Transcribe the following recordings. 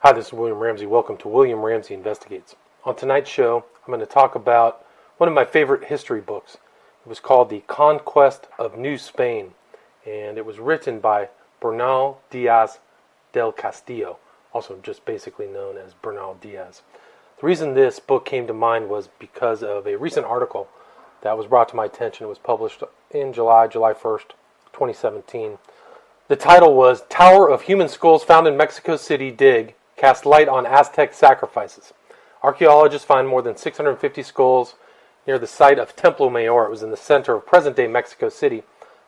Hi, this is William Ramsey. Welcome to William Ramsey Investigates. On tonight's show, I'm going to talk about one of my favorite history books. It was called The Conquest of New Spain, and it was written by Bernal Diaz del Castillo, also just basically known as Bernal Diaz. The reason this book came to mind was because of a recent article that was brought to my attention. It was published in July 1st, 2017. The title was Tower of Human Skulls Found in Mexico City Dig Cast Light on Aztec Sacrifices. Archaeologists find more than 650 skulls near the site of Templo Mayor. It was in the center of present-day Mexico City,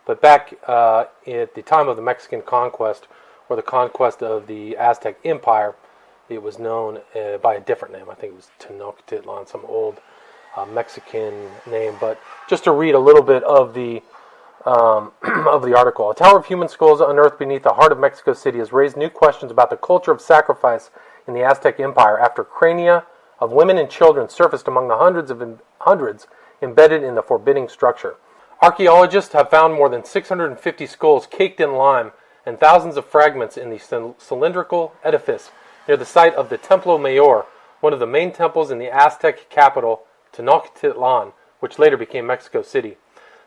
but back at the time of the Mexican conquest, or the conquest of the Aztec Empire, it was known by a different name. I think it was Tenochtitlan, some old Mexican name. But just to read a little bit of the article. A tower of human skulls unearthed beneath the heart of Mexico City has raised new questions about the culture of sacrifice in the Aztec Empire after crania of women and children surfaced among the hundreds embedded in the forbidding structure. Archaeologists have found more than 650 skulls caked in lime and thousands of fragments in the cylindrical edifice near the site of the Templo Mayor, one of the main temples in the Aztec capital, Tenochtitlan, which later became Mexico City.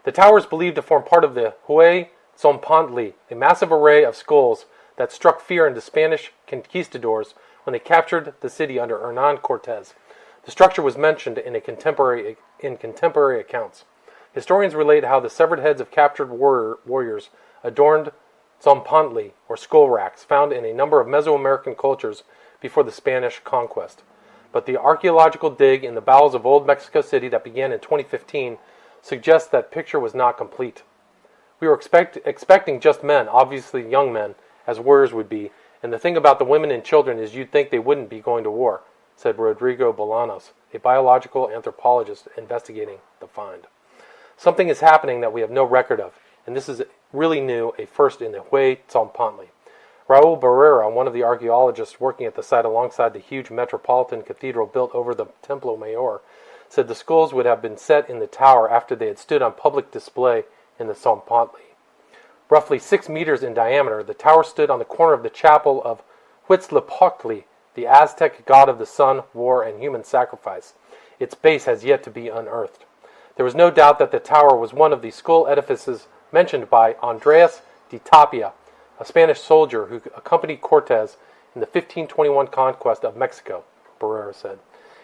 The tower is believed to form part of the Huayzompantli, a massive array of skulls that struck fear into Spanish conquistadors when they captured the city under Hernán Cortés. The structure was mentioned in contemporary accounts. Historians relate how the severed heads of captured warriors adorned zompantli, or skull racks, found in a number of Mesoamerican cultures before the Spanish conquest. But the archaeological dig in the bowels of old Mexico City that began in 2015 suggests that picture was not complete. We were expecting just men, obviously young men, as warriors would be, and the thing about the women and children is you'd think they wouldn't be going to war, said Rodrigo Bolanos, a biological anthropologist investigating the find. Something is happening that we have no record of, and this is really new, a first in the Huayzompantli. Raul Barrera, one of the archaeologists working at the site alongside the huge metropolitan cathedral built over the Templo Mayor, said the skulls would have been set in the tower after they had stood on public display in the Zompantli. Roughly 6 meters in diameter, the tower stood on the corner of the chapel of Huitzilopochtli, the Aztec god of the sun, war, and human sacrifice. Its base has yet to be unearthed. There was no doubt that the tower was one of the skull edifices mentioned by Andrés de Tapia, a Spanish soldier who accompanied Cortés in the 1521 conquest of Mexico, Barrera said.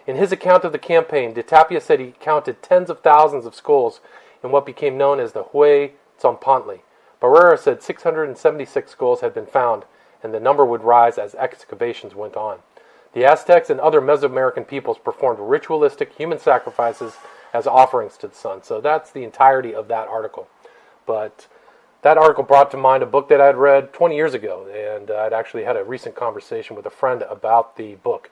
In his account of the campaign, de Tapia said he counted tens of thousands of skulls in what became known as the Huayzompantli. Barrera said 676 skulls had been found, and the number would rise as excavations went on. The Aztecs and other Mesoamerican peoples performed ritualistic human sacrifices as offerings to the sun. So that's the entirety of that article. But that article brought to mind a book that I'd read 20 years ago, and I'd actually had a recent conversation with a friend about the book.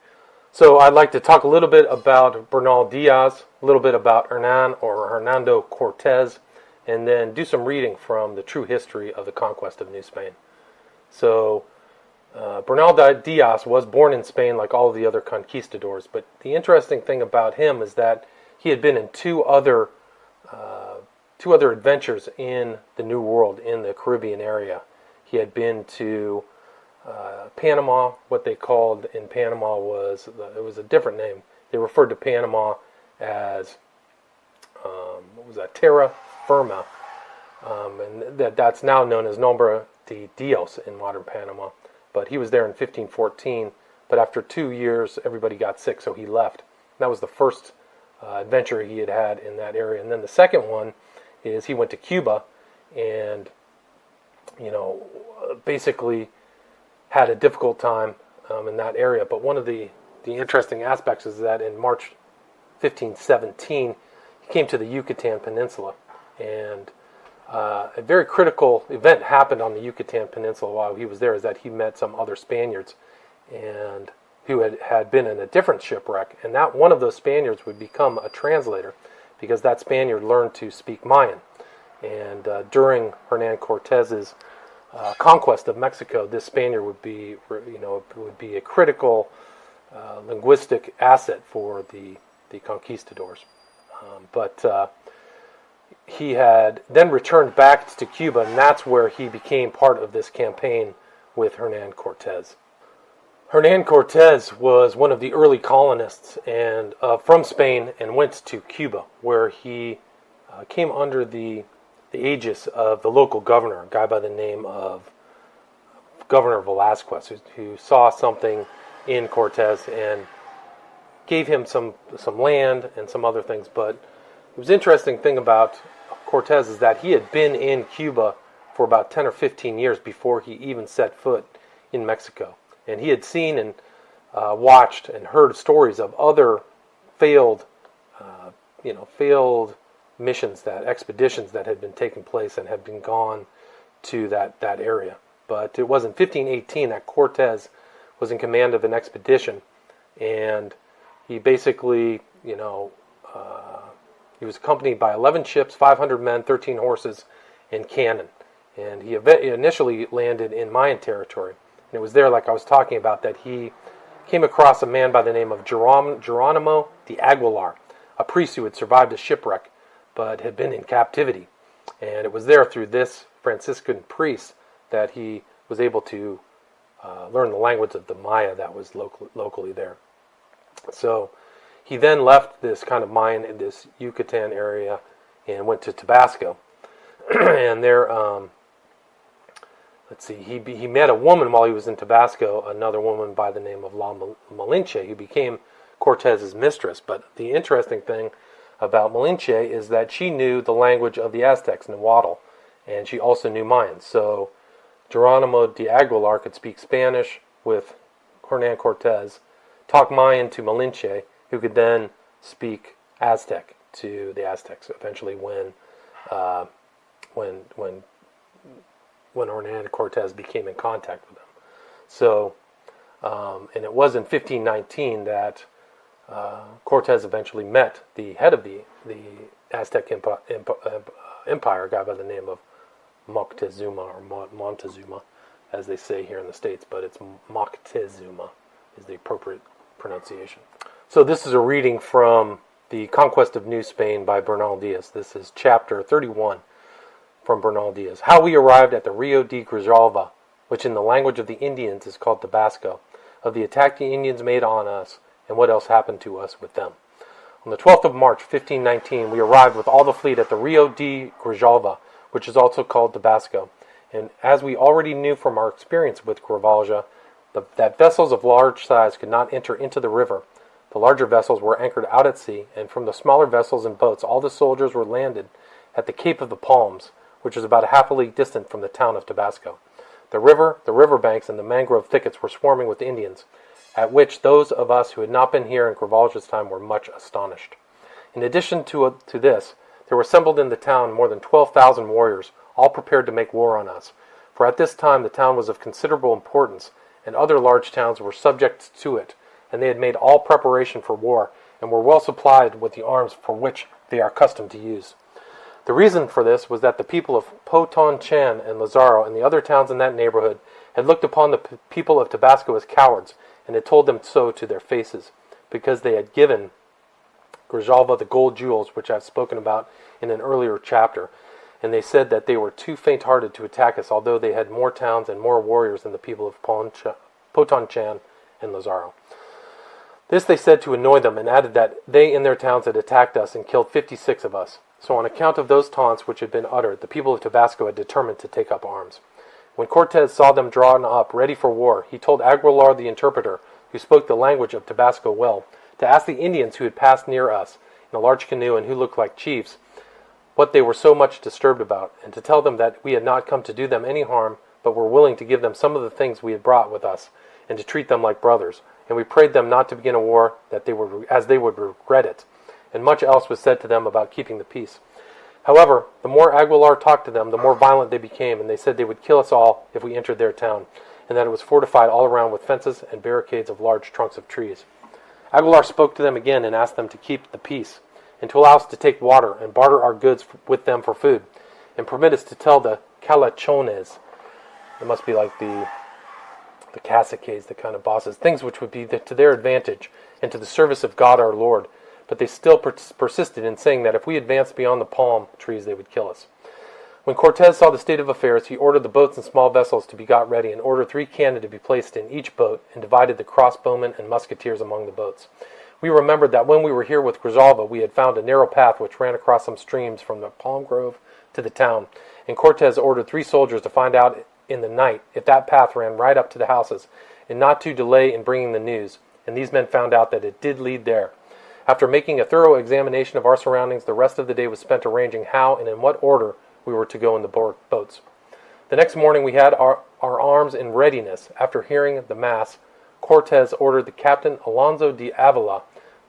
So I'd like to talk a little bit about Bernal Diaz, a little bit about Hernando Cortés, and then do some reading from the true history of the conquest of New Spain. So Bernal Diaz was born in Spain like all of the other conquistadors, but the interesting thing about him is that he had been in two other adventures in the New World, in the Caribbean area. He had been to Panama. What they called in Panama was a different name. They referred to Panama as terra firma, and that's now known as Nombre de Dios in modern Panama. But he was there in 1514. But after 2 years, everybody got sick, so he left. And that was the first adventure he had in that area. And then the second one is he went to Cuba, and basically had a difficult time in that area. But one of the interesting aspects is that in March 1517, he came to the Yucatan Peninsula. And a very critical event happened on the Yucatan Peninsula while he was there, is that he met some other Spaniards and who had been in a different shipwreck. And that one of those Spaniards would become a translator, because that Spaniard learned to speak Mayan. And during Hernán Cortés's conquest of Mexico, this Spaniard would be a critical linguistic asset for the conquistadors. But he had then returned back to Cuba, and that's where he became part of this campaign with Hernán Cortés. Hernan Cortez was one of the early colonists and from Spain and went to Cuba, where he came under the aegis of the local governor, a guy by the name of Governor Velasquez, who saw something in Cortez and gave him some land and some other things. But it was interesting thing about Cortez is that he had been in Cuba for about 10 or 15 years before he even set foot in Mexico. And he had seen and watched and heard stories of other failed missions, expeditions that had been taking place and had been gone to that area. But it was in 1518 that Cortez was in command of an expedition, and he basically, he was accompanied by 11 ships, 500 men, 13 horses, and cannon. And he initially landed in Mayan territory. And it was there, like I was talking about, that he came across a man by the name of Geronimo de Aguilar, a priest who had survived a shipwreck but had been in captivity. And it was there through this Franciscan priest that he was able to learn the language of the Maya that was locally there. So he then left this kind of Mayan in this Yucatan area and went to Tabasco. And there, he met a woman while he was in Tabasco, another woman by the name of La Malinche, who became Cortez's mistress. But the interesting thing about Malinche is that she knew the language of the Aztecs, Nahuatl, and she also knew Mayan. So Geronimo de Aguilar could speak Spanish with Hernan Cortez, talk Mayan to Malinche, who could then speak Aztec to the Aztecs. Eventually, when Hernan Cortez became in contact with them. So, and it was in 1519 that Cortez eventually met the head of the Aztec empire, a guy by the name of Moctezuma, or Montezuma, as they say here in the States, but it's Moctezuma is the appropriate pronunciation. So this is a reading from The Conquest of New Spain by Bernal Diaz. This is chapter 31 from Bernal Diaz. How we arrived at the Rio de Grijalva, which in the language of the Indians is called Tabasco, of the attack the Indians made on us, and what else happened to us with them. On the 12th of March, 1519, we arrived with all the fleet at the Rio de Grijalva, which is also called Tabasco. And as we already knew from our experience with Grijalva, that vessels of large size could not enter into the river. The larger vessels were anchored out at sea, and from the smaller vessels and boats, all the soldiers were landed at the Cape of the Palms, which is about half a league distant from the town of Tabasco. The river banks, and the mangrove thickets were swarming with Indians, at which those of us who had not been here in Grijalva's time were much astonished. In addition to this, there were assembled in the town more than 12,000 warriors, all prepared to make war on us. For at this time the town was of considerable importance, and other large towns were subject to it, and they had made all preparation for war, and were well supplied with the arms for which they are accustomed to use. The reason for this was that the people of Potonchan and Lazaro and the other towns in that neighborhood had looked upon the people of Tabasco as cowards, and had told them so to their faces, because they had given Grijalva the gold jewels which I have spoken about in an earlier chapter, and they said that they were too faint-hearted to attack us, although they had more towns and more warriors than the people of Potonchan and Lazaro. This they said to annoy them, and added that they in their towns had attacked us and killed 56 of us. So on account of those taunts which had been uttered, the people of Tabasco had determined to take up arms. When Cortez saw them drawn up, ready for war, he told Aguilar the interpreter, who spoke the language of Tabasco well, to ask the Indians who had passed near us in a large canoe and who looked like chiefs, what they were so much disturbed about, and to tell them that we had not come to do them any harm, but were willing to give them some of the things we had brought with us, and to treat them like brothers. And we prayed them not to begin a war, as they would regret it. And much else was said to them about keeping the peace. However, the more Aguilar talked to them, the more violent they became, and they said they would kill us all if we entered their town, and that it was fortified all around with fences and barricades of large trunks of trees. Aguilar spoke to them again and asked them to keep the peace, and to allow us to take water and barter our goods with them for food, and permit us to tell the Calachones, it must be like the caciques, the kind of bosses, things which would be to their advantage and to the service of God our Lord. But they still persisted in saying that if we advanced beyond the palm trees, they would kill us. When Cortez saw the state of affairs, he ordered the boats and small vessels to be got ready, and ordered 3 cannon to be placed in each boat, and divided the crossbowmen and musketeers among the boats. We remembered that when we were here with Grijalva, we had found a narrow path which ran across some streams from the palm grove to the town, and Cortez ordered 3 soldiers to find out in the night if that path ran right up to the houses, and not to delay in bringing the news, and these men found out that it did lead there. After making a thorough examination of our surroundings, the rest of the day was spent arranging how and in what order we were to go in the boats. The next morning we had our arms in readiness. After hearing the mass, Cortez ordered the captain Alonso de Avila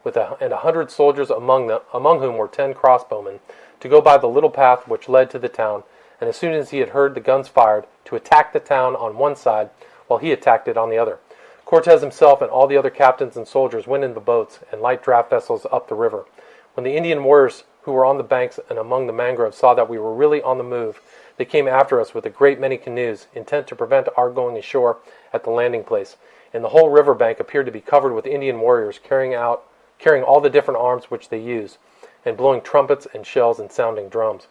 and 100 soldiers among whom were 10 crossbowmen, to go by the little path which led to the town, and as soon as he had heard the guns fired, to attack the town on one side, while he attacked it on the other. Cortez himself and all the other captains and soldiers went in the boats and light draft vessels up the river. When the Indian warriors who were on the banks and among the mangroves saw that we were really on the move, they came after us with a great many canoes, intent to prevent our going ashore at the landing place, and the whole river bank appeared to be covered with Indian warriors carrying all the different arms which they used, and blowing trumpets and shells and sounding drums.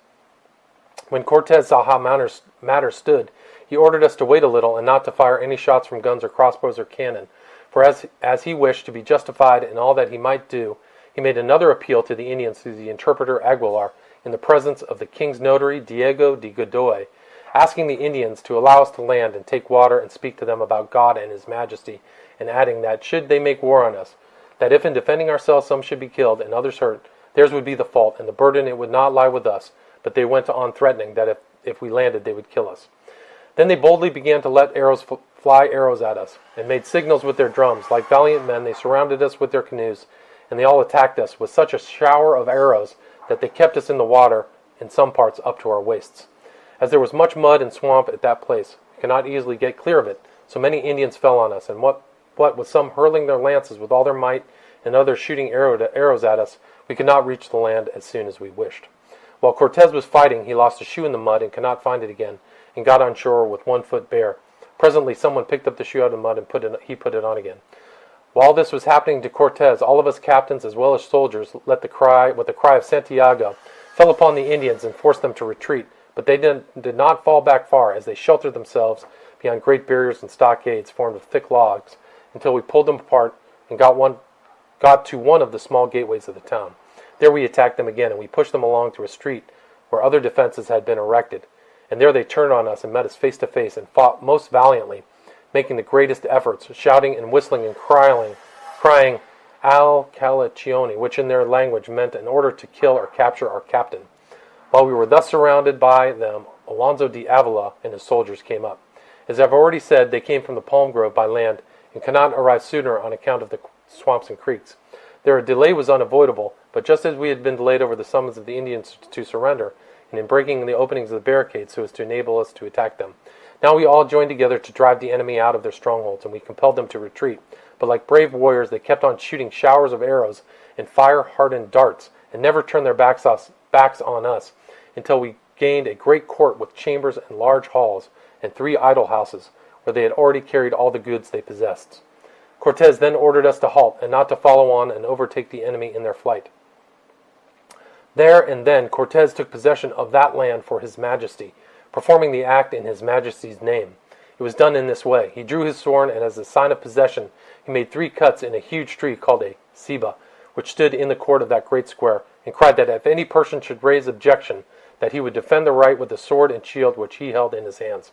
When Cortez saw how matters stood, he ordered us to wait a little and not to fire any shots from guns or crossbows or cannon, for as he wished to be justified in all that he might do, he made another appeal to the Indians through the interpreter Aguilar, in the presence of the king's notary Diego de Godoy, asking the Indians to allow us to land and take water and speak to them about God and His Majesty, and adding that should they make war on us, that if in defending ourselves some should be killed and others hurt, theirs would be the fault, and the burden it would not lie with us, but they went on threatening that if we landed they would kill us. Then they boldly began to let fly arrows at us, and made signals with their drums. Like valiant men, they surrounded us with their canoes, and they all attacked us with such a shower of arrows that they kept us in the water, in some parts up to our waists. As there was much mud and swamp at that place, we could not easily get clear of it, so many Indians fell on us, and what with some hurling their lances with all their might, and others shooting arrows at us, we could not reach the land as soon as we wished. While Cortez was fighting, he lost a shoe in the mud and could not find it again, and got on shore with 1 foot bare. Presently someone picked up the shoe out of the mud and put it on again. While this was happening to Cortez, all of us captains as well as soldiers with the cry of Santiago, fell upon the Indians and forced them to retreat, but they did not fall back far, as they sheltered themselves behind great barriers and stockades formed of thick logs, until we pulled them apart and got to one of the small gateways of the town. There we attacked them again, and we pushed them along through a street where other defenses had been erected, and there they turned on us and met us face to face and fought most valiantly, making the greatest efforts, shouting and whistling and crying Al Calacione, which in their language meant in order to kill or capture our captain. While we were thus surrounded by them, Alonso de Avila and his soldiers came up. As I've already said, they came from the palm grove by land, and could not arrive sooner on account of the swamps and creeks. Their delay was unavoidable, but just as we had been delayed over the summons of the Indians to surrender, and in breaking the openings of the barricades so as to enable us to attack them, now we all joined together to drive the enemy out of their strongholds, and we compelled them to retreat. But like brave warriors, they kept on shooting showers of arrows and fire-hardened darts, and never turned their backs on us, until we gained a great court with chambers and large halls, and 3 idol houses, where they had already carried all the goods they possessed. Cortez then ordered us to halt, and not to follow on and overtake the enemy in their flight. There and then Cortez took possession of that land for His Majesty, performing the act in His Majesty's name. It was done in this way. He drew his sword, and as a sign of possession, he made 3 cuts in a huge tree called a ceiba, which stood in the court of that great square, and cried that if any person should raise objection, that he would defend the right with the sword and shield which he held in his hands.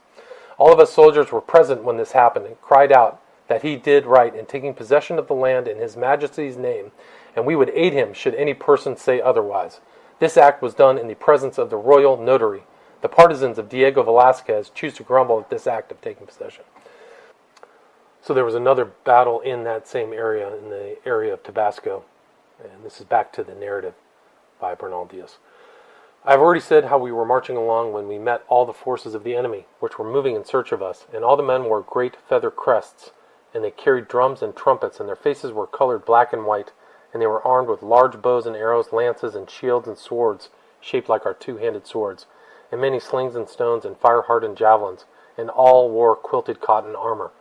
All of us soldiers were present when this happened, and cried out that he did right in taking possession of the land in His Majesty's name, and we would aid him should any person say otherwise. This act was done in the presence of the royal notary. The partisans of Diego Velazquez choose to grumble at this act of taking possession. So there was another battle in that same area, in the area of Tabasco, and this is back to the narrative by Bernal Diaz. I have already said how we were marching along when we met all the forces of the enemy, which were moving in search of us, and all the men wore great feather crests, and they carried drums and trumpets, and their faces were colored black and white, and they were armed with large bows and arrows, lances and shields and swords, shaped like our 2-handed swords, and many slings and stones and fire-hardened javelins, and all wore quilted cotton armor.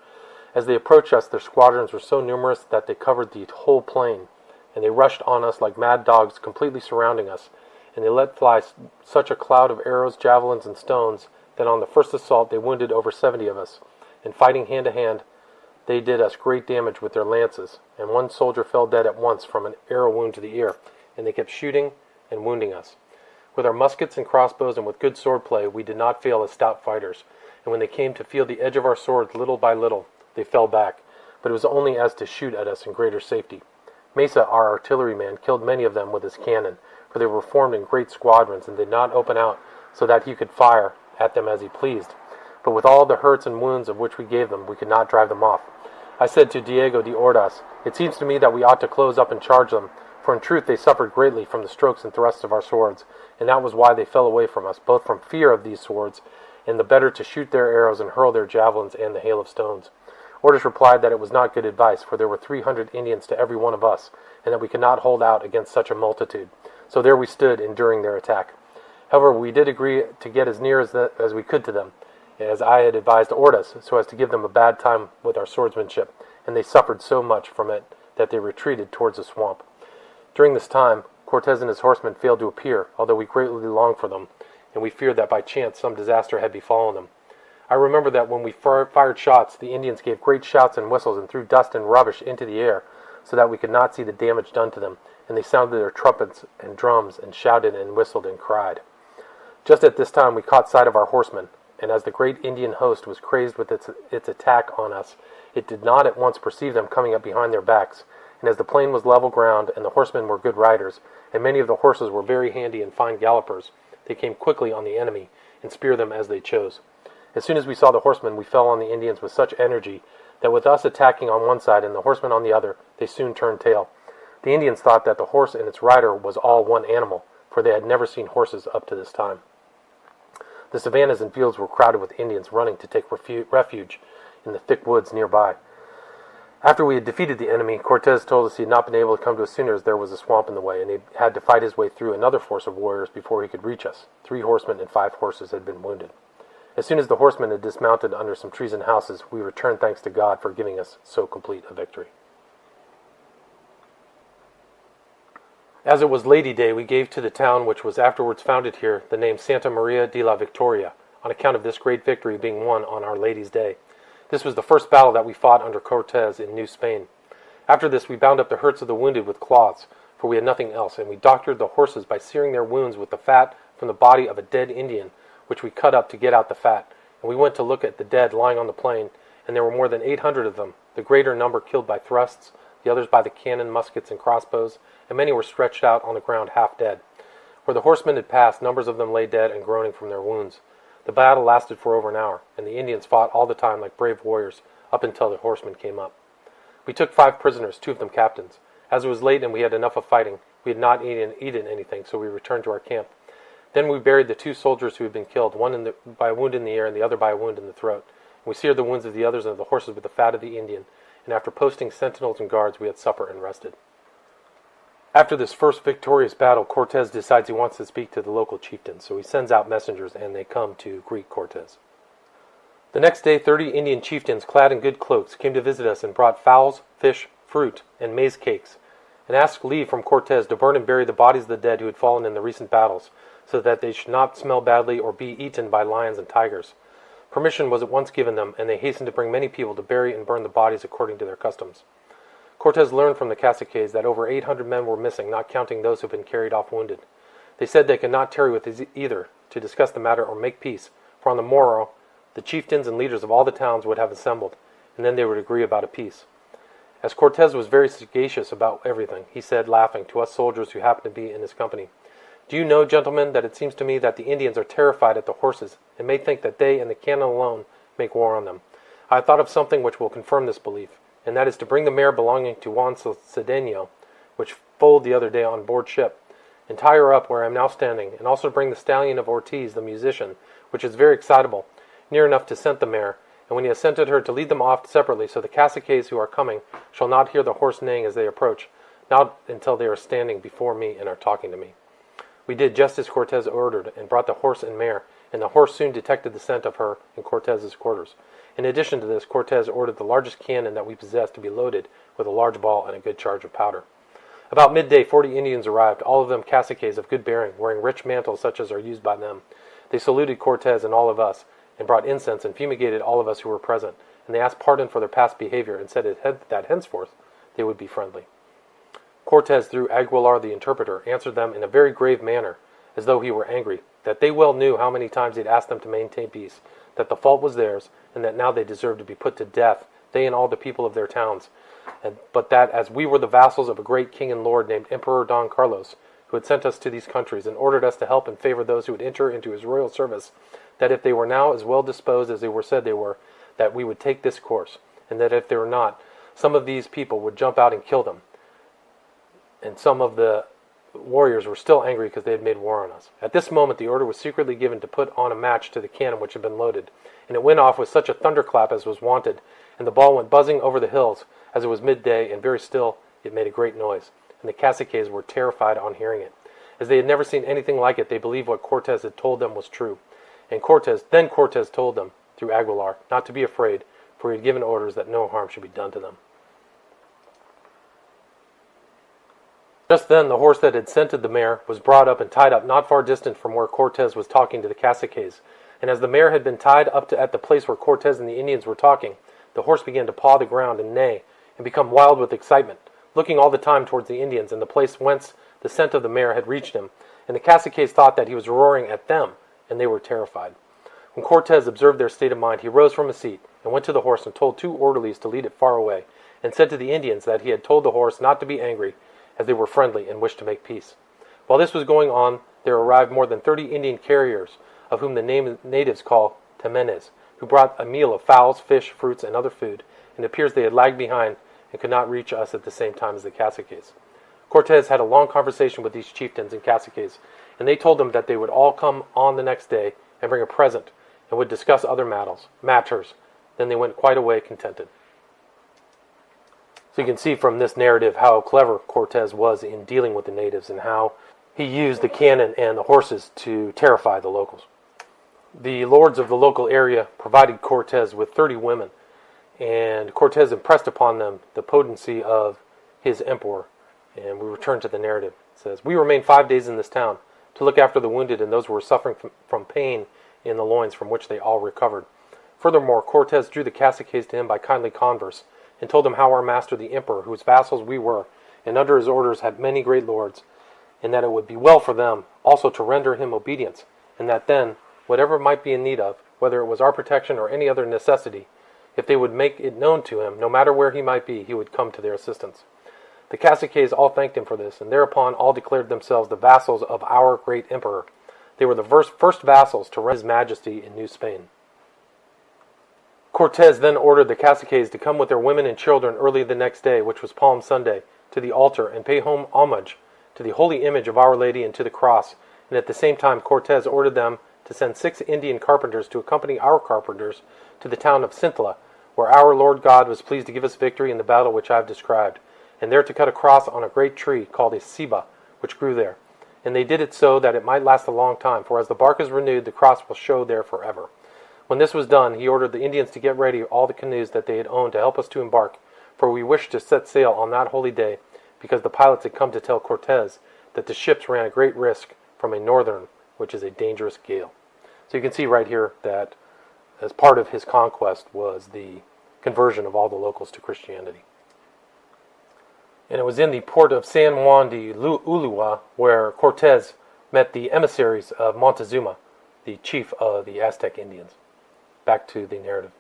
As they approached us, their squadrons were so numerous that they covered the whole plain, and they rushed on us like mad dogs, completely surrounding us, and they let fly such a cloud of arrows, javelins, and stones that on the first assault they wounded over 70 of us, and fighting hand to hand, they did us great damage with their lances, and one soldier fell dead at once from an arrow wound to the ear, and they kept shooting and wounding us. With our muskets and crossbows and with good swordplay, we did not fail as stout fighters, and when they came to feel the edge of our swords little by little, they fell back, but it was only as to shoot at us in greater safety. Mesa, our artilleryman, killed many of them with his cannon, for they were formed in great squadrons and did not open out so that he could fire at them as he pleased. But with all the hurts and wounds of which we gave them, we could not drive them off. I said to Diego de Ordaz, "It seems to me that we ought to close up and charge them, for in truth they suffered greatly from the strokes and thrusts of our swords, and that was why they fell away from us, both from fear of these swords, and the better to shoot their arrows and hurl their javelins and the hail of stones." Ordaz replied that it was not good advice, for there were 300 Indians to every one of us, and that we could not hold out against such a multitude. So there we stood, enduring their attack. However, we did agree to get as near as we could to them, as I had advised Ordaz, so as to give them a bad time with our swordsmanship, and they suffered so much from it that they retreated towards the swamp. During this time, Cortez and his horsemen failed to appear, although we greatly longed for them, and we feared that by chance some disaster had befallen them. I remember that when we fired shots, the Indians gave great shouts and whistles and threw dust and rubbish into the air, so that we could not see the damage done to them, and they sounded their trumpets and drums and shouted and whistled and cried. Just at this time we caught sight of our horsemen, and as the great Indian host was crazed with its attack on us, it did not at once perceive them coming up behind their backs, and as the plain was level ground, and the horsemen were good riders, and many of the horses were very handy and fine gallopers, they came quickly on the enemy, and speared them as they chose. As soon as we saw the horsemen, we fell on the Indians with such energy, that with us attacking on one side and the horsemen on the other, they soon turned tail. The Indians thought that the horse and its rider was all one animal, for they had never seen horses up to this time. The savannas and fields were crowded with Indians running to take refuge in the thick woods nearby. After we had defeated the enemy, Cortez told us he had not been able to come to us sooner as there was a swamp in the way, and he had to fight his way through another force of warriors before he could reach us. 3 horsemen and 5 horses had been wounded. As soon as the horsemen had dismounted under some trees and houses, we returned thanks to God for giving us so complete a victory. As it was Lady Day, we gave to the town which was afterwards founded here the name Santa Maria de la Victoria, on account of this great victory being won on Our Lady's Day. This was the first battle that we fought under Cortez in New Spain. After this we bound up the hurts of the wounded with cloths, for we had nothing else, and we doctored the horses by searing their wounds with the fat from the body of a dead Indian, which we cut up to get out the fat. And we went to look at the dead lying on the plain, and there were more than 800 of them, the greater number killed by thrusts, the others by the cannon, muskets, and crossbows, and many were stretched out on the ground half dead. Where the horsemen had passed, numbers of them lay dead and groaning from their wounds. The battle lasted for over an hour, and the Indians fought all the time like brave warriors, up until the horsemen came up. We took 5 prisoners, 2 of them captains. As it was late and we had enough of fighting, we had not eaten anything, so we returned to our camp. Then we buried the 2 soldiers who had been killed, one by a wound in the ear and the other by a wound in the throat. We seared the wounds of the others and of the horses with the fat of the Indian, and after posting sentinels and guards, we had supper and rested. After this first victorious battle, Cortez decides he wants to speak to the local chieftains, so he sends out messengers, and they come to greet Cortez. The next day, 30 Indian chieftains, clad in good cloaks, came to visit us and brought fowls, fish, fruit, and maize cakes, and asked leave from Cortez to burn and bury the bodies of the dead who had fallen in the recent battles, so that they should not smell badly or be eaten by lions and tigers. Permission was at once given them, and they hastened to bring many people to bury and burn the bodies according to their customs. Cortez learned from the caciques that over 800 men were missing, not counting those who had been carried off wounded. They said they could not tarry with either to discuss the matter or make peace, for on the morrow the chieftains and leaders of all the towns would have assembled, and then they would agree about a peace. As Cortez was very sagacious about everything, he said, laughing, to us soldiers who happened to be in his company, "Do you know, gentlemen, that it seems to me that the Indians are terrified at the horses, and may think that they and the cannon alone make war on them. I have thought of something which will confirm this belief, and that is to bring the mare belonging to Juan Cedeño, which foaled the other day on board ship, and tie her up where I am now standing, and also to bring the stallion of Ortiz, the musician, which is very excitable, near enough to scent the mare, and when he has scented her, to lead them off separately, so the caciques who are coming shall not hear the horse neighing as they approach, not until they are standing before me and are talking to me." We did just as Cortez ordered, and brought the horse and mare, and the horse soon detected the scent of her in Cortez's quarters. In addition to this, Cortez ordered the largest cannon that we possessed to be loaded with a large ball and a good charge of powder. About midday 40 Indians arrived, all of them caciques of good bearing, wearing rich mantles such as are used by them. They saluted Cortez and all of us, and brought incense and fumigated all of us who were present, and they asked pardon for their past behavior and said that henceforth they would be friendly. Cortez, through Aguilar the interpreter, answered them in a very grave manner, as though he were angry, that they well knew how many times he had asked them to maintain peace, that the fault was theirs, and that now they deserved to be put to death, they and all the people of their towns, but that as we were the vassals of a great king and lord named Emperor Don Carlos, who had sent us to these countries and ordered us to help and favor those who would enter into his royal service, that if they were now as well disposed as they were said they were, that we would take this course, and that if they were not, some of these people would jump out and kill them. And some of the warriors were still angry because they had made war on us. At this moment the order was secretly given to put on a match to the cannon which had been loaded, and it went off with such a thunderclap as was wanted, and the ball went buzzing over the hills, as it was midday, and very still it made a great noise, and the caciques were terrified on hearing it. As they had never seen anything like it, they believed what Cortez had told them was true. And Cortez told them, through Aguilar, not to be afraid, for he had given orders that no harm should be done to them. Just then the horse that had scented the mare was brought up and tied up not far distant from where Cortez was talking to the caciques. And as the mare had been tied up at the place where Cortez and the Indians were talking, the horse began to paw the ground and neigh, and become wild with excitement, looking all the time towards the Indians and the place whence the scent of the mare had reached him. And the caciques thought that he was roaring at them, and they were terrified. When Cortez observed their state of mind, he rose from his seat and went to the horse and told 2 orderlies to lead it far away, and said to the Indians that he had told the horse not to be angry, as they were friendly and wished to make peace. While this was going on, there arrived more than 30 Indian carriers, of whom the natives call temenes, who brought a meal of fowls, fish, fruits, and other food, and it appears they had lagged behind and could not reach us at the same time as the caciques. Cortez had a long conversation with these chieftains and caciques, and they told them that they would all come on the next day and bring a present, and would discuss other matters. Then they went quite away contented. So you can see from this narrative how clever Cortez was in dealing with the natives and how he used the cannon and the horses to terrify the locals. The lords of the local area provided Cortez with 30 women, and Cortez impressed upon them the potency of his emperor. And we return to the narrative. It says, "We remained 5 days in this town to look after the wounded and those who were suffering from pain in the loins, from which they all recovered. Furthermore, Cortez drew the caciques to him by kindly converse, and told them how our master the emperor, whose vassals we were, and under his orders had many great lords, and that it would be well for them also to render him obedience, and that then, whatever might be in need of, whether it was our protection or any other necessity, if they would make it known to him, no matter where he might be, he would come to their assistance. The caciques all thanked him for this, and thereupon all declared themselves the vassals of our great emperor. They were the first vassals to render his majesty in New Spain." Cortez then ordered the caciques to come with their women and children early the next day, which was Palm Sunday, to the altar and pay homage to the holy image of Our Lady and to the cross, and at the same time Cortez ordered them to send 6 Indian carpenters to accompany our carpenters to the town of Cintla, where our Lord God was pleased to give us victory in the battle which I have described, and there to cut a cross on a great tree called a ceiba, which grew there. And they did it so that it might last a long time, for as the bark is renewed, the cross will show there forever. When this was done, he ordered the Indians to get ready all the canoes that they had owned to help us to embark, for we wished to set sail on that holy day, because the pilots had come to tell Cortez that the ships ran a great risk from a northern, which is a dangerous gale. So you can see right here that as part of his conquest was the conversion of all the locals to Christianity. And it was in the port of San Juan de Ulua where Cortez met the emissaries of Montezuma, the chief of the Aztec Indians. Back to the narrative.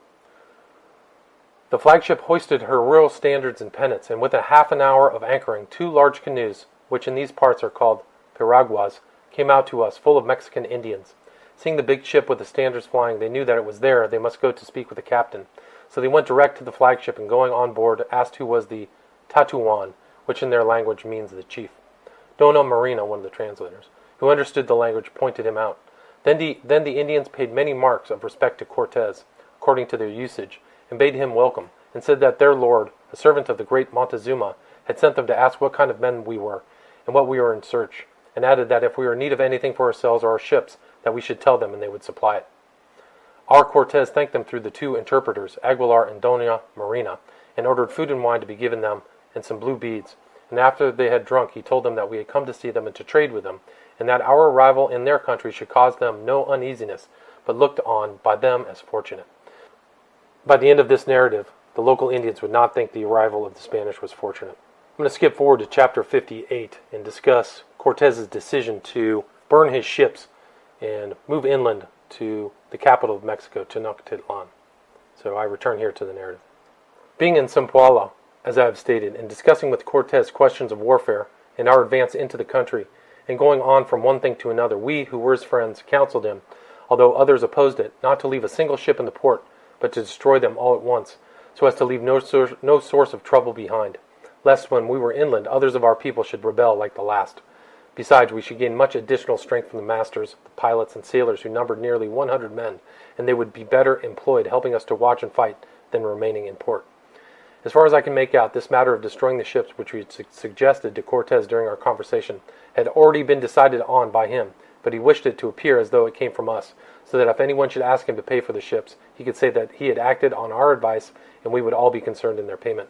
The flagship hoisted her royal standards and pennants, and within half an hour of anchoring, 2 large canoes, which in these parts are called piraguas, came out to us, full of Mexican Indians. Seeing the big ship with the standards flying, they knew that it was there. They must go to speak with the captain. So they went direct to the flagship, and going on board, asked who was the Tatuan, which in their language means the chief. Dona Marina, one of the translators, who understood the language, pointed him out. Then the Indians paid many marks of respect to Cortez, according to their usage, and bade him welcome, and said that their lord, a servant of the great Montezuma, had sent them to ask what kind of men we were, and what we were in search, and added that if we were in need of anything for ourselves or our ships, that we should tell them, and they would supply it. Our Cortez thanked them through the 2 interpreters, Aguilar and Dona Marina, and ordered food and wine to be given them, and some blue beads, and after they had drunk he told them that we had come to see them and to trade with them, and that our arrival in their country should cause them no uneasiness, but looked on by them as fortunate. By the end of this narrative, the local Indians would not think the arrival of the Spanish was fortunate. I'm going to skip forward to chapter 58 and discuss Cortez's decision to burn his ships and move inland to the capital of Mexico, Tenochtitlan. So I return here to the narrative. Being in Zempoala, as I have stated, and discussing with Cortez questions of warfare and our advance into the country, and going on from one thing to another, we, who were his friends, counseled him, although others opposed it, not to leave a single ship in the port, but to destroy them all at once, so as to leave no source of trouble behind, lest when we were inland others of our people should rebel like the last. Besides, we should gain much additional strength from the masters, the pilots, and sailors, who numbered nearly 100 men, and they would be better employed helping us to watch and fight than remaining in port. As far as I can make out, this matter of destroying the ships, which we had suggested to Cortez during our conversation, had already been decided on by him, but he wished it to appear as though it came from us, so that if anyone should ask him to pay for the ships, he could say that he had acted on our advice, and we would all be concerned in their payment.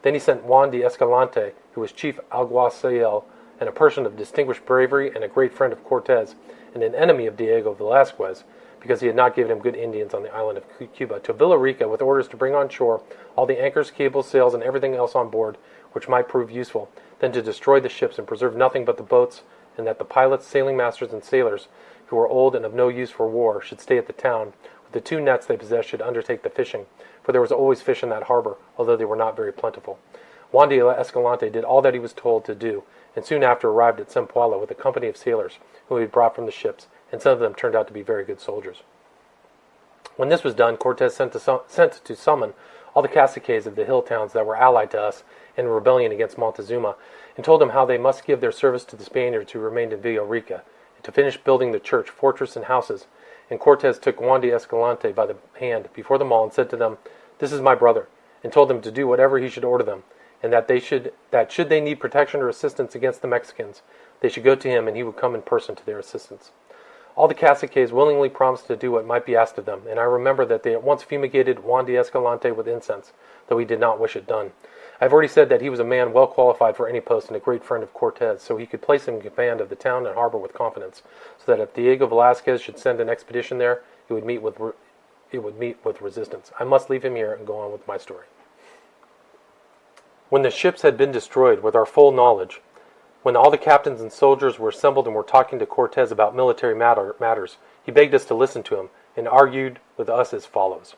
Then he sent Juan de Escalante, who was chief alguacil, and a person of distinguished bravery and a great friend of Cortez, and an enemy of Diego Velazquez, because he had not given him good Indians on the island of Cuba, to Villarica with orders to bring on shore all the anchors, cables, sails, and everything else on board which might prove useful, then to destroy the ships and preserve nothing but the boats, and that the pilots, sailing masters, and sailors, who were old and of no use for war, should stay at the town. With the 2 nets they possessed should undertake the fishing, for there was always fish in that harbor, although they were not very plentiful. Juan de Escalante did all that he was told to do, and soon after arrived at Zempoala with a company of sailors, whom he had brought from the ships, and some of them turned out to be very good soldiers. When this was done, Cortez sent to summon all the caciques of the hill towns that were allied to us in rebellion against Montezuma, and told them how they must give their service to the Spaniards who remained in Villarica, and to finish building the church, fortress, and houses. And Cortez took Juan de Escalante by the hand before them all, and said to them, "This is my brother," and told them to do whatever he should order them, and that should they need protection or assistance against the Mexicans, they should go to him, and he would come in person to their assistance. All the caciques willingly promised to do what might be asked of them, and I remember that they at once fumigated Juan de Escalante with incense, though he did not wish it done. I have already said that he was a man well qualified for any post and a great friend of Cortez, so he could place him in command of the town and harbor with confidence, so that if Diego Velazquez should send an expedition there, it would meet with resistance. I must leave him here and go on with my story. When the ships had been destroyed, with our full knowledge, when all the captains and soldiers were assembled and were talking to Cortez about military matters, he begged us to listen to him, and argued with us as follows.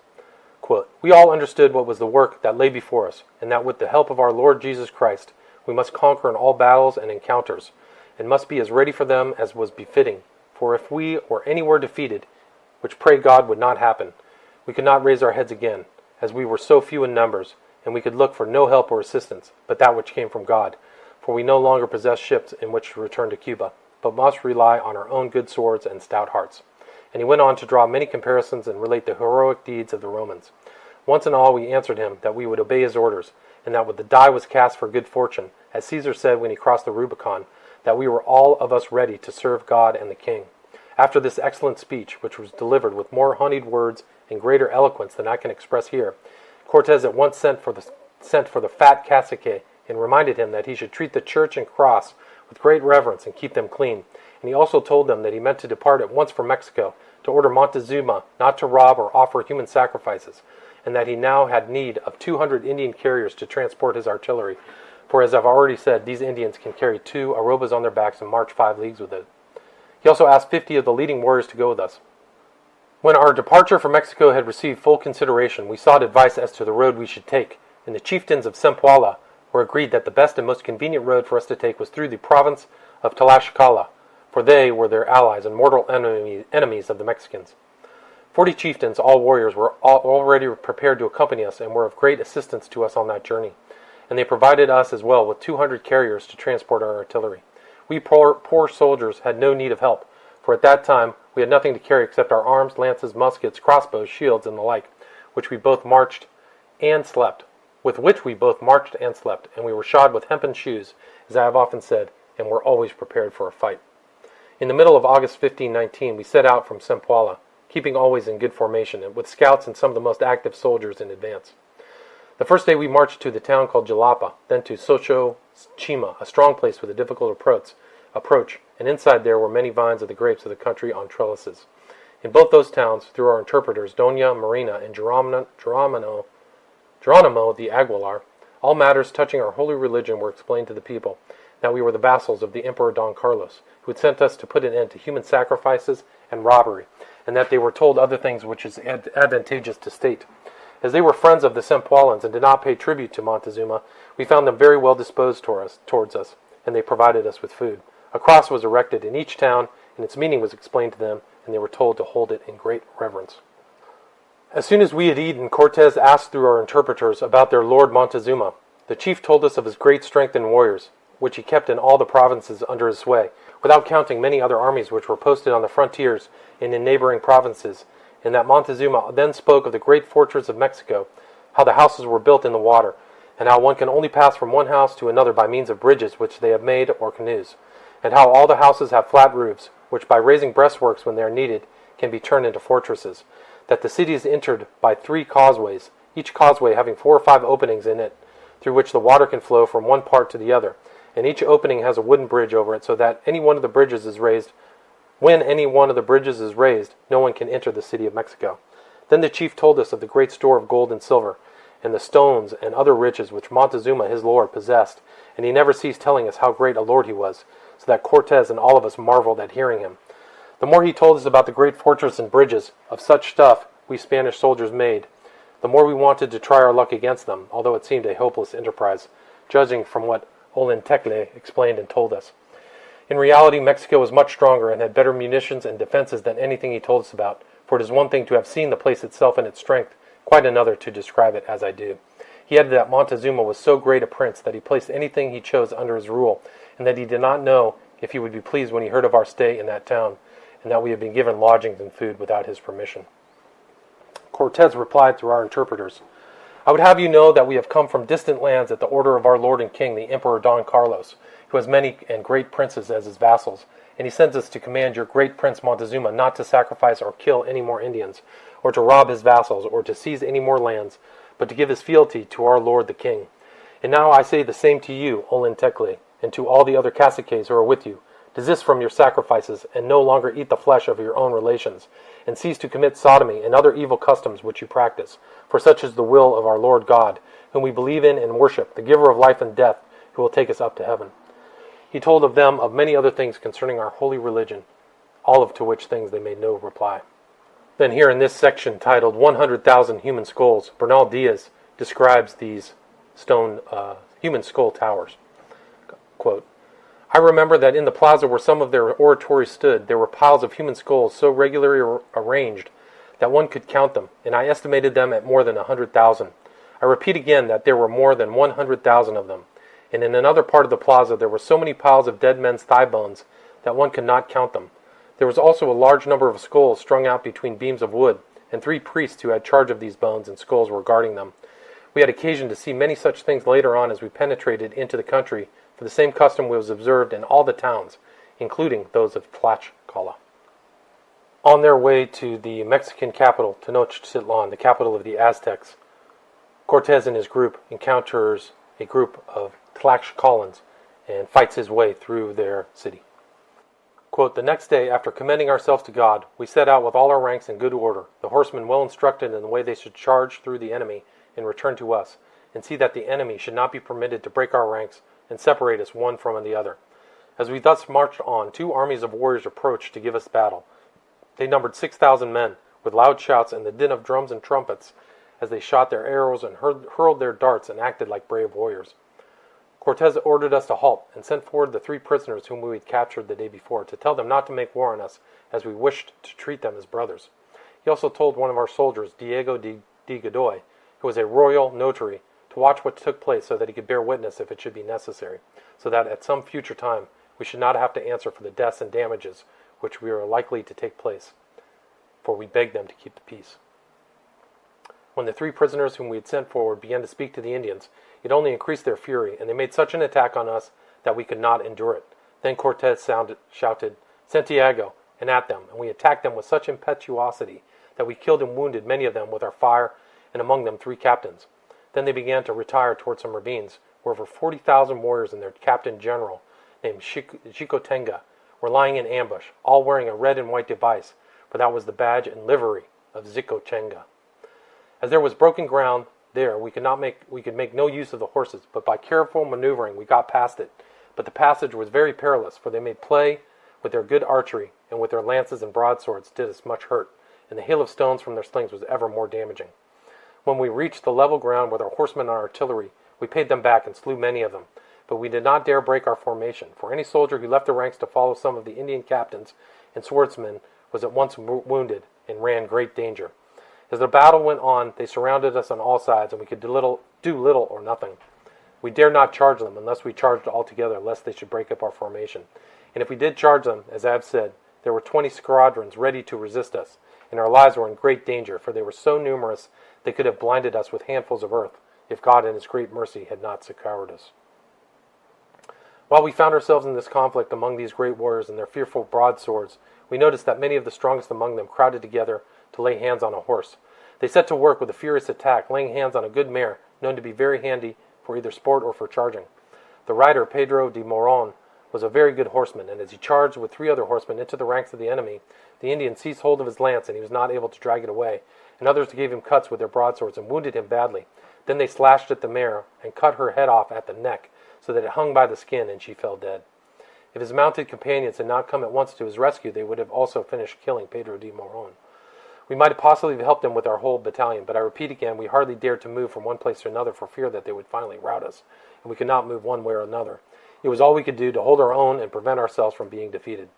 Quote, "We all understood what was the work that lay before us, and that with the help of our Lord Jesus Christ, we must conquer in all battles and encounters, and must be as ready for them as was befitting. For if we or any were defeated, which pray God would not happen, we could not raise our heads again, as we were so few in numbers, and we could look for no help or assistance, but that which came from God. For we no longer possess ships in which to return to Cuba, but must rely on our own good swords and stout hearts." And he went on to draw many comparisons and relate the heroic deeds of the Romans. Once and all we answered him that we would obey his orders, and that when the die was cast for good fortune, as Caesar said when he crossed the Rubicon, that we were all of us ready to serve God and the king. After this excellent speech, which was delivered with more honeyed words and greater eloquence than I can express here, Cortez at once sent for the fat cacique, and reminded him that he should treat the church and cross with great reverence and keep them clean. And he also told them that he meant to depart at once for Mexico, to order Montezuma not to rob or offer human sacrifices, and that he now had need of 200 Indian carriers to transport his artillery, for as I've already said, these Indians can carry 2 arrobas on their backs and march 5 leagues with it. He also asked 50 of the leading warriors to go with us. When our departure for Mexico had received full consideration, we sought advice as to the road we should take, and the chieftains of Zempoala were agreed that the best and most convenient road for us to take was through the province of Tlaxcala, for they were their allies and mortal enemies of the Mexicans. 40 chieftains, all warriors, were already prepared to accompany us and were of great assistance to us on that journey, and they provided us as well with 200 carriers to transport our artillery. We poor soldiers had no need of help, for at that time we had nothing to carry except our arms, lances, muskets, crossbows, shields, and the like, with which we both marched and slept, and we were shod with hempen shoes, as I have often said, and were always prepared for a fight. In the middle of August 1519, we set out from Zempoala, keeping always in good formation, and with scouts and some of the most active soldiers in advance. The first day we marched to the town called Jalapa, then to Chima, a strong place with a difficult approach, and inside there were many vines of the grapes of the country on trellises. In both those towns, through our interpreters, Dona Marina and Geronimo the Aguilar, all matters touching our holy religion were explained to the people, that we were the vassals of the Emperor Don Carlos, who had sent us to put an end to human sacrifices and robbery, and that they were told other things which is advantageous to state. As they were friends of the Sempualans and did not pay tribute to Montezuma, we found them very well disposed towards us, and they provided us with food. A cross was erected in each town, and its meaning was explained to them, and they were told to hold it in great reverence. As soon as we had eaten, Cortez asked through our interpreters about their lord Montezuma. The chief told us of his great strength in warriors, which he kept in all the provinces under his sway, without counting many other armies which were posted on the frontiers and in neighboring provinces, and that Montezuma then spoke of the great fortress of Mexico, how the houses were built in the water, and how one can only pass from one house to another by means of bridges which they have made or canoes, and how all the houses have flat roofs, which by raising breastworks when they are needed can be turned into fortresses, that the city is entered by 3 causeways, each causeway having 4 or 5 openings in it, through which the water can flow from one part to the other, and each opening has a wooden bridge over it, so that when any one of the bridges is raised, no one can enter the city of Mexico. Then the chief told us of the great store of gold and silver, and the stones and other riches which Montezuma his lord possessed, and he never ceased telling us how great a lord he was, so that Cortez and all of us marveled at hearing him. The more he told us about the great fortress and bridges, of such stuff we Spanish soldiers made, the more we wanted to try our luck against them, although it seemed a hopeless enterprise, judging from what Olentecle explained and told us. In reality, Mexico was much stronger and had better munitions and defenses than anything he told us about, for it is one thing to have seen the place itself and its strength, quite another to describe it as I do. He added that Montezuma was so great a prince that he placed anything he chose under his rule, and that he did not know if he would be pleased when he heard of our stay in that town, and that we had been given lodgings and food without his permission. Cortez replied through our interpreters, I would have you know that we have come from distant lands at the order of our lord and king, the Emperor Don Carlos, who has many and great princes as his vassals, and he sends us to command your great prince Montezuma not to sacrifice or kill any more Indians, or to rob his vassals, or to seize any more lands, but to give his fealty to our lord the king. And now I say the same to you, Olentecle, and to all the other caciques who are with you. Desist from your sacrifices, and no longer eat the flesh of your own relations, and cease to commit sodomy and other evil customs which you practice, for such is the will of our Lord God, whom we believe in and worship, the giver of life and death, who will take us up to heaven. He told of them of many other things concerning our holy religion, all of to which things they made no reply. Then here in this section titled 100,000 Human Skulls, Bernal Diaz describes these stone human skull towers. Quote, I remember that in the plaza where some of their oratories stood, there were piles of human skulls so regularly arranged that one could count them, and I estimated them at more than 100,000. I repeat again that there were more than 100,000 of them, and in another part of the plaza there were so many piles of dead men's thigh bones that one could not count them. There was also a large number of skulls strung out between beams of wood, and 3 priests who had charge of these bones and skulls were guarding them. We had occasion to see many such things later on as we penetrated into the country, for the same custom was observed in all the towns, including those of Tlaxcala. On their way to the Mexican capital, Tenochtitlan, the capital of the Aztecs, Cortez and his group encounters a group of Tlaxcalans and fights his way through their city. Quote, the next day, after commending ourselves to God, we set out with all our ranks in good order, the horsemen well instructed in the way they should charge through the enemy and return to us, and see that the enemy should not be permitted to break our ranks and separate us one from the other. As we thus marched on, 2 armies of warriors approached to give us battle. They numbered 6,000 men, with loud shouts and the din of drums and trumpets, as they shot their arrows and hurled their darts and acted like brave warriors. Cortez ordered us to halt, and sent forward the 3 prisoners whom we had captured the day before, to tell them not to make war on us, as we wished to treat them as brothers. He also told one of our soldiers, Diego de Godoy, who was a royal notary, to watch what took place so that he could bear witness if it should be necessary, so that at some future time we should not have to answer for the deaths and damages which we are likely to take place, for we begged them to keep the peace. When the 3 prisoners whom we had sent forward began to speak to the Indians, it only increased their fury, and they made such an attack on us that we could not endure it. Then Cortez shouted, Santiago, and at them, and we attacked them with such impetuosity that we killed and wounded many of them with our fire, and among them 3 captains. Then they began to retire toward some ravines, where over 40,000 warriors and their captain general, named Xicotenga, were lying in ambush, all wearing a red and white device, for that was the badge and livery of Xicotenga. As there was broken ground there, we could make no use of the horses, but by careful maneuvering we got past it. But the passage was very perilous, for they made play with their good archery, and with their lances and broadswords did us much hurt, and the hail of stones from their slings was ever more damaging. When we reached the level ground with our horsemen and artillery, we paid them back and slew many of them, but we did not dare break our formation, for any soldier who left the ranks to follow some of the Indian captains and swordsmen was at once wounded and ran great danger. As the battle went on, they surrounded us on all sides, and we could do little or nothing. We dared not charge them unless we charged altogether, lest they should break up our formation. And if we did charge them, as I have said, there were 20 squadrons ready to resist us, and our lives were in great danger, for they were so numerous they could have blinded us with handfuls of earth, if God in his great mercy had not succored us. While we found ourselves in this conflict among these great warriors and their fearful broadswords, we noticed that many of the strongest among them crowded together to lay hands on a horse. They set to work with a furious attack, laying hands on a good mare, known to be very handy for either sport or for charging. The rider, Pedro de Moron, was a very good horseman, and as he charged with 3 other horsemen into the ranks of the enemy, the Indians seized hold of his lance, and he was not able to drag it away, and others gave him cuts with their broadswords and wounded him badly. Then they slashed at the mare and cut her head off at the neck, so that it hung by the skin, and she fell dead. If his mounted companions had not come at once to his rescue, they would have also finished killing Pedro de Moron. We might have possibly helped him with our whole battalion, but I repeat again, we hardly dared to move from one place to another for fear that they would finally rout us, and we could not move one way or another. It was all we could do to hold our own and prevent ourselves from being defeated.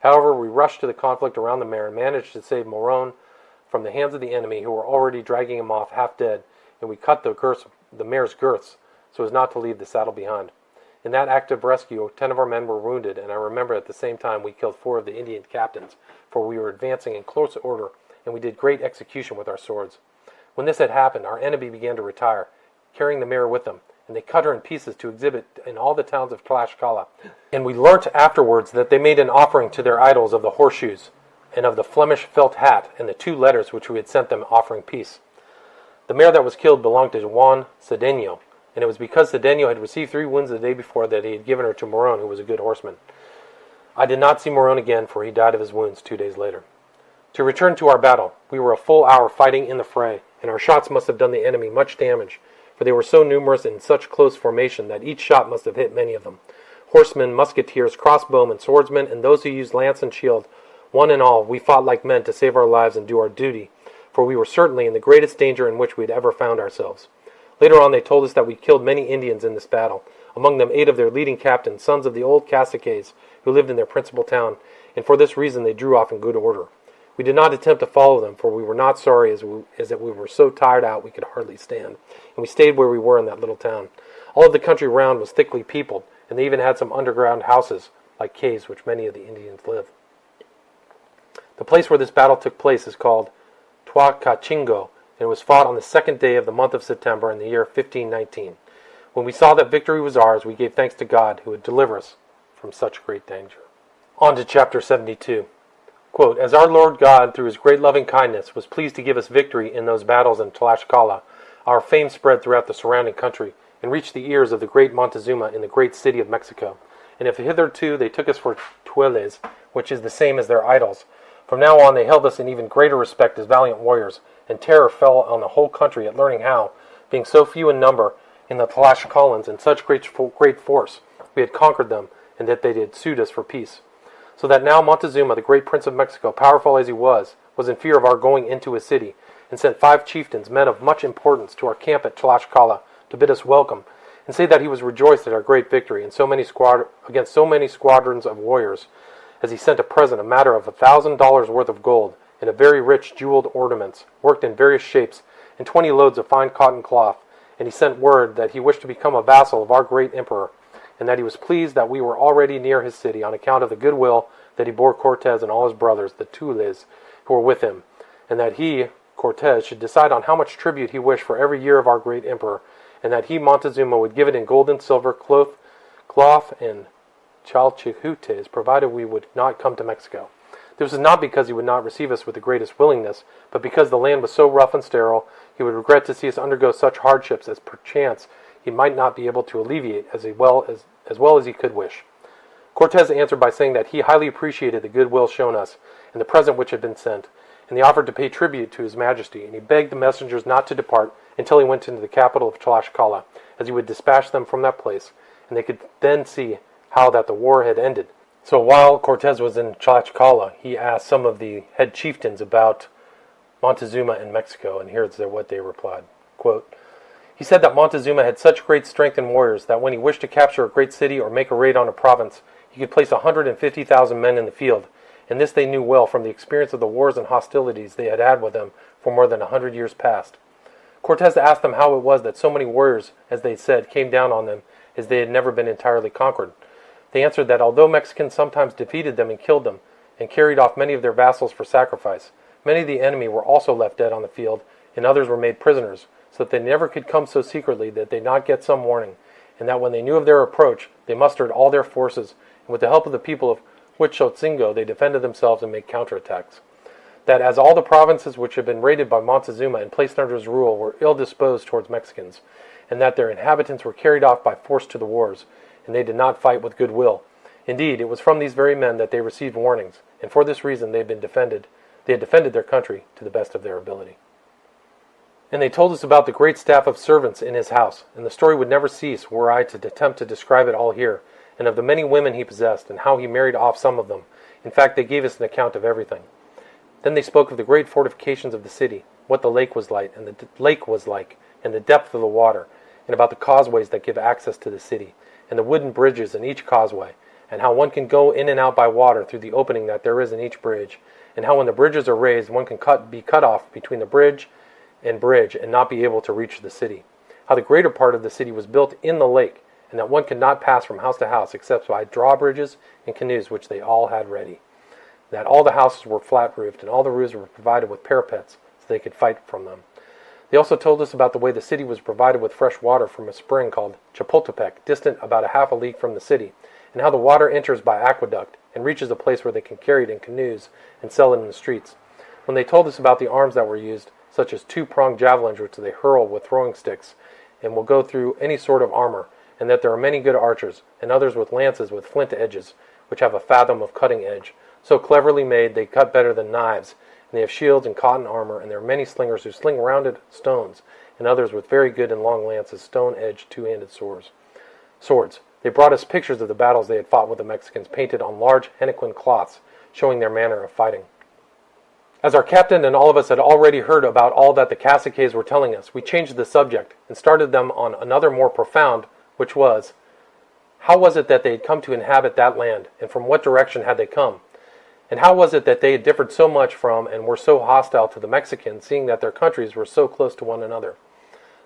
However, we rushed to the conflict around the mare and managed to save Moron from the hands of the enemy, who were already dragging him off half dead, and we cut the mare's girths so as not to leave the saddle behind. In that act of rescue, 10 of our men were wounded, and I remember at the same time we killed 4 of the Indian captains, for we were advancing in close order, and we did great execution with our swords. When this had happened, our enemy began to retire, carrying the mare with them, and they cut her in pieces to exhibit in all the towns of Tlaxcala. And we learnt afterwards that they made an offering to their idols of the horseshoes, and of the Flemish felt hat, and the 2 letters which we had sent them offering peace. The mare that was killed belonged to Juan Cedeno, and it was because Cedeno had received 3 wounds the day before that he had given her to Moron, who was a good horseman. I did not see Moron again, for he died of his wounds 2 days later. To return to our battle, we were a full hour fighting in the fray, and our shots must have done the enemy much damage, for they were so numerous and in such close formation that each shot must have hit many of them. Horsemen, musketeers, crossbowmen, swordsmen, and those who used lance and shield, one and all, we fought like men to save our lives and do our duty, for we were certainly in the greatest danger in which we had ever found ourselves. Later on they told us that we killed many Indians in this battle, among them 8 of their leading captains, sons of the old caciques who lived in their principal town, and for this reason they drew off in good order. We did not attempt to follow them, for we were not sorry as that we were so tired out we could hardly stand, and we stayed where we were in that little town. All of the country round was thickly peopled, and they even had some underground houses, like caves, which many of the Indians live. The place where this battle took place is called Tuacachingo, and it was fought on the 2nd day of the month of September in the year 1519. When we saw that victory was ours, we gave thanks to God, who would deliver us from such great danger. On to chapter 72. Quote, as our Lord God, through his great loving kindness, was pleased to give us victory in those battles in Tlaxcala, our fame spread throughout the surrounding country, and reached the ears of the great Montezuma in the great city of Mexico. And if hitherto they took us for tueles, which is the same as their idols, from now on they held us in even greater respect as valiant warriors, and terror fell on the whole country at learning how, being so few in number in the Tlaxcalans and such great force, we had conquered them, and that they had sued us for peace. So that now Montezuma, the great prince of Mexico, powerful as he was in fear of our going into his city, and sent 5 chieftains, men of much importance, to our camp at Tlaxcala to bid us welcome, and say that he was rejoiced at our great victory against so many squadrons of warriors, as he sent a present, a matter of $1,000 worth of gold, and of very rich jeweled ornaments, worked in various shapes, and 20 loads of fine cotton cloth. And he sent word that he wished to become a vassal of our great emperor, and that he was pleased that we were already near his city on account of the goodwill that he bore Cortez and all his brothers, the Tueles, who were with him, and that he, Cortez, should decide on how much tribute he wished for every year of our great emperor, and that he, Montezuma, would give it in gold and silver, cloth, and chalchihuites, provided we would not come to Mexico. This was not because he would not receive us with the greatest willingness, but because the land was so rough and sterile, he would regret to see us undergo such hardships as perchance he might not be able to alleviate as well as he could wish. Cortez answered by saying that he highly appreciated the goodwill shown us, and the present which had been sent, and he offered to pay tribute to his majesty, and he begged the messengers not to depart until he went into the capital of Tlaxcala, as he would dispatch them from that place, and they could then see how that the war had ended. So while Cortez was in Tlaxcala, he asked some of the head chieftains about Montezuma in Mexico, and here's what they replied. Quote, he said that Montezuma had such great strength in warriors that when he wished to capture a great city or make a raid on a province, he could place 150,000 men in the field, and this they knew well from the experience of the wars and hostilities they had had with them for more than 100 years past. Cortez asked them how it was that so many warriors, as they said, came down on them, as they had never been entirely conquered. They answered that although Mexicans sometimes defeated them and killed them, and carried off many of their vassals for sacrifice, many of the enemy were also left dead on the field, and others were made prisoners, so that they never could come so secretly that they not get some warning, and that when they knew of their approach, they mustered all their forces, and with the help of the people of Huichotzingo, they defended themselves and made counterattacks. That as all the provinces which had been raided by Montezuma and placed under his rule were ill-disposed towards Mexicans, and that their inhabitants were carried off by force to the wars, and they did not fight with good will. Indeed, it was from these very men that they received warnings, and for this reason they had defended their country to the best of their ability. And they told us about the great staff of servants in his house, and the story would never cease were I to attempt to describe it all here, and of the many women he possessed, and how he married off some of them. In fact, they gave us an account of everything. Then they spoke of the great fortifications of the city, what the lake was like, and the depth of the water, and about the causeways that give access to the city, and the wooden bridges in each causeway, and how one can go in and out by water through the opening that there is in each bridge, and how when the bridges are raised, one can be cut off between the bridge and not be able to reach the city. How the greater part of the city was built in the lake, and that one could not pass from house to house except by drawbridges and canoes which they all had ready. That all the houses were flat-roofed, and all the roofs were provided with parapets, so they could fight from them. They also told us about the way the city was provided with fresh water from a spring called Chapultepec, distant about a half a league from the city, and how the water enters by aqueduct and reaches a place where they can carry it in canoes and sell it in the streets. When they told us about the arms that were used, such as two-pronged javelins which they hurl with throwing sticks, and will go through any sort of armor, and that there are many good archers, and others with lances with flint edges, which have a fathom of cutting edge, so cleverly made they cut better than knives, and they have shields and cotton armor, and there are many slingers who sling rounded stones, and others with very good and long lances, stone-edged two-handed swords. They brought us pictures of the battles they had fought with the Mexicans, painted on large henequen cloths, showing their manner of fighting. As our captain and all of us had already heard about all that the caciques were telling us, we changed the subject and started them on another more profound, which was, how was it that they had come to inhabit that land, and from what direction had they come? And how was it that they had differed so much from and were so hostile to the Mexicans, seeing that their countries were so close to one another?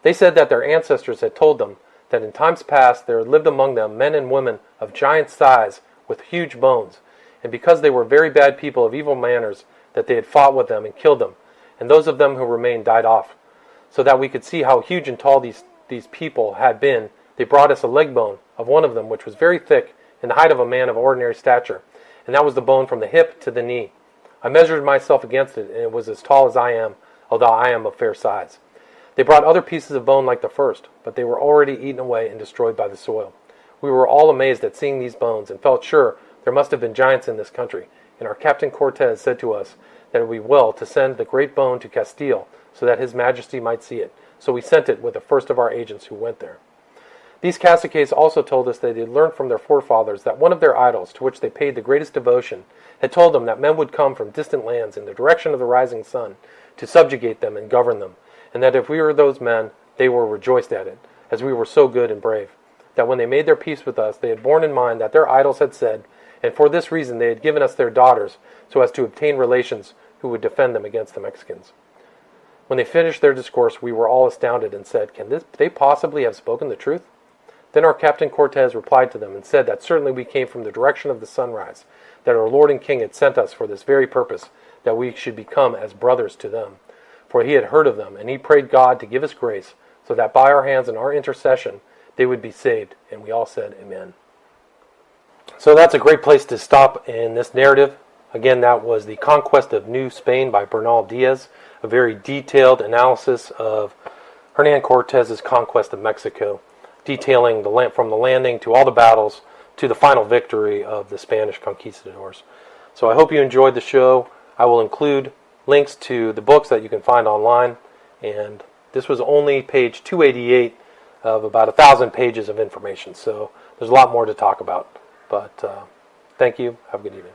They said that their ancestors had told them that in times past there had lived among them men and women of giant size with huge bones, and because they were very bad people of evil manners, that they had fought with them and killed them, and those of them who remained died off. So that we could see how huge and tall these people had been, they brought us a leg bone of one of them, which was very thick, in the height of a man of ordinary stature, and that was the bone from the hip to the knee. I measured myself against it, and it was as tall as I am, although I am of fair size. They brought other pieces of bone like the first, but they were already eaten away and destroyed by the soil. We were all amazed at seeing these bones, and felt sure there must have been giants in this country, and our Captain Cortez said to us that it would be well to send the great bone to Castile, so that his majesty might see it. So we sent it with the first of our agents who went there. These caciques also told us that they had learned from their forefathers that one of their idols, to which they paid the greatest devotion, had told them that men would come from distant lands in the direction of the rising sun to subjugate them and govern them, and that if we were those men, they were rejoiced at it, as we were so good and brave. That when they made their peace with us, they had borne in mind that their idols had said, and for this reason they had given us their daughters, so as to obtain relations who would defend them against the Mexicans. When they finished their discourse, we were all astounded and said, can they possibly have spoken the truth? Then our Captain Cortez replied to them and said that certainly we came from the direction of the sunrise, that our Lord and King had sent us for this very purpose, that we should become as brothers to them. For he had heard of them, and he prayed God to give us grace, so that by our hands and our intercession they would be saved. And we all said, Amen. So that's a great place to stop in this narrative. Again, that was The Conquest of New Spain by Bernal Diaz, a very detailed analysis of Hernan Cortez's conquest of Mexico, detailing from the landing to all the battles to the final victory of the Spanish conquistadors. So I hope you enjoyed the show. I will include links to the books that you can find online, and this was only page 288 of about 1,000 pages of information, so there's a lot more to talk about. But thank you. Have a good evening.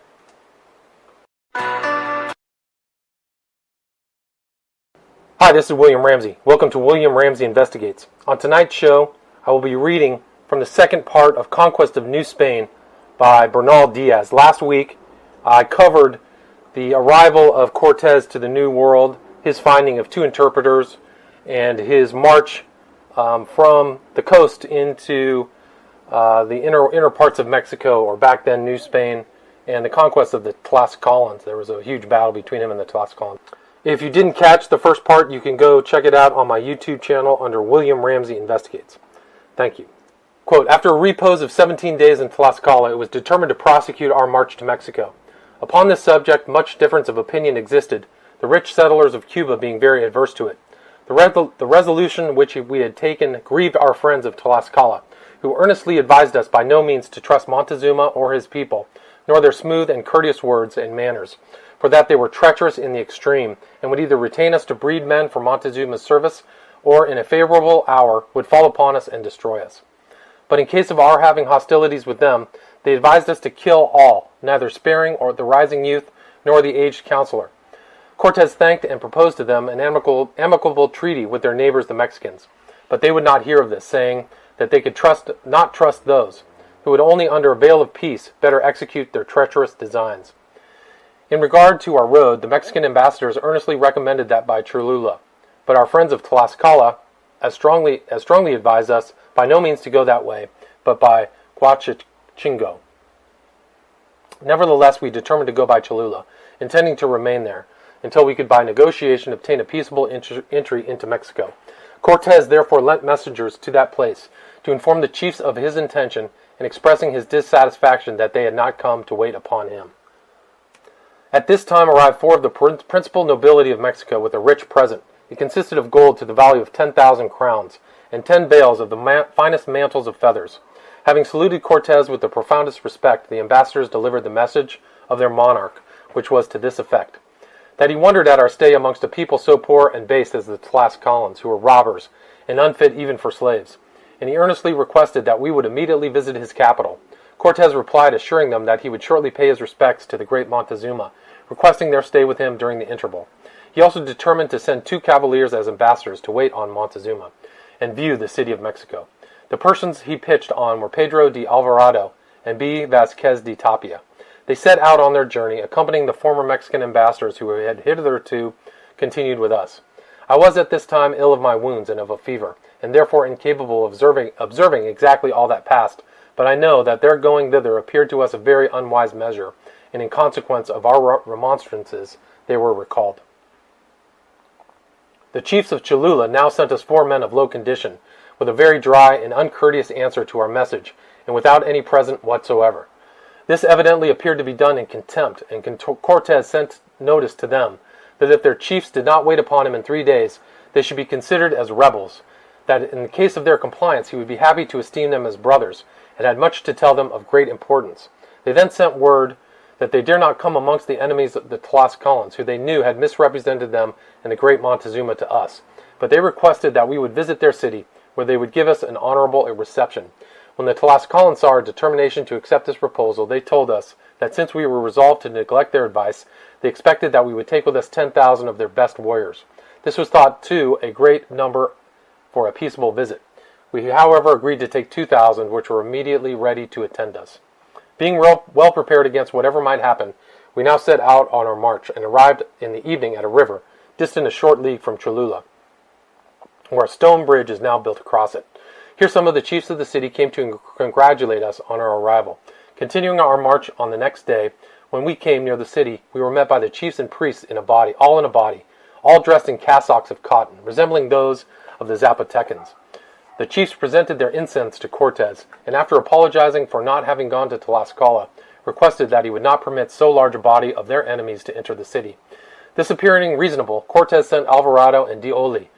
Hi, this is William Ramsey. Welcome to William Ramsey Investigates. On tonight's show, I will be reading from the second part of Conquest of New Spain by Bernal Diaz. Last week, I covered the arrival of Cortez to the New World, his finding of 2 interpreters, and his march from the coast into the inner parts of Mexico, or back then New Spain, and the conquest of the Tlaxcalans. There was a huge battle between him and the Tlaxcalans. If you didn't catch the first part, you can go check it out on my YouTube channel under William Ramsey Investigates. Thank you. Quote, after a repose of 17 days in Tlaxcala, it was determined to prosecute our march to Mexico. Upon this subject, much difference of opinion existed, the rich settlers of Cuba being very adverse to it. The resolution which we had taken grieved our friends of Tlaxcala, who earnestly advised us by no means to trust Montezuma or his people, nor their smooth and courteous words and manners, for that they were treacherous in the extreme, and would either retain us to breed men for Montezuma's service, or in a favorable hour would fall upon us and destroy us. But in case of our having hostilities with them, they advised us to kill all, neither sparing or the rising youth, nor the aged counselor. Cortez thanked and proposed to them an amicable treaty with their neighbors the Mexicans, but they would not hear of this, saying that they could not trust those who would only under a veil of peace better execute their treacherous designs. In regard to our road, the Mexican ambassadors earnestly recommended that by Cholula, but our friends of Tlaxcala as strongly advised us by no means to go that way, but by Huachingo. Nevertheless, we determined to go by Cholula, intending to remain there until we could by negotiation obtain a peaceable entry into Mexico. Cortez therefore lent messengers to that place to inform the chiefs of his intention, and expressing his dissatisfaction that they had not come to wait upon him. At this time arrived 4 of the principal nobility of Mexico with a rich present. It consisted of gold to the value of 10,000 crowns, and 10 bales of the finest mantles of feathers. Having saluted Cortez with the profoundest respect, the ambassadors delivered the message of their monarch, which was to this effect: that he wondered at our stay amongst a people so poor and base as the Tlaxcalans, who were robbers, and unfit even for slaves, and he earnestly requested that we would immediately visit his capital. Cortez replied, assuring them that he would shortly pay his respects to the great Montezuma, requesting their stay with him during the interval. He also determined to send 2 cavaliers as ambassadors to wait on Montezuma and view the city of Mexico. The persons he pitched on were Pedro de Alvarado and B. Vasquez de Tapia. They set out on their journey, accompanying the former Mexican ambassadors who had hitherto continued with us. I was at this time ill of my wounds and of a fever, and therefore incapable of observing exactly all that passed, but I know that their going thither appeared to us a very unwise measure, and in consequence of our remonstrances they were recalled. The chiefs of Cholula now sent us 4 men of low condition, with a very dry and uncourteous answer to our message, and without any present whatsoever. This evidently appeared to be done in contempt, and Cortez sent notice to them that if their chiefs did not wait upon him in 3 days, they should be considered as rebels, that in the case of their compliance he would be happy to esteem them as brothers, and had much to tell them of great importance. They then sent word that they dare not come amongst the enemies of the Tlaxcalans, who they knew had misrepresented them and the great Montezuma to us, but they requested that we would visit their city, where they would give us an honorable reception. When the Tlaxcalans saw our determination to accept this proposal, they told us that since we were resolved to neglect their advice, they expected that we would take with us 10,000 of their best warriors. This was thought, too, a great number for a peaceable visit. We, however, agreed to take 2,000, which were immediately ready to attend us. Being well prepared against whatever might happen, we now set out on our march, and arrived in the evening at a river, distant a short league from Cholula, where a stone bridge is now built across it. Here some of the chiefs of the city came to congratulate us on our arrival. Continuing our march on the next day, when we came near the city, we were met by the chiefs and priests all in a body, all dressed in cassocks of cotton, resembling those of the Zapotecans. The chiefs presented their incense to Cortez, and after apologizing for not having gone to Tlaxcala, requested that he would not permit so large a body of their enemies to enter the city. This appearing reasonable, Cortes sent Alvarado and Dioli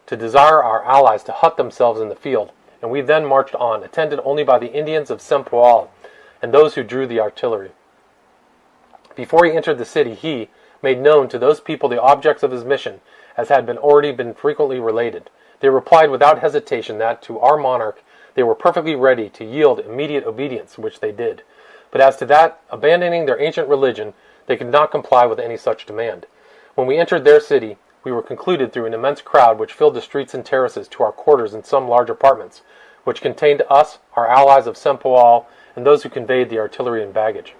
to desire our allies to hut themselves in the field, and we then marched on, attended only by the Indians of Sempoal and those who drew the artillery. Before he entered the city, he made known to those people the objects of his mission, as had already been frequently related. They replied without hesitation that, to our monarch, they were perfectly ready to yield immediate obedience, which they did. But as to that, abandoning their ancient religion, they could not comply with any such demand. When we entered their city, we were concluded through an immense crowd which filled the streets and terraces to our quarters in some large apartments, which contained us, our allies of Sempoal, and those who conveyed the artillery and baggage.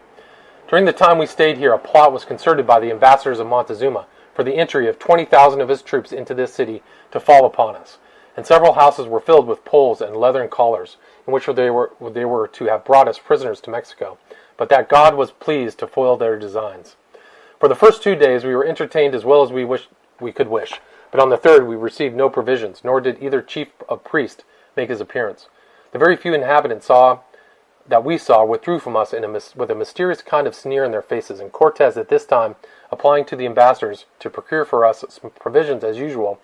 During the time we stayed here, a plot was concerted by the ambassadors of Montezuma for the entry of 20,000 of his troops into this city to fall upon us, and several houses were filled with poles and leathern collars, in which they were to have brought us prisoners to Mexico, but that God was pleased to foil their designs. For the first 2 days we were entertained as well as we could wish, but on the third we received no provisions, nor did either chief or priest make his appearance. The very few inhabitants we saw withdrew from us with a mysterious kind of sneer in their faces, and Cortes at this time, applying to the ambassadors to procure for us some provisions as usual,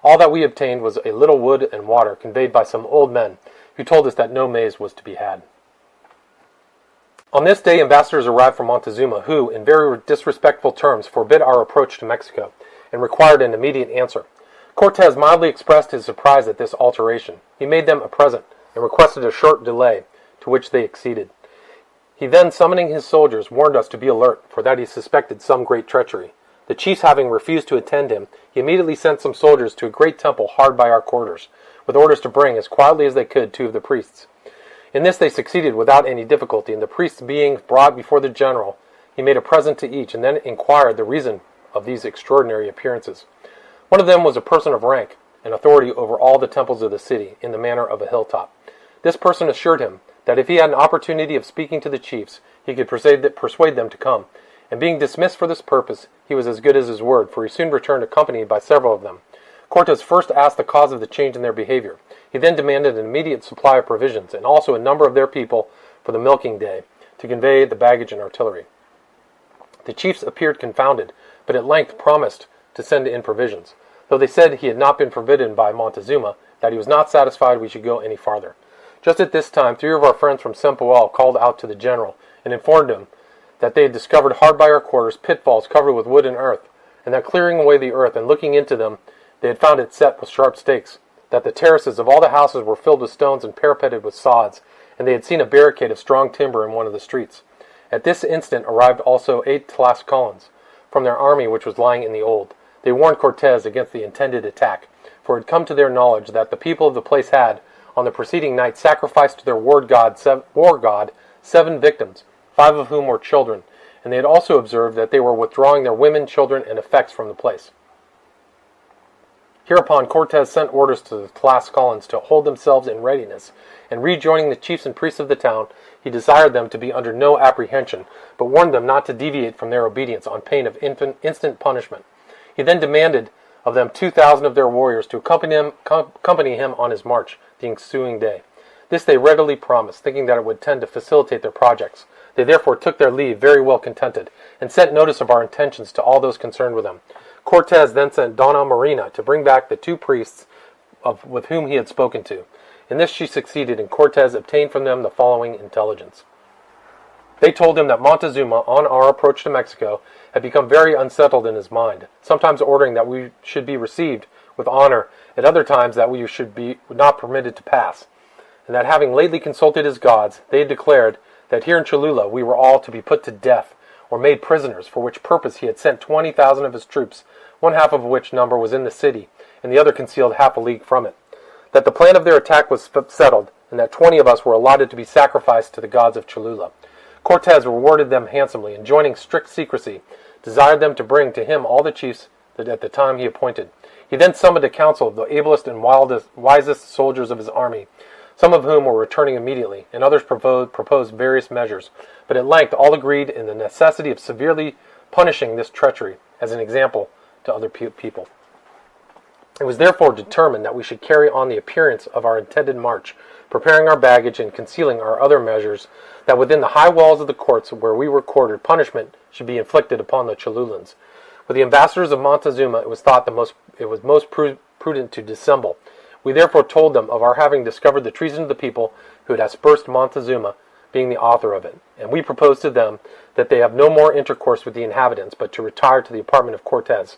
all that we obtained was a little wood and water conveyed by some old men, who told us that no maize was to be had. On this day ambassadors arrived from Montezuma, who, in very disrespectful terms, forbid our approach to Mexico, and required an immediate answer. Cortes mildly expressed his surprise at this alteration. He made them a present, and requested a short delay, to which they acceded. He then, summoning his soldiers, warned us to be alert, for that he suspected some great treachery. The chiefs having refused to attend him, he immediately sent some soldiers to a great temple hard by our quarters, with orders to bring, as quietly as they could, 2 of the priests. In this they succeeded without any difficulty, and the priests being brought before the general, he made a present to each, and then inquired the reason of these extraordinary appearances. One of them was a person of rank and authority over all the temples of the city, in the manner of a hilltop. This person assured him that if he had an opportunity of speaking to the chiefs, he could persuade them to come, and being dismissed for this purpose, he was as good as his word, for he soon returned accompanied by several of them. Cortes first asked the cause of the change in their behavior. He then demanded an immediate supply of provisions, and also a number of their people for the milking day, to convey the baggage and artillery. The chiefs appeared confounded, but at length promised to send in provisions, though they said he had not been forbidden by Montezuma, that he was not satisfied we should go any farther. Just at this time, 3 of our friends from Sempoal called out to the general, and informed him that they had discovered hard by our quarters pitfalls covered with wood and earth, and that clearing away the earth and looking into them, they had found it set with sharp stakes, that the terraces of all the houses were filled with stones and parapeted with sods, and they had seen a barricade of strong timber in one of the streets. At this instant arrived also 8 Tlascalans from their army which was lying in the old. They warned Cortes against the intended attack, for it had come to their knowledge that the people of the place had, on the preceding night, sacrificed to their war god 7 victims, 5 of whom were children, and they had also observed that they were withdrawing their women, children, and effects from the place. Hereupon Cortes sent orders to the Tlascalans to hold themselves in readiness, and rejoining the chiefs and priests of the town, he desired them to be under no apprehension, but warned them not to deviate from their obedience on pain of instant punishment. He then demanded of them 2,000 of their warriors to accompany him on his march the ensuing day. This they readily promised, thinking that it would tend to facilitate their projects. They therefore took their leave very well contented, and sent notice of our intentions to all those concerned with them. Cortes then sent Donna Marina to bring back the 2 priests with whom he had spoken to. In this she succeeded, and Cortes obtained from them the following intelligence. They told him that Montezuma, on our approach to Mexico, had become very unsettled in his mind, sometimes ordering that we should be received with honor, at other times that we should be not permitted to pass, and that having lately consulted his gods, they had declared that here in Cholula we were all to be put to death, or made prisoners, for which purpose he had sent 20,000 of his troops, 1/2 of which number was in the city, and the other concealed half a league from it. That the plan of their attack was settled, and that 20 of us were allotted to be sacrificed to the gods of Cholula. Cortes rewarded them handsomely, and joining strict secrecy, desired them to bring to him all the chiefs that at the time he appointed. He then summoned a council of the ablest and wisest soldiers of his army, some of whom were returning immediately, and others proposed various measures, but at length all agreed in the necessity of severely punishing this treachery as an example to other people. It was therefore determined that we should carry on the appearance of our intended march, preparing our baggage and concealing our other measures, that within the high walls of the courts where we were quartered, punishment should be inflicted upon the Cholulans. With the ambassadors of Montezuma, it was thought it was most prudent to dissemble. We therefore told them of our having discovered the treason of the people who had aspersed Montezuma, being the author of it. And we proposed to them that they have no more intercourse with the inhabitants, but to retire to the apartment of Cortez.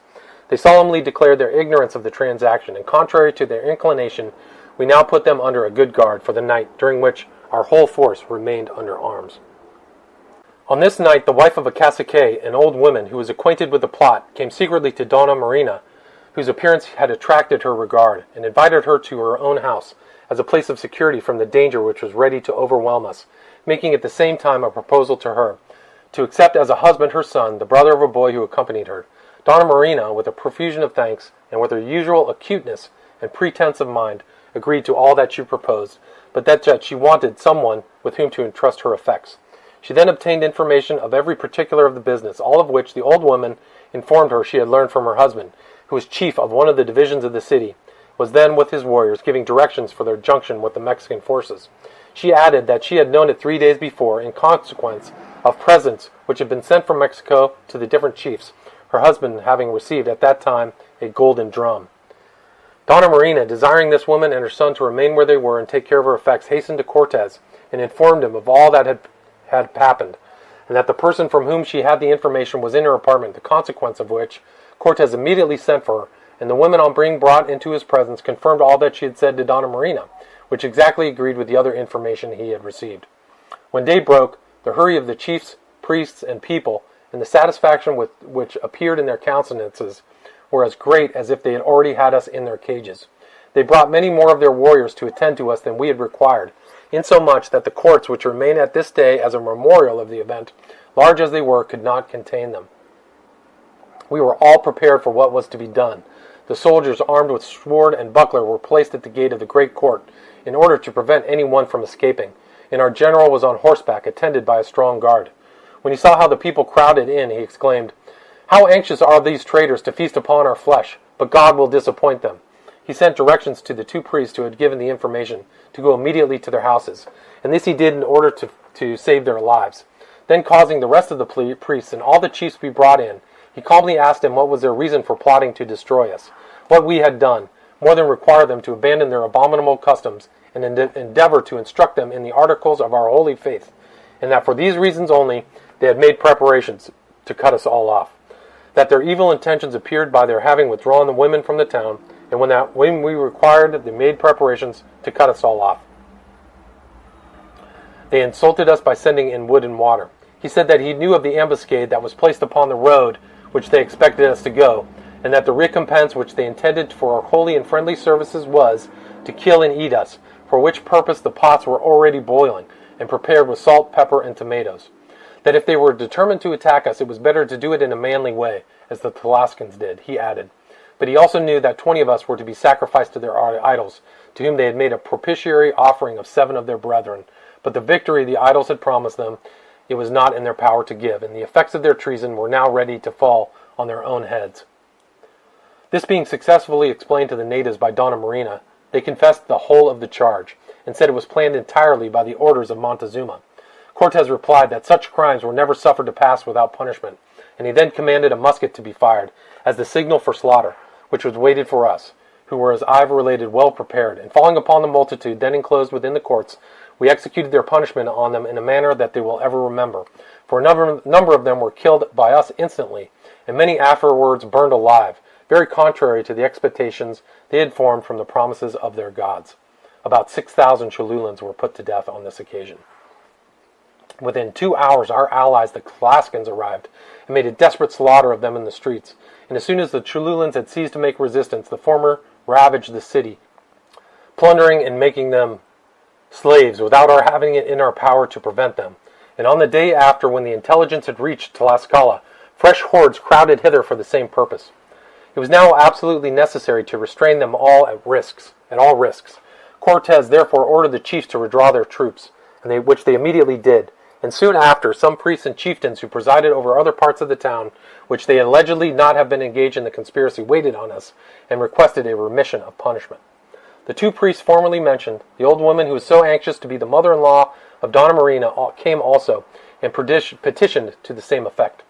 They solemnly declared their ignorance of the transaction, and contrary to their inclination, we now put them under a good guard for the night, during which our whole force remained under arms. On this night, the wife of a cacique, an old woman who was acquainted with the plot, came secretly to Donna Marina, whose appearance had attracted her regard, and invited her to her own house as a place of security from the danger which was ready to overwhelm us, making at the same time a proposal to her to accept as a husband her son, the brother of a boy who accompanied her. Donna Marina, with a profusion of thanks, and with her usual acuteness and pretense of mind, agreed to all that she proposed, but that she wanted someone with whom to entrust her effects. She then obtained information of every particular of the business, all of which the old woman informed her she had learned from her husband, who was chief of one of the divisions of the city, was then with his warriors giving directions for their junction with the Mexican forces. She added that she had known it 3 days before in consequence of presents which had been sent from Mexico to the different chiefs, her husband having received at that time a golden drum. Donna Marina, desiring this woman and her son to remain where they were and take care of her effects, hastened to Cortez and informed him of all that had happened, and that the person from whom she had the information was in her apartment, the consequence of which Cortez immediately sent for her, and the women, on being brought into his presence, confirmed all that she had said to Donna Marina, which exactly agreed with the other information he had received. When day broke, the hurry of the chiefs, priests, and people, and the satisfaction which appeared in their countenances, were as great as if they had already had us in their cages. They brought many more of their warriors to attend to us than we had required, insomuch that the courts which remain at this day as a memorial of the event, large as they were, could not contain them. We were all prepared for what was to be done. The soldiers, armed with sword and buckler, were placed at the gate of the great court in order to prevent any one from escaping, and our general was on horseback, attended by a strong guard. When he saw how the people crowded in, he exclaimed, "How anxious are these traitors to feast upon our flesh, but God will disappoint them." He sent directions to the 2 priests who had given the information to go immediately to their houses, and this he did in order to save their lives. Then, causing the rest of the priests and all the chiefs to be brought in, he calmly asked them what was their reason for plotting to destroy us, what we had done, more than require them to abandon their abominable customs, and endeavor to instruct them in the articles of our holy faith, and that for these reasons only they had made preparations to cut us all off, that their evil intentions appeared by their having withdrawn the women from the town, and when we required, they made preparations to cut us all off. They insulted us by sending in wood and water. He said that he knew of the ambuscade that was placed upon the road which they expected us to go, and that the recompense which they intended for our holy and friendly services was to kill and eat us, for which purpose the pots were already boiling, and prepared with salt, pepper, and tomatoes. That if they were determined to attack us, it was better to do it in a manly way, as the Tlascalans did, he added. But he also knew that 20 of us were to be sacrificed to their idols, to whom they had made a propitiatory offering of 7 of their brethren. But the victory the idols had promised them, it was not in their power to give, and the effects of their treason were now ready to fall on their own heads. This being successfully explained to the natives by Donna Marina, they confessed the whole of the charge, and said it was planned entirely by the orders of Montezuma. Cortez replied that such crimes were never suffered to pass without punishment, and he then commanded a musket to be fired as the signal for slaughter, which was waited for us, who were, as I have related, well prepared. And falling upon the multitude then enclosed within the courts, we executed their punishment on them in a manner that they will ever remember. For a number of them were killed by us instantly, and many afterwards burned alive, very contrary to the expectations they had formed from the promises of their gods. About 6,000 Cholulans were put to death on this occasion. Within 2 hours, our allies, the Tlascalans, arrived and made a desperate slaughter of them in the streets. And as soon as the Cholulans had ceased to make resistance, the former ravaged the city, plundering and making them slaves without our having it in our power to prevent them. And on the day after, when the intelligence had reached Tlaxcala, fresh hordes crowded hither for the same purpose. It was now absolutely necessary to restrain them all at all risks. Cortez therefore ordered the chiefs to withdraw their troops, which they immediately did, and soon after some priests and chieftains who presided over other parts of the town, which they allegedly not have been engaged in the conspiracy, waited on us and requested a remission of punishment. The two priests formerly mentioned, the old woman who was so anxious to be the mother-in-law of Donna Marina, came also and petitioned to the same effect.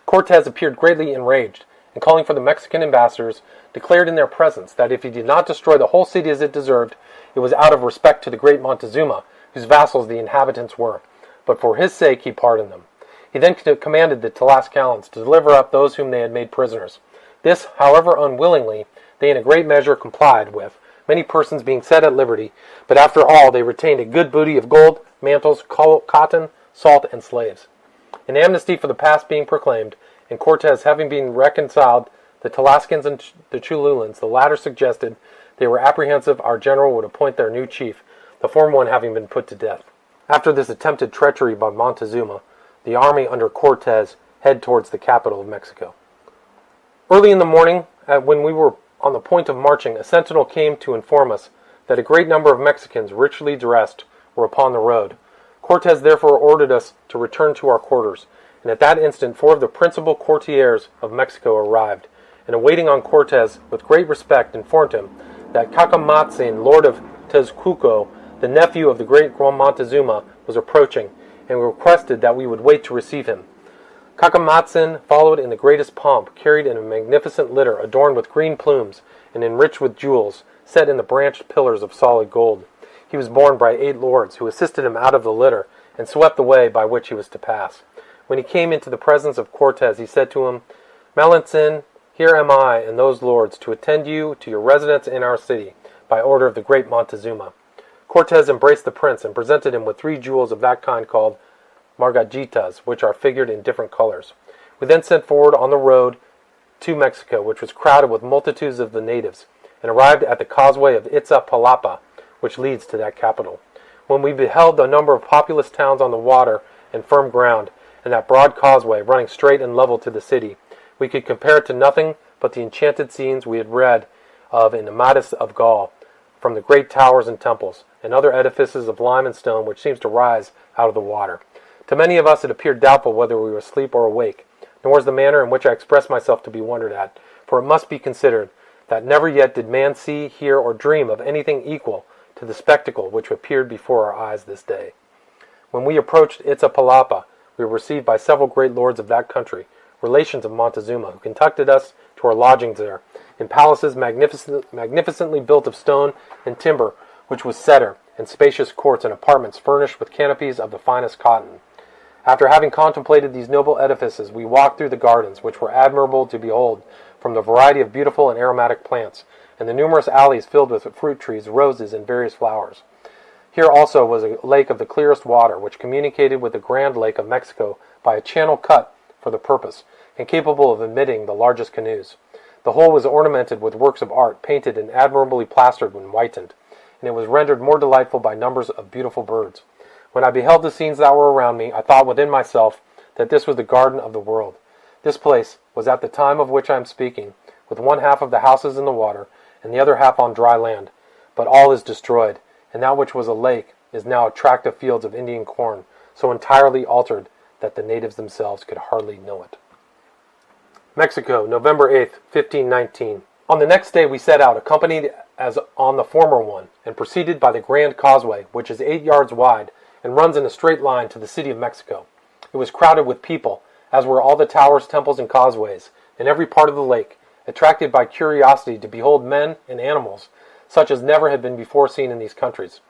Cortez appeared greatly enraged, and calling for the Mexican ambassadors, declared in their presence that if he did not destroy the whole city as it deserved, it was out of respect to the great Montezuma, whose vassals the inhabitants were, but for his sake he pardoned them. He then commanded the Tlascalans to deliver up those whom they had made prisoners. This, however unwillingly, they in a great measure complied with, many persons being set at liberty, but after all they retained a good booty of gold, mantles, cotton, salt, and slaves. An amnesty for the past being proclaimed, and Cortez having been reconciled, the Tlascalans and the Cholulans, the latter suggested they were apprehensive our general would appoint their new chief, the former one having been put to death. After this attempted treachery by Montezuma, the army under Cortez head towards the capital of Mexico. Early in the morning, when we were on the point of marching, a sentinel came to inform us that a great number of Mexicans, richly dressed, were upon the road. Cortez therefore ordered us to return to our quarters, and at that instant 4 of the principal courtiers of Mexico arrived, and awaiting on Cortez with great respect informed him that Cacamatzin, lord of Tezcuco, the nephew of the great Montezuma, was approaching, and requested that we would wait to receive him. Cacamatzin followed in the greatest pomp, carried in a magnificent litter adorned with green plumes and enriched with jewels, set in the branched pillars of solid gold. He was borne by 8 lords, who assisted him out of the litter and swept the way by which he was to pass. When he came into the presence of Cortez, he said to him, "Malintzin, here am I and those lords to attend you to your residence in our city, by order of the great Montezuma." Cortez embraced the prince and presented him with 3 jewels of that kind called margaritas, which are figured in different colors. We then set forward on the road to Mexico, which was crowded with multitudes of the natives, and arrived at the causeway of Iztapalapa, which leads to that capital. When we beheld the number of populous towns on the water and firm ground, and that broad causeway running straight and level to the city, we could compare it to nothing but the enchanted scenes we had read of in Amadis of Gaul, from the great towers and temples, and other edifices of lime and stone which seems to rise out of the water. To many of us it appeared doubtful whether we were asleep or awake, nor is the manner in which I express myself to be wondered at, for it must be considered that never yet did man see, hear, or dream of anything equal to the spectacle which appeared before our eyes this day. When we approached Iztapalapa, we were received by several great lords of that country, relations of Montezuma, who conducted us to our lodgings there, in palaces magnificently built of stone and timber, which was cedar, and spacious courts and apartments furnished with canopies of the finest cotton. After having contemplated these noble edifices, we walked through the gardens, which were admirable to behold, from the variety of beautiful and aromatic plants, and the numerous alleys filled with fruit trees, roses, and various flowers. Here also was a lake of the clearest water, which communicated with the Grand Lake of Mexico by a channel cut for the purpose, and capable of admitting the largest canoes. The whole was ornamented with works of art, painted and admirably plastered when whitened, and it was rendered more delightful by numbers of beautiful birds. When I beheld the scenes that were around me, I thought within myself that this was the garden of the world. This place was at the time of which I am speaking, with one half of the houses in the water, and the other half on dry land. But all is destroyed, and that which was a lake is now a tract of fields of Indian corn, so entirely altered that the natives themselves could hardly know it. Mexico, November 8th, 1519. On the next day we set out, accompanied as on the former one, and proceeded by the Grand Causeway, which is 8 yards wide, and runs in a straight line to the city of Mexico. It was crowded with people, as were all the towers, temples, and causeways, in every part of the lake, attracted by curiosity to behold men and animals, such as never had been before seen in these countries.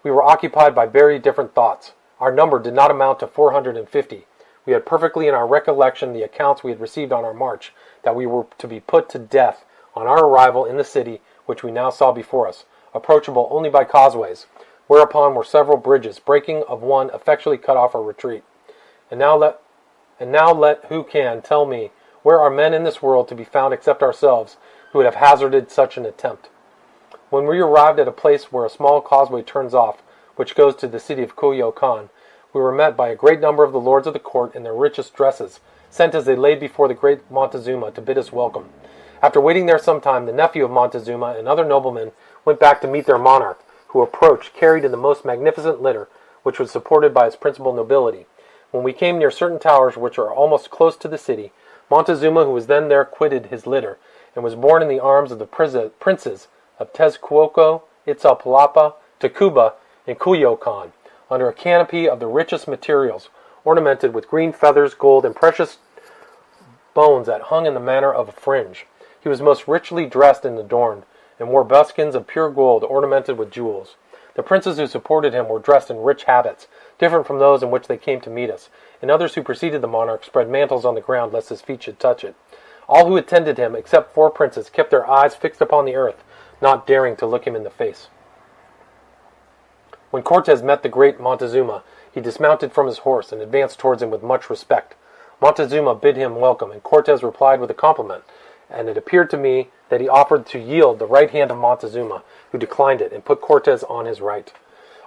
We were occupied by very different thoughts. Our number did not amount to 450. We had perfectly in our recollection the accounts we had received on our march, that we were to be put to death on our arrival in the city which we now saw before us, approachable only by causeways, whereupon were several bridges, breaking of one effectually cut off our retreat. And now let who can tell me where are men in this world to be found except ourselves, who would have hazarded such an attempt. When we arrived at a place where a small causeway turns off, which goes to the city of Coyoacan, we were met by a great number of the lords of the court in their richest dresses, sent as they laid before the great Montezuma to bid us welcome. After waiting there some time, the nephew of Montezuma and other noblemen went back to meet their monarch, who approached, carried in the most magnificent litter, which was supported by his principal nobility. When we came near certain towers which are almost close to the city, Montezuma, who was then there, quitted his litter, and was borne in the arms of the princes of Tezcuco, Itzapalapa, Tacuba, and Cuyocan, under a canopy of the richest materials, ornamented with green feathers, gold, and precious bones that hung in the manner of a fringe. He was most richly dressed and adorned, and wore buskins of pure gold ornamented with jewels. The princes who supported him were dressed in rich habits, different from those in which they came to meet us, and others who preceded the monarch spread mantles on the ground lest his feet should touch it. All who attended him, except 4 princes, kept their eyes fixed upon the earth, not daring to look him in the face. When Cortes met the great Montezuma, he dismounted from his horse and advanced towards him with much respect. Montezuma bid him welcome, and Cortes replied with a compliment, and it appeared to me that he offered to yield the right hand of Montezuma, who declined it, and put Cortes on his right.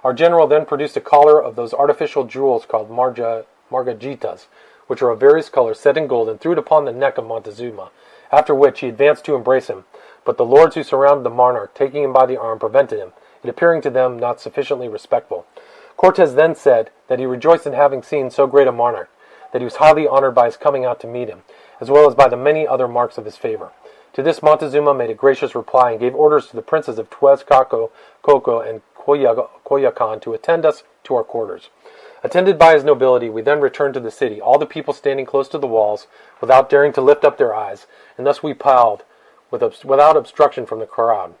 Our general then produced a collar of those artificial jewels called margaritas, which are of various colors set in gold, and threw it upon the neck of Montezuma, after which he advanced to embrace him. But the lords who surrounded the monarch, taking him by the arm, prevented him, it appearing to them not sufficiently respectful. Cortes then said that he rejoiced in having seen so great a monarch, that he was highly honored by his coming out to meet him, as well as by the many other marks of his favor. To this Montezuma made a gracious reply, and gave orders to the princes of Tezcuco, Coco, and Coyocan to attend us to our quarters. Attended by his nobility, we then returned to the city, all the people standing close to the walls, without daring to lift up their eyes, and thus we piled without obstruction from the crowd.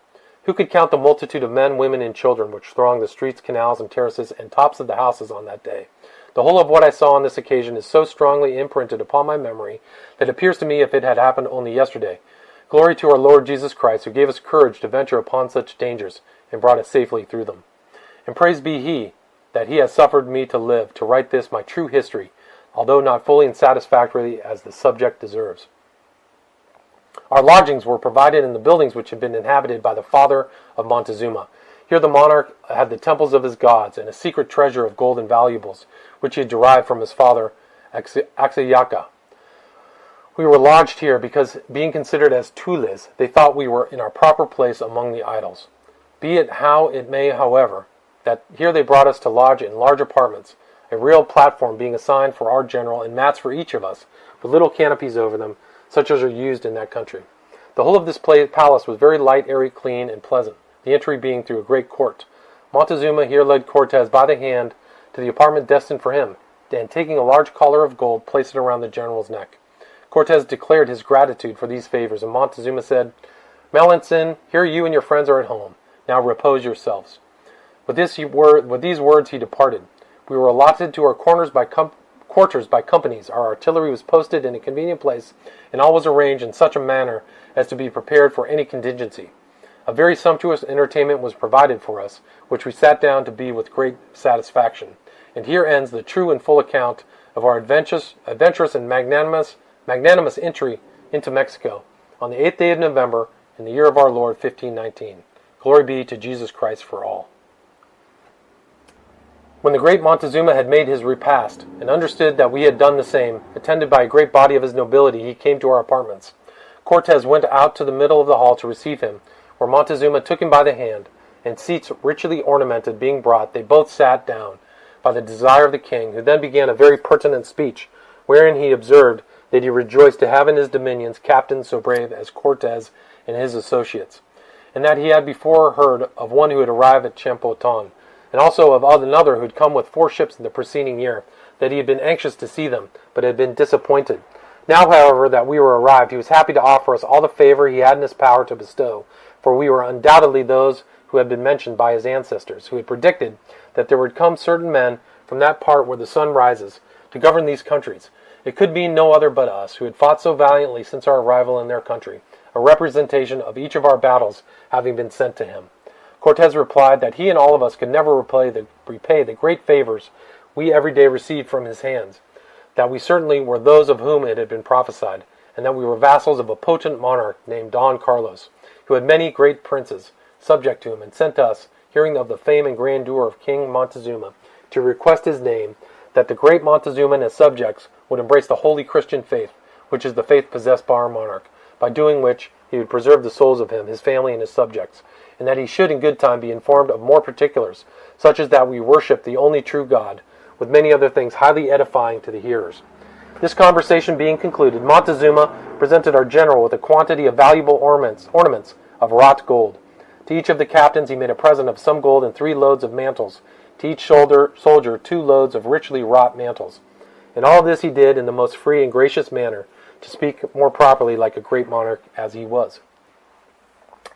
Who could count the multitude of men, women, and children which thronged the streets, canals, and terraces, and tops of the houses on that day? The whole of what I saw on this occasion is so strongly imprinted upon my memory that it appears to me if it had happened only yesterday. Glory to our Lord Jesus Christ, who gave us courage to venture upon such dangers, and brought us safely through them. And praised be He, that He has suffered me to live, to write this my true history, although not fully and satisfactorily as the subject deserves. Our lodgings were provided in the buildings which had been inhabited by the father of Montezuma. Here the monarch had the temples of his gods, and a secret treasure of gold and valuables, which he had derived from his father Axayacca. We were lodged here because, being considered as tules, they thought we were in our proper place among the idols. Be it how it may, however, that here they brought us to lodge in large apartments, a real platform being assigned for our general, and mats for each of us, with little canopies over them, such as are used in that country. The whole of this palace was very light, airy, clean, and pleasant, the entry being through a great court. Montezuma here led Cortes by the hand to the apartment destined for him, and taking a large collar of gold, placed it around the general's neck. Cortes declared his gratitude for these favors, and Montezuma said, "Melanson, here you and your friends are at home. Now repose yourselves." With these words he departed. We were allotted to our quarters by companies. Our artillery was posted in a convenient place, and all was arranged in such a manner as to be prepared for any contingency. A very sumptuous entertainment was provided for us, which we sat down to be with great satisfaction. And here ends the true and full account of our adventurous and magnanimous entry into Mexico on the 8th day of November in the year of our Lord 1519. Glory be to Jesus Christ for all. When the great Montezuma had made his repast, and understood that we had done the same, attended by a great body of his nobility, he came to our apartments. Cortes went out to the middle of the hall to receive him, where Montezuma took him by the hand, and seats richly ornamented being brought, they both sat down, by the desire of the king, who then began a very pertinent speech, wherein he observed that he rejoiced to have in his dominions captains so brave as Cortes and his associates, and that he had before heard of one who had arrived at Champoton, and also of another who had come with 4 ships in the preceding year, that he had been anxious to see them, but had been disappointed. Now, however, that we were arrived, he was happy to offer us all the favor he had in his power to bestow, for we were undoubtedly those who had been mentioned by his ancestors, who had predicted that there would come certain men from that part where the sun rises, to govern these countries. It could be no other but us, who had fought so valiantly since our arrival in their country, a representation of each of our battles having been sent to him. Cortes replied that he and all of us could never repay the great favors we every day received from his hands, that we certainly were those of whom it had been prophesied, and that we were vassals of a potent monarch named Don Carlos, who had many great princes subject to him, and sent us, hearing of the fame and grandeur of King Montezuma, to request his name, that the great Montezuma and his subjects would embrace the holy Christian faith, which is the faith possessed by our monarch, by doing which he would preserve the souls of him, his family, and his subjects, and that he should in good time be informed of more particulars, such as that we worship the only true God, with many other things highly edifying to the hearers. This conversation being concluded, Montezuma presented our general with a quantity of valuable ornaments of wrought gold. To each of the captains he made a present of some gold and 3 loads of mantles, to each soldier 2 loads of richly wrought mantles. And all this he did in the most free and gracious manner, to speak more properly like a great monarch as he was.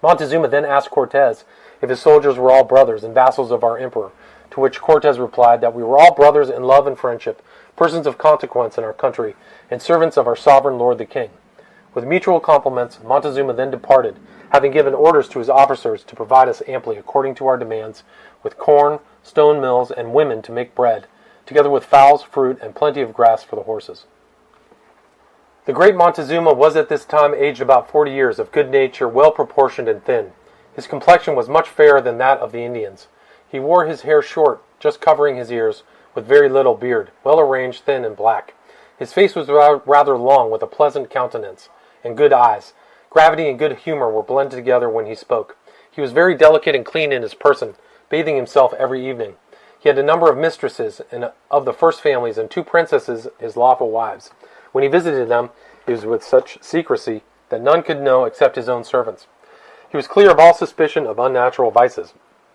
Montezuma then asked Cortez if his soldiers were all brothers and vassals of our emperor, to which Cortez replied that we were all brothers in love and friendship, persons of consequence in our country, and servants of our sovereign lord the king. With mutual compliments, Montezuma then departed, having given orders to his officers to provide us amply according to our demands, with corn, stone mills, and women to make bread, together with fowls, fruit, and plenty of grass for the horses. The great Montezuma was at this time aged about 40 years, of good nature, well proportioned and thin. His complexion was much fairer than that of the Indians. He wore his hair short, just covering his ears, with very little beard, well arranged, thin, and black. His face was rather long, with a pleasant countenance, and good eyes. Gravity and good humor were blended together when he spoke. He was very delicate and clean in his person, bathing himself every evening. He had a number of mistresses of the first families, and 2 princesses his lawful wives. When he visited them, it was with such secrecy that none could know except his own servants. He was clear of all suspicion of unnatural vices.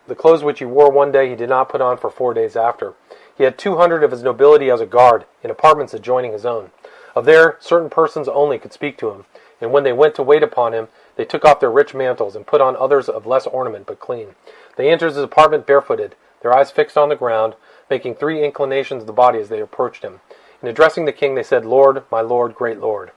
The clothes which he wore one day he did not put on for 4 days after. He had 200 of his nobility as a guard, in apartments adjoining his own. Of there, certain persons only could speak to him, and when they went to wait upon him, they took off their rich mantles and put on others of less ornament but clean. They entered his apartment barefooted, their eyes fixed on the ground, making 3 inclinations of the body as they approached him. In addressing the king, they said, "Lord, my lord, great lord."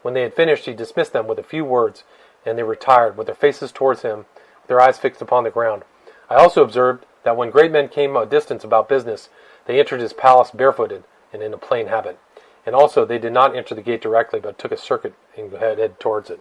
When they had finished, he dismissed them with a few words, and they retired, with their faces towards him, with their eyes fixed upon the ground. I also observed that when great men came a distance about business, they entered his palace barefooted and in a plain habit. And also they did not enter the gate directly, but took a circuit and headed towards it.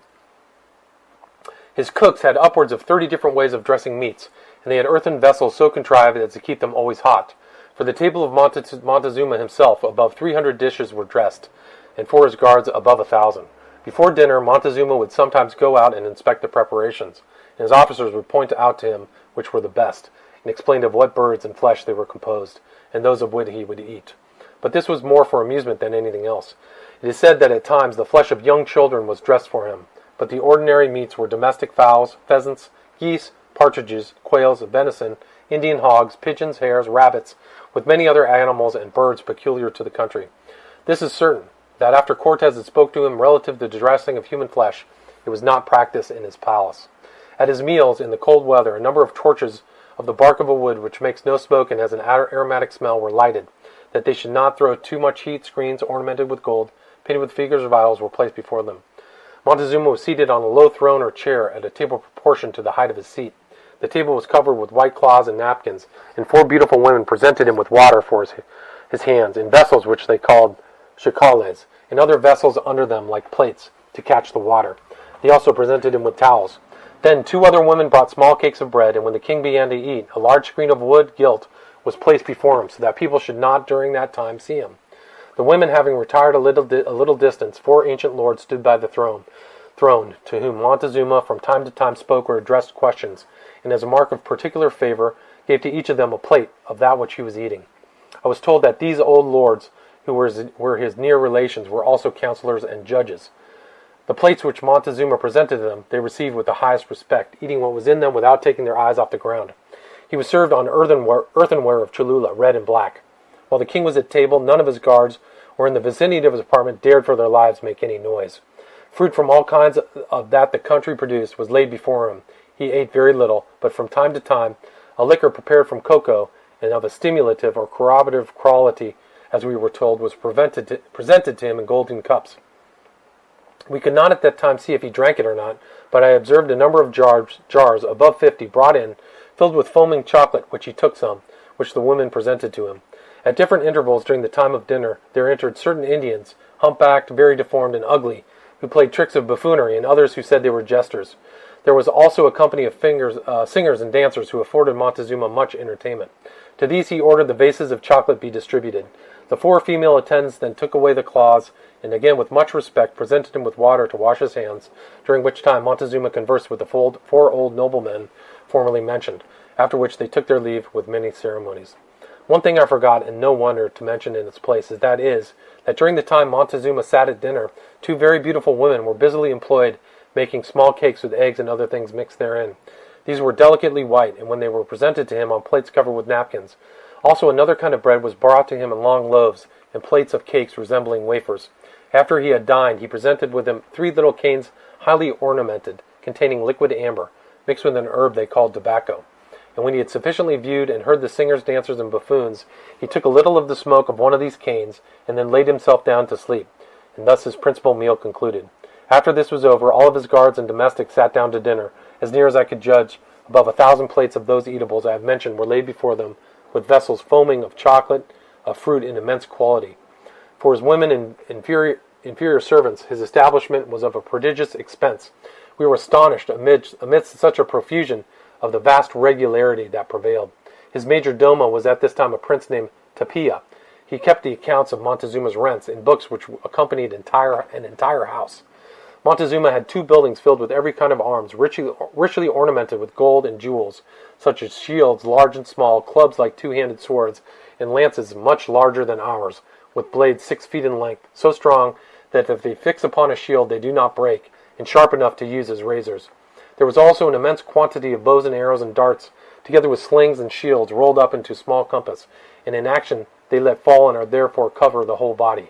His cooks had upwards of 30 different ways of dressing meats, and they had earthen vessels so contrived as to keep them always hot. For the table of Montezuma himself, above 300 dishes were dressed, and for his guards above 1,000. Before dinner, Montezuma would sometimes go out and inspect the preparations, and his officers would point out to him which were the best, and explain of what birds and flesh they were composed, and those of what he would eat. But this was more for amusement than anything else. It is said that at times the flesh of young children was dressed for him, but the ordinary meats were domestic fowls, pheasants, geese, partridges, quails, venison, Indian hogs, pigeons, hares, rabbits, with many other animals and birds peculiar to the country. This is certain, that after Cortez had spoke to him relative to the dressing of human flesh, it was not practiced in his palace. At his meals, in the cold weather, a number of torches of the bark of a wood which makes no smoke and has an aromatic smell were lighted, that they should not throw too much heat. Screens ornamented with gold, painted with figures of idols, were placed before them. Montezuma was seated on a low throne or chair at a table proportioned to the height of his seat. The table was covered with white cloths and napkins, and 4 beautiful women presented him with water for his hands, in vessels which they called chicales, and other vessels under them like plates, to catch the water. They also presented him with towels. Then 2 other women brought small cakes of bread, and when the king began to eat, a large screen of wood gilt was placed before him, so that people should not during that time see him. The women having retired a little distance, 4 ancient lords stood by the throne, to whom Montezuma from time to time spoke or addressed questions, and as a mark of particular favor, gave to each of them a plate of that which he was eating. I was told that these old lords, who were his near relations, were also counselors and judges. The plates which Montezuma presented to them, they received with the highest respect, eating what was in them without taking their eyes off the ground. He was served on earthenware of Cholula, red and black. While the king was at table, none of his guards, or in the vicinity of his apartment, dared for their lives make any noise. Fruit from all kinds of that the country produced was laid before him. He ate very little, but from time to time, a liquor prepared from cocoa, and of a stimulative or corroborative quality, as we were told, was presented to him in golden cups. We could not at that time see if he drank it or not, but I observed a number of jars above 50 brought in, filled with foaming chocolate, which he took some, which the women presented to him. At different intervals during the time of dinner, there entered certain Indians, humpbacked, very deformed, and ugly, who played tricks of buffoonery, and others who said they were jesters. There was also a company of singers and dancers who afforded Montezuma much entertainment. To these he ordered the vases of chocolate be distributed. The 4 female attendants then took away the cloths, and again with much respect presented him with water to wash his hands, during which time Montezuma conversed with the 4 old noblemen formerly mentioned, after which they took their leave with many ceremonies. One thing I forgot, and no wonder to mention in its place, is that during the time Montezuma sat at dinner, 2 very beautiful women were busily employed making small cakes with eggs and other things mixed therein. These were delicately white, and when they were presented to him on plates covered with napkins, also another kind of bread was brought to him in long loaves, and plates of cakes resembling wafers. After he had dined, he presented with him 3 little canes highly ornamented, containing liquid amber, mixed with an herb they called tobacco. And when he had sufficiently viewed and heard the singers, dancers, and buffoons, he took a little of the smoke of one of these canes, and then laid himself down to sleep, and thus his principal meal concluded. After this was over, all of his guards and domestics sat down to dinner. As near as I could judge, above 1,000 plates of those eatables I have mentioned were laid before them, with vessels foaming of chocolate, of fruit in immense quality. For his women and inferior servants, his establishment was of a prodigious expense. We were astonished amidst such a profusion of the vast regularity that prevailed. His major domo was at this time a prince named Tapia. He kept the accounts of Montezuma's rents in books which accompanied an entire house. Montezuma had 2 buildings filled with every kind of arms, richly ornamented with gold and jewels, such as shields large and small, clubs like 2-handed swords, and lances much larger than ours, with blades 6 feet in length, so strong that if they fix upon a shield they do not break, and sharp enough to use as razors. There was also an immense quantity of bows and arrows and darts, together with slings and shields rolled up into small compass, and in action they let fall and are therefore cover the whole body.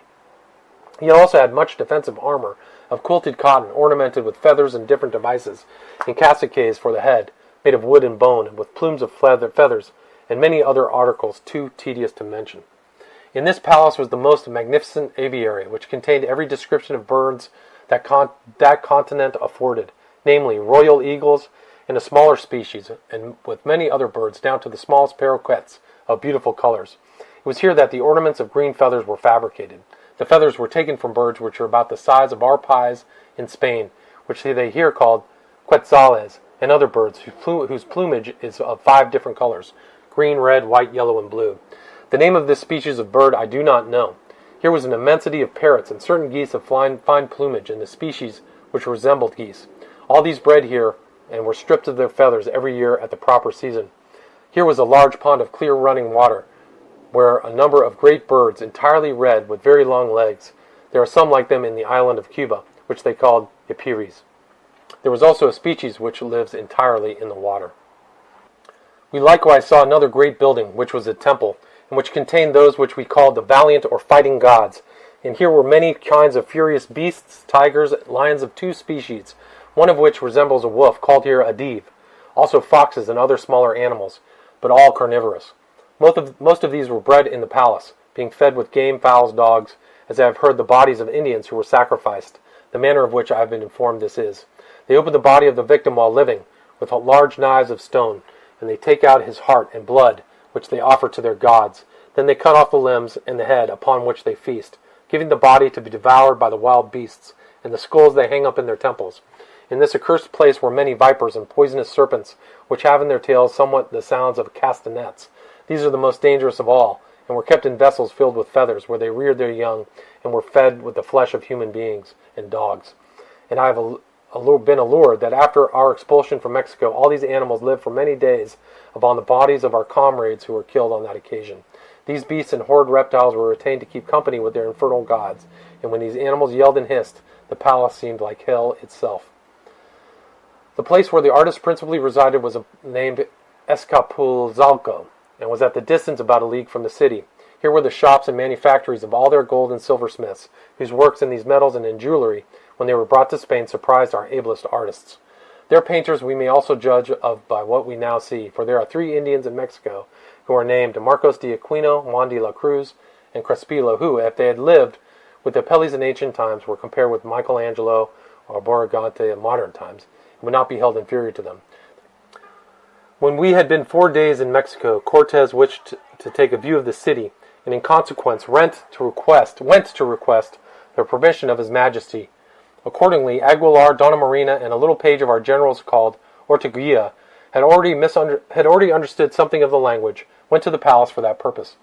He also had much defensive armor of quilted cotton, ornamented with feathers and different devices, and cassockets for the head, made of wood and bone, with plumes of feathers, and many other articles too tedious to mention. In this palace was the most magnificent aviary, which contained every description of birds that continent afforded, namely royal eagles and a smaller species, and with many other birds, down to the smallest paroquets of beautiful colors. It was here that the ornaments of green feathers were fabricated. The feathers were taken from birds which are about the size of our pies in Spain, which they here called quetzales, and other birds whose plumage is of 5 different colors: green, red, white, yellow, and blue. The name of this species of bird I do not know. Here was an immensity of parrots and certain geese of fine plumage, and the species which resembled geese. All these bred here, and were stripped of their feathers every year at the proper season. Here was a large pond of clear running water, where a number of great birds, entirely red, with very long legs. There are some like them in the island of Cuba, which they called epiris. There was also a species which lives entirely in the water. We likewise saw another great building, which was a temple, and which contained those which we called the valiant or fighting gods. And here were many kinds of furious beasts, tigers, lions of 2 species, one of which resembles a wolf, called here a div, also foxes and other smaller animals, but all carnivorous. Most of these were bred in the palace, being fed with game, fowls, dogs, as I have heard the bodies of Indians who were sacrificed, the manner of which I have been informed this is. They open the body of the victim while living, with large knives of stone, and they take out his heart and blood, which they offer to their gods. Then they cut off the limbs and the head, upon which they feast, giving the body to be devoured by the wild beasts, and the skulls they hang up in their temples. In this accursed place were many vipers and poisonous serpents, which have in their tails somewhat the sounds of castanets. These are the most dangerous of all, and were kept in vessels filled with feathers, where they reared their young, and were fed with the flesh of human beings and dogs. And I have been allured that after our expulsion from Mexico, all these animals lived for many days upon the bodies of our comrades who were killed on that occasion. These beasts and horrid reptiles were retained to keep company with their infernal gods, and when these animals yelled and hissed, the palace seemed like hell itself. The place where the artist principally resided was named Escapulzalco, and was at the distance about a league from the city. Here were the shops and manufactories of all their gold and silversmiths, whose works in these metals and in jewelry, when they were brought to Spain, surprised our ablest artists. Their painters we may also judge of by what we now see, for there are 3 Indians in Mexico who are named Marcos de Aquino, Juan de la Cruz, and Crespilo, who, if they had lived with the Apelles in ancient times, were compared with Michelangelo or Borgante in modern times, and would not be held inferior to them. When we had been 4 days in Mexico, Cortes wished to take a view of the city, and in consequence went to request the permission of His Majesty. Accordingly, Aguilar, Donna Marina, and a little page of our generals called Orteguilla had already understood something of the language, went to the palace for that purpose.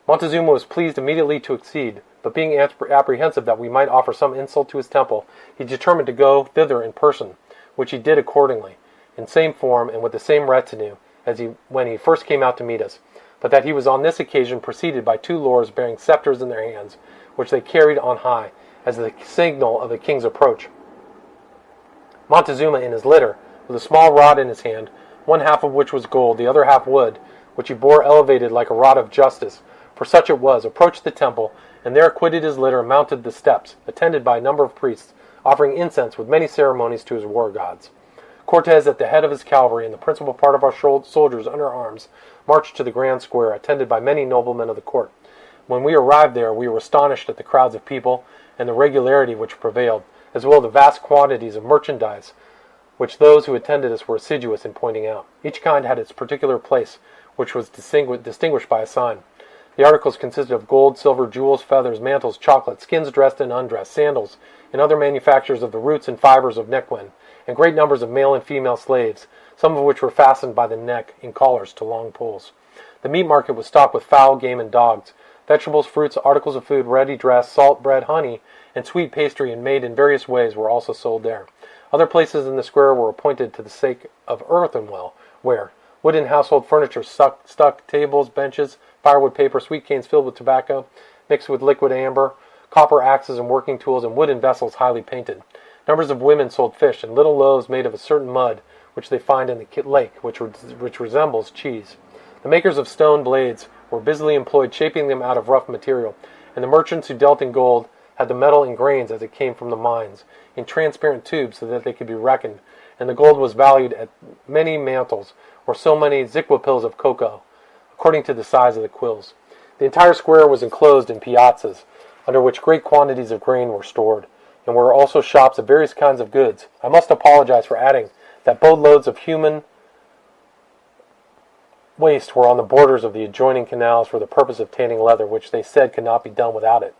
Montezuma was pleased immediately to accede, but being apprehensive that we might offer some insult to his temple, he determined to go thither in person, which he did accordingly, in same form and with the same retinue as when he first came out to meet us, but that he was on this occasion preceded by 2 lords bearing scepters in their hands, which they carried on high, as the signal of the king's approach. Montezuma in his litter, with a small rod in his hand, one half of which was gold, the other half wood, which he bore elevated like a rod of justice, for such it was, approached the temple, and there quitted his litter and mounted the steps, attended by a number of priests, offering incense with many ceremonies to his war gods. Cortez, at the head of his cavalry and the principal part of our soldiers under arms, marched to the grand square, attended by many noblemen of the court. When we arrived there, we were astonished at the crowds of people and the regularity which prevailed, as well as the vast quantities of merchandise which those who attended us were assiduous in pointing out. Each kind had its particular place, which was distinguished by a sign. The articles consisted of gold, silver, jewels, feathers, mantles, chocolate, skins dressed and undressed, sandals, and other manufactures of the roots and fibers of neckweed, and great numbers of male and female slaves, some of which were fastened by the neck in collars to long poles. The meat market was stocked with fowl, game, and dogs. Vegetables, fruits, articles of food, ready dressed, salt, bread, honey, and sweet pastry, and made in various ways, were also sold there. Other places in the square were appointed to the sake of earthenware, where wooden household furniture stuck tables, benches, firewood, paper, sweet canes filled with tobacco, mixed with liquid amber, copper axes and working tools, and wooden vessels highly painted. Numbers of women sold fish and little loaves made of a certain mud which they find in the lake, which resembles cheese. The makers of stone blades were busily employed shaping them out of rough material, and the merchants who dealt in gold had the metal in grains as it came from the mines, in transparent tubes so that they could be reckoned, and the gold was valued at many mantles, or so many ziquipills of cocoa, according to the size of the quills. The entire square was enclosed in piazzas, under which great quantities of grain were stored, and were also shops of various kinds of goods. I must apologize for adding that boatloads of human waste were on the borders of the adjoining canals for the purpose of tanning leather, which they said could not be done without it.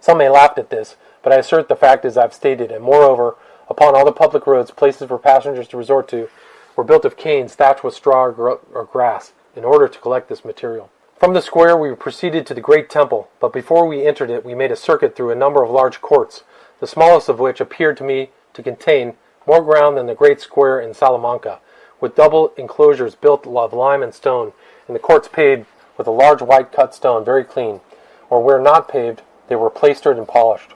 Some may laugh at this, but I assert the fact as I've stated, and moreover, upon all the public roads, places for passengers to resort to were built of canes thatched with straw or grass, in order to collect this material. From the square we proceeded to the great temple, but before we entered it we made a circuit through a number of large courts, the smallest of which appeared to me to contain more ground than the great square in Salamanca, with double enclosures built of lime and stone, and the courts paved with a large white cut stone, very clean, or where not paved, they were plastered and polished.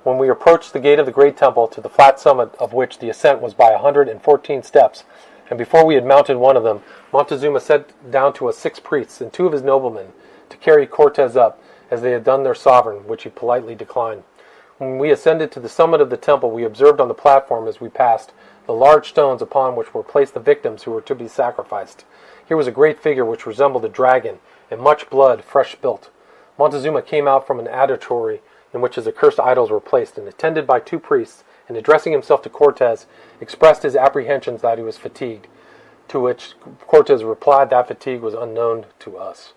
When we approached the gate of the great temple, to the flat summit of which the ascent was by 114 steps, and before we had mounted one of them, Montezuma sent down to us 6 priests and 2 of his noblemen to carry Cortez up, as they had done their sovereign, which he politely declined. When we ascended to the summit of the temple, we observed on the platform as we passed the large stones upon which were placed the victims who were to be sacrificed. Here was a great figure which resembled a dragon, and much blood, fresh spilt. Montezuma came out from an auditory in which his accursed idols were placed, and attended by 2 priests, and addressing himself to Cortez, expressed his apprehensions that he was fatigued, to which Cortez replied that fatigue was unknown to us.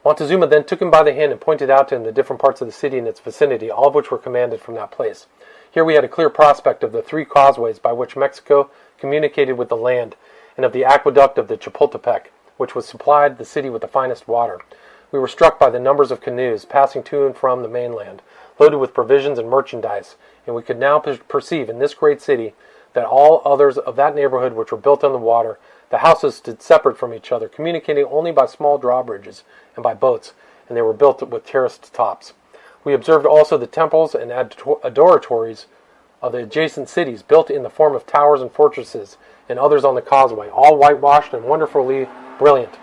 Montezuma then took him by the hand and pointed out to him the different parts of the city and its vicinity, all of which were commanded from that place. Here we had a clear prospect of the 3 causeways by which Mexico communicated with the land, and of the aqueduct of the Chapultepec, which was supplied the city with the finest water. We were struck by the numbers of canoes passing to and from the mainland, loaded with provisions and merchandise, and we could now perceive in this great city that all others of that neighborhood which were built on the water, the houses stood separate from each other, communicating only by small drawbridges and by boats, and they were built with terraced tops. We observed also the temples and adoratories of the adjacent cities, built in the form of towers and fortresses, and others on the causeway, all whitewashed and wonderfully brilliant.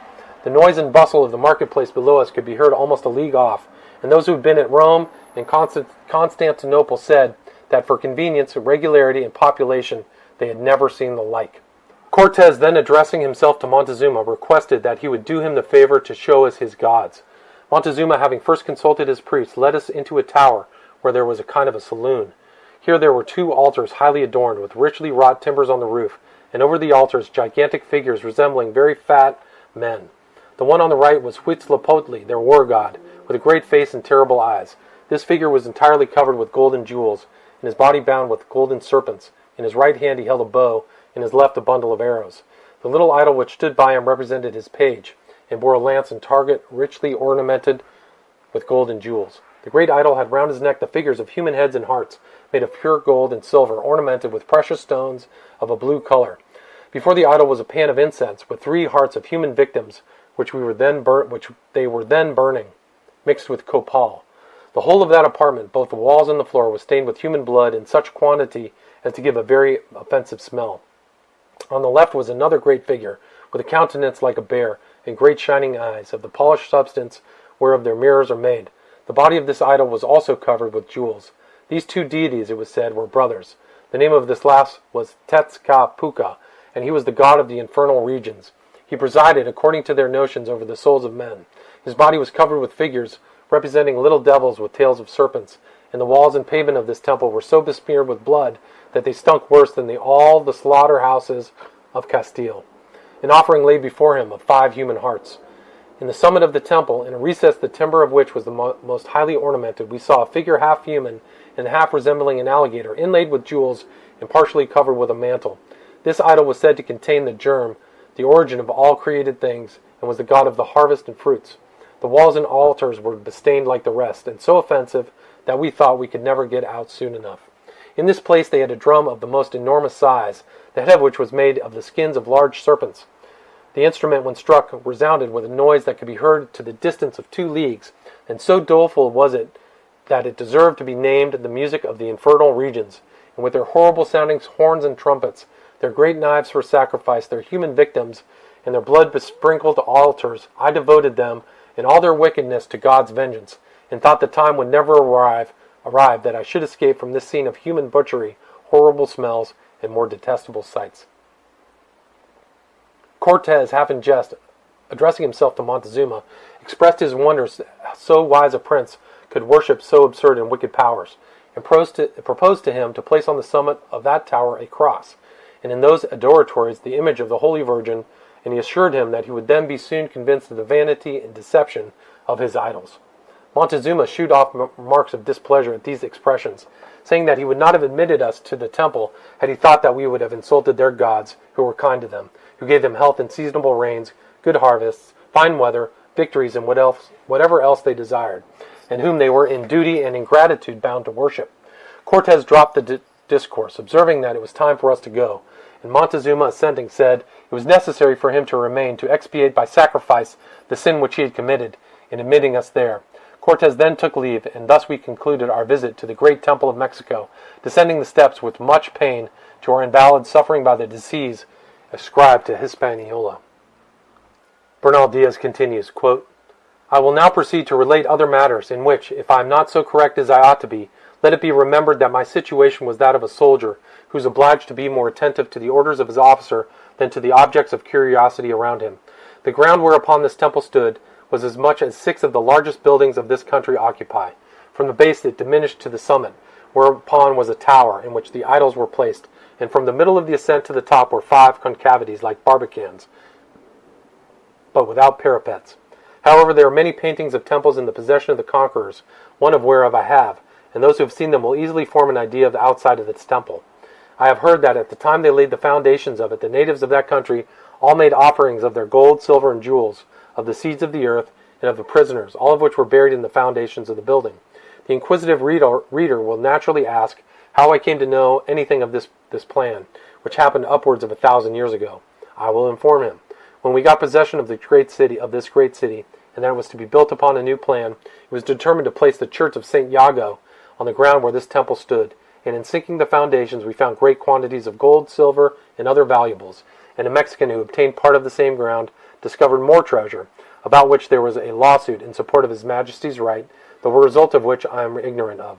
The noise and bustle of the marketplace below us could be heard almost a league off, and those who had been at Rome and Constantinople said that for convenience, regularity, and population they had never seen the like. Cortez, then addressing himself to Montezuma, requested that he would do him the favor to show us his gods. Montezuma, having first consulted his priests, led us into a tower where there was a kind of a saloon. Here there were 2 altars highly adorned with richly wrought timbers on the roof, and over the altars gigantic figures resembling very fat men. The one on the right was Huitzilopochtli, their war god, with a great face and terrible eyes. This figure was entirely covered with golden jewels, and his body bound with golden serpents. In his right hand he held a bow, in his left a bundle of arrows. The little idol which stood by him represented his page, and bore a lance and target richly ornamented with gold and jewels. The great idol had round his neck the figures of human heads and hearts, made of pure gold and silver, ornamented with precious stones of a blue color. Before the idol was a pan of incense, with 3 hearts of human victims, which they were then burning, mixed with copal. The whole of that apartment, both the walls and the floor, was stained with human blood in such quantity as to give a very offensive smell. On the left was another great figure, with a countenance like a bear, and great shining eyes, of the polished substance whereof their mirrors are made. The body of this idol was also covered with jewels. These 2 deities, it was said, were brothers. The name of this last was Tetzcatlipoca, and he was the god of the infernal regions. He presided, according to their notions, over the souls of men. His body was covered with figures representing little devils with tails of serpents, and the walls and pavement of this temple were so besmeared with blood that they stunk worse than all the slaughterhouses of Castile. An offering lay before him of 5 human hearts. In the summit of the temple, in a recess the timber of which was the most highly ornamented, we saw a figure half human and half resembling an alligator, inlaid with jewels and partially covered with a mantle. This idol was said to contain the germ, the origin of all created things, and was the god of the harvest and fruits. The walls and altars were bestained like the rest, and so offensive that we thought we could never get out soon enough. In this place they had a drum of the most enormous size, the head of which was made of the skins of large serpents. The instrument, when struck, resounded with a noise that could be heard to the distance of 2 leagues, and so doleful was it that it deserved to be named the music of the infernal regions. And with their horrible-sounding horns and trumpets, their great knives for sacrifice, their human victims, and their blood-besprinkled altars, I devoted them in all their wickedness to God's vengeance, and thought the time would never arrive that I should escape from this scene of human butchery, horrible smells, and more detestable sights. Cortes, half in jest, addressing himself to Montezuma, expressed his wonders that so wise a prince could worship so absurd and wicked powers, and proposed to him to place on the summit of that tower a cross, and in those adoratories the image of the Holy Virgin, and he assured him that he would then be soon convinced of the vanity and deception of his idols. Montezuma shooed off marks of displeasure at these expressions, saying that he would not have admitted us to the temple had he thought that we would have insulted their gods, who were kind to them, who gave them health and seasonable rains, good harvests, fine weather, victories, and whatever else they desired, and whom they were in duty and in gratitude bound to worship. Cortes dropped the discourse, observing that it was time for us to go, and Montezuma, assenting, said it was necessary for him to remain to expiate by sacrifice the sin which he had committed in admitting us there. Cortes then took leave, and thus we concluded our visit to the great temple of Mexico, descending the steps with much pain to our invalid suffering by the disease ascribed to Hispaniola. Bernal Diaz continues, quote, I will now proceed to relate other matters in which, if I am not so correct as I ought to be, let it be remembered that my situation was that of a soldier who is obliged to be more attentive to the orders of his officer than to the objects of curiosity around him. The ground whereupon this temple stood was as much as 6 of the largest buildings of this country occupy. From the base it diminished to the summit, whereupon was a tower in which the idols were placed, and from the middle of the ascent to the top were 5 concavities like barbicans, but without parapets. However, there are many paintings of temples in the possession of the conquerors, one of whereof I have, and those who have seen them will easily form an idea of the outside of this temple. I have heard that at the time they laid the foundations of it, the natives of that country all made offerings of their gold, silver, and jewels, of the seeds of the earth, and of the prisoners, all of which were buried in the foundations of the building. The inquisitive reader will naturally ask how I came to know anything of this plan, which happened upwards of 1,000 years ago. I will inform him. When we got possession of this great city, and that it was to be built upon a new plan, it was determined to place the church of St. Iago on the ground where this temple stood, and in sinking the foundations we found great quantities of gold, silver, and other valuables, and a Mexican who obtained part of the same ground discovered more treasure, about which there was a lawsuit in support of His Majesty's right, the result of which I am ignorant of.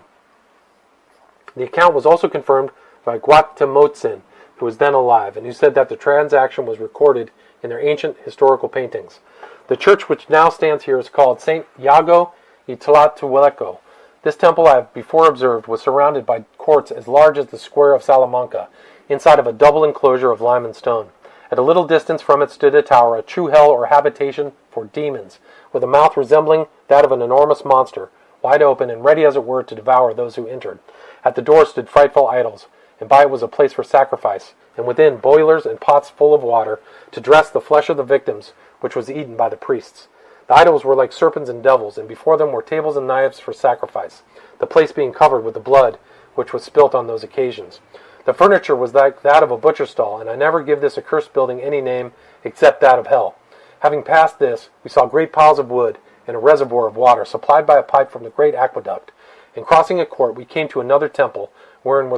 The account was also confirmed by Guatemotzin, who was then alive, and who said that the transaction was recorded in their ancient historical paintings. The church which now stands here is called St. Iago y Tlatuelco. This temple, I have before observed, was surrounded by courts as large as the square of Salamanca, inside of a double enclosure of lime and stone. At a little distance from it stood a tower, a true hell or habitation for demons, with a mouth resembling that of an enormous monster, wide open and ready as it were to devour those who entered. At the door stood frightful idols, and by it was a place for sacrifice, and within boilers and pots full of water to dress the flesh of the victims, which was eaten by the priests. The idols were like serpents and devils, and before them were tables and knives for sacrifice, the place being covered with the blood which was spilt on those occasions. The furniture was like that of a butcher stall, and I never give this accursed building any name except that of hell. Having passed this, we saw great piles of wood and a reservoir of water supplied by a pipe from the great aqueduct. And crossing a court, we came to another temple, wherein were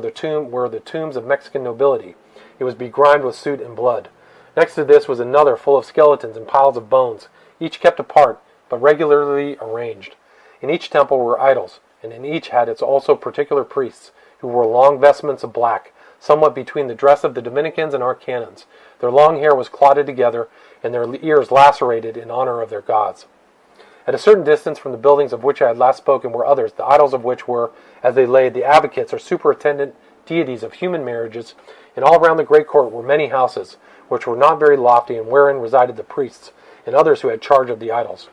the tombs of Mexican nobility. It was begrimed with soot and blood. Next to this was another full of skeletons and piles of bones, each kept apart, but regularly arranged. In each temple were idols, and in each had its also particular priests, who wore long vestments of black, somewhat between the dress of the Dominicans and our canons. Their long hair was clotted together, and their ears lacerated in honor of their gods. At a certain distance from the buildings of which I had last spoken were others, the idols of which were, as they lay, the advocates or superintendent deities of human marriages, and all round the great court were many houses, which were not very lofty, and wherein resided the priests, and others who had charge of the idols.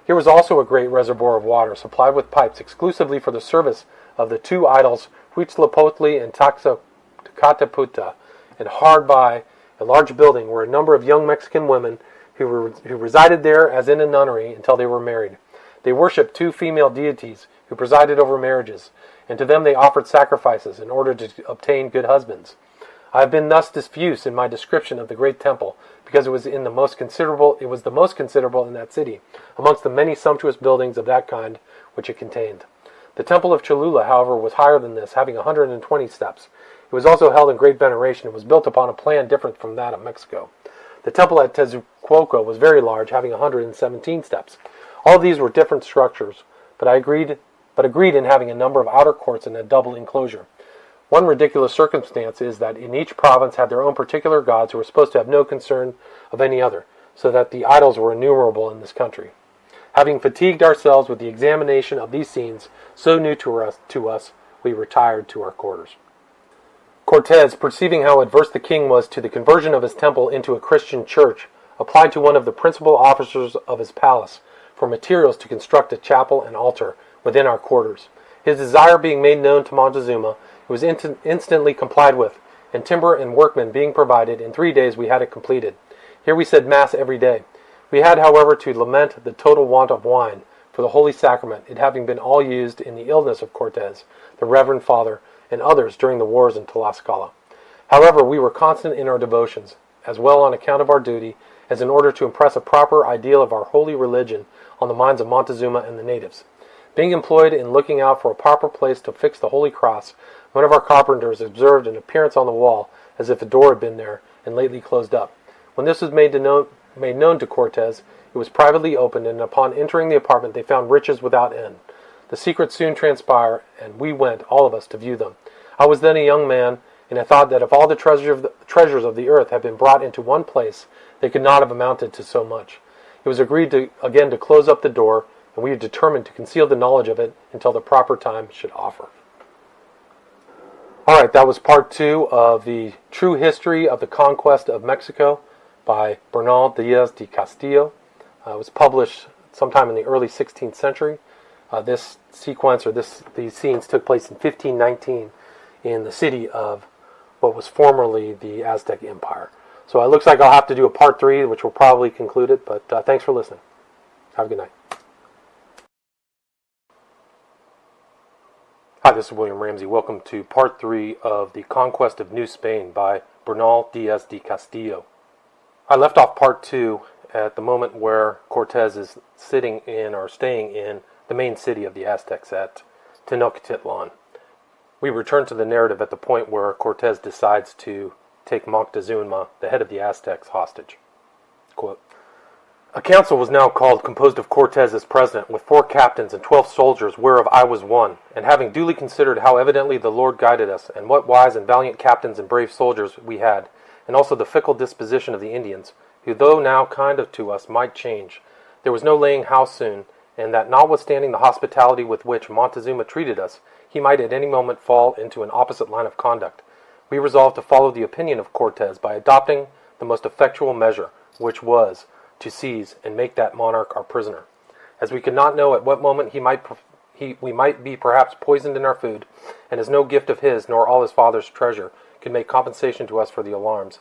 Here was also a great reservoir of water, supplied with pipes exclusively for the service of the two idols, Huitzilopotli and Tacataputa, and hard by a large building were a number of young Mexican women who resided there as in a nunnery until they were married. They worshipped two female deities who presided over marriages, and to them they offered sacrifices in order to obtain good husbands. I have been thus diffuse in my description of the great temple, because it was the most considerable in that city, amongst the many sumptuous buildings of that kind which it contained. The temple of Cholula, however, was higher than this, having 120 steps. It was also held in great veneration, and was built upon a plan different from that of Mexico. The temple at Tezuquoco was very large, having 117 steps. All of these were different structures, but agreed in having a number of outer courts and a double enclosure. One ridiculous circumstance is that in each province had their own particular gods who were supposed to have no concern of any other, so that the idols were innumerable in this country. Having fatigued ourselves with the examination of these scenes, so new to us, we retired to our quarters. Cortez, perceiving how adverse the king was to the conversion of his temple into a Christian church, applied to one of the principal officers of his palace for materials to construct a chapel and altar within our quarters. His desire being made known to Montezuma, it was instantly complied with, and timber and workmen being provided, in 3 days we had it completed. Here we said Mass every day. We had, however, to lament the total want of wine for the Holy Sacrament, it having been all used in the illness of Cortez, the Reverend Father, and others during the wars in Tlaxcala. However, we were constant in our devotions, as well on account of our duty as in order to impress a proper ideal of our holy religion on the minds of Montezuma and the natives. Being employed in looking out for a proper place to fix the Holy Cross, one of our carpenters observed an appearance on the wall as if a door had been there and lately closed up. When this was made known to Cortez, it was privately opened, and upon entering the apartment they found riches without end. The secret soon transpired, and we went, all of us, to view them. I was then a young man, and I thought that if all the treasures of the earth had been brought into one place, they could not have amounted to so much. It was agreed again to close up the door, and we had determined to conceal the knowledge of it until the proper time should offer. All right, that was part 2 of the True History of the Conquest of Mexico by Bernal Diaz del Castillo. It was published sometime in the early 16th century. These scenes took place in 1519 in the city of what was formerly the Aztec Empire. So it looks like I'll have to do a part 3, which will probably conclude it, but thanks for listening. Have a good night. Hi, this is William Ramsey. Welcome to part 3 of The Conquest of New Spain by Bernal Diaz del Castillo. I left off part 2 at the moment where Cortez is staying in the main city of the Aztecs at Tenochtitlan. We return to the narrative at the point where Cortez decides to take Moctezuma, the head of the Aztecs, hostage. Quote, "A council was now called, composed of Cortez as president, with 4 captains and 12 soldiers, whereof I was one, and having duly considered how evidently the Lord guided us, and what wise and valiant captains and brave soldiers we had, and also the fickle disposition of the Indians, who though now kind to us might change, there was no laying how soon, and that notwithstanding the hospitality with which Montezuma treated us, he might at any moment fall into an opposite line of conduct. We resolved to follow the opinion of Cortez by adopting the most effectual measure, which was to seize and make that monarch our prisoner. As we could not know at what moment we might be perhaps poisoned in our food, and as no gift of his nor all his father's treasure could make compensation to us for the alarms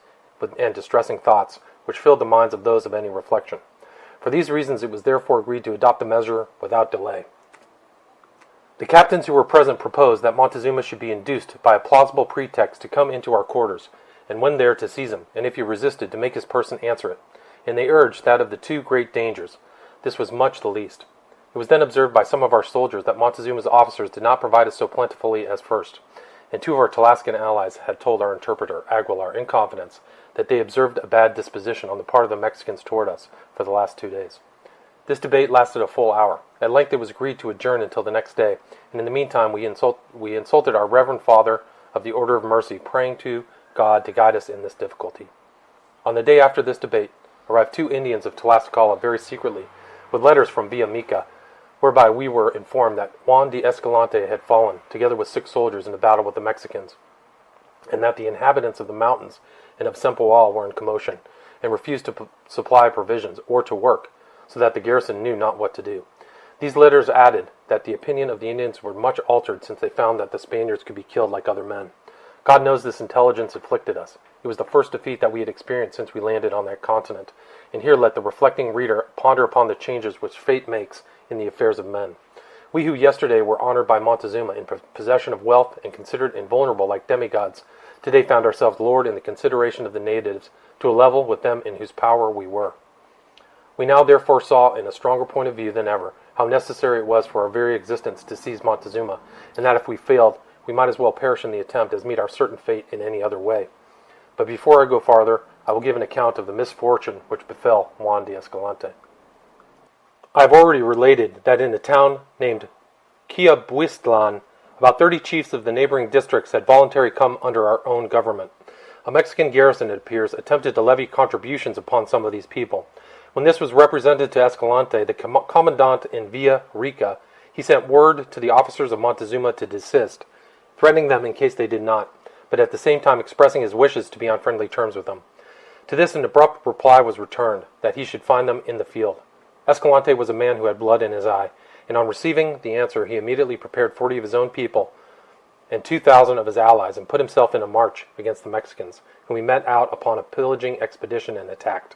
and distressing thoughts which filled the minds of those of any reflection. For these reasons it was therefore agreed to adopt the measure without delay. The captains who were present proposed that Montezuma should be induced by a plausible pretext to come into our quarters, and when there to seize him, and if he resisted, to make his person answer it. And they urged that of the two great dangers, this was much the least. It was then observed by some of our soldiers that Montezuma's officers did not provide us so plentifully as first, and two of our Talascan allies had told our interpreter, Aguilar, in confidence, that they observed a bad disposition on the part of the Mexicans toward us for the last 2 days. This debate lasted a full hour. At length it was agreed to adjourn until the next day, and in the meantime we insulted our Reverend Father of the Order of Mercy, praying to God to guide us in this difficulty. On the day after this debate arrived 2 Indians of Tlaxcala very secretly, with letters from Villamica, whereby we were informed that Juan de Escalante had fallen, together with 6 soldiers, in the battle with the Mexicans, and that the inhabitants of the mountains and of Sempoal were in commotion, and refused to supply provisions or to work, so that the garrison knew not what to do. These letters added that the opinion of the Indians were much altered since they found that the Spaniards could be killed like other men. God knows this intelligence afflicted us. It was the first defeat that we had experienced since we landed on that continent, and here let the reflecting reader ponder upon the changes which fate makes in the affairs of men. We who yesterday were honored by Montezuma in possession of wealth and considered invulnerable like demigods, today found ourselves lowered in the consideration of the natives to a level with them in whose power we were. We now therefore saw in a stronger point of view than ever how necessary it was for our very existence to seize Montezuma, and that if we failed, we might as well perish in the attempt as meet our certain fate in any other way. But before I go farther, I will give an account of the misfortune which befell Juan de Escalante. I have already related that in a town named Quiabuistlan, about 30 chiefs of the neighboring districts had voluntarily come under our own government. A Mexican garrison, it appears, attempted to levy contributions upon some of these people. When this was represented to Escalante, the commandant in Villa Rica, he sent word to the officers of Montezuma to desist, threatening them in case they did not, but at the same time expressing his wishes to be on friendly terms with them. To this an abrupt reply was returned, that he should find them in the field. Escalante was a man who had blood in his eye, and on receiving the answer he immediately prepared 40 of his own people and 2,000 of his allies, and put himself in a march against the Mexicans, whom he met out upon a pillaging expedition and attacked.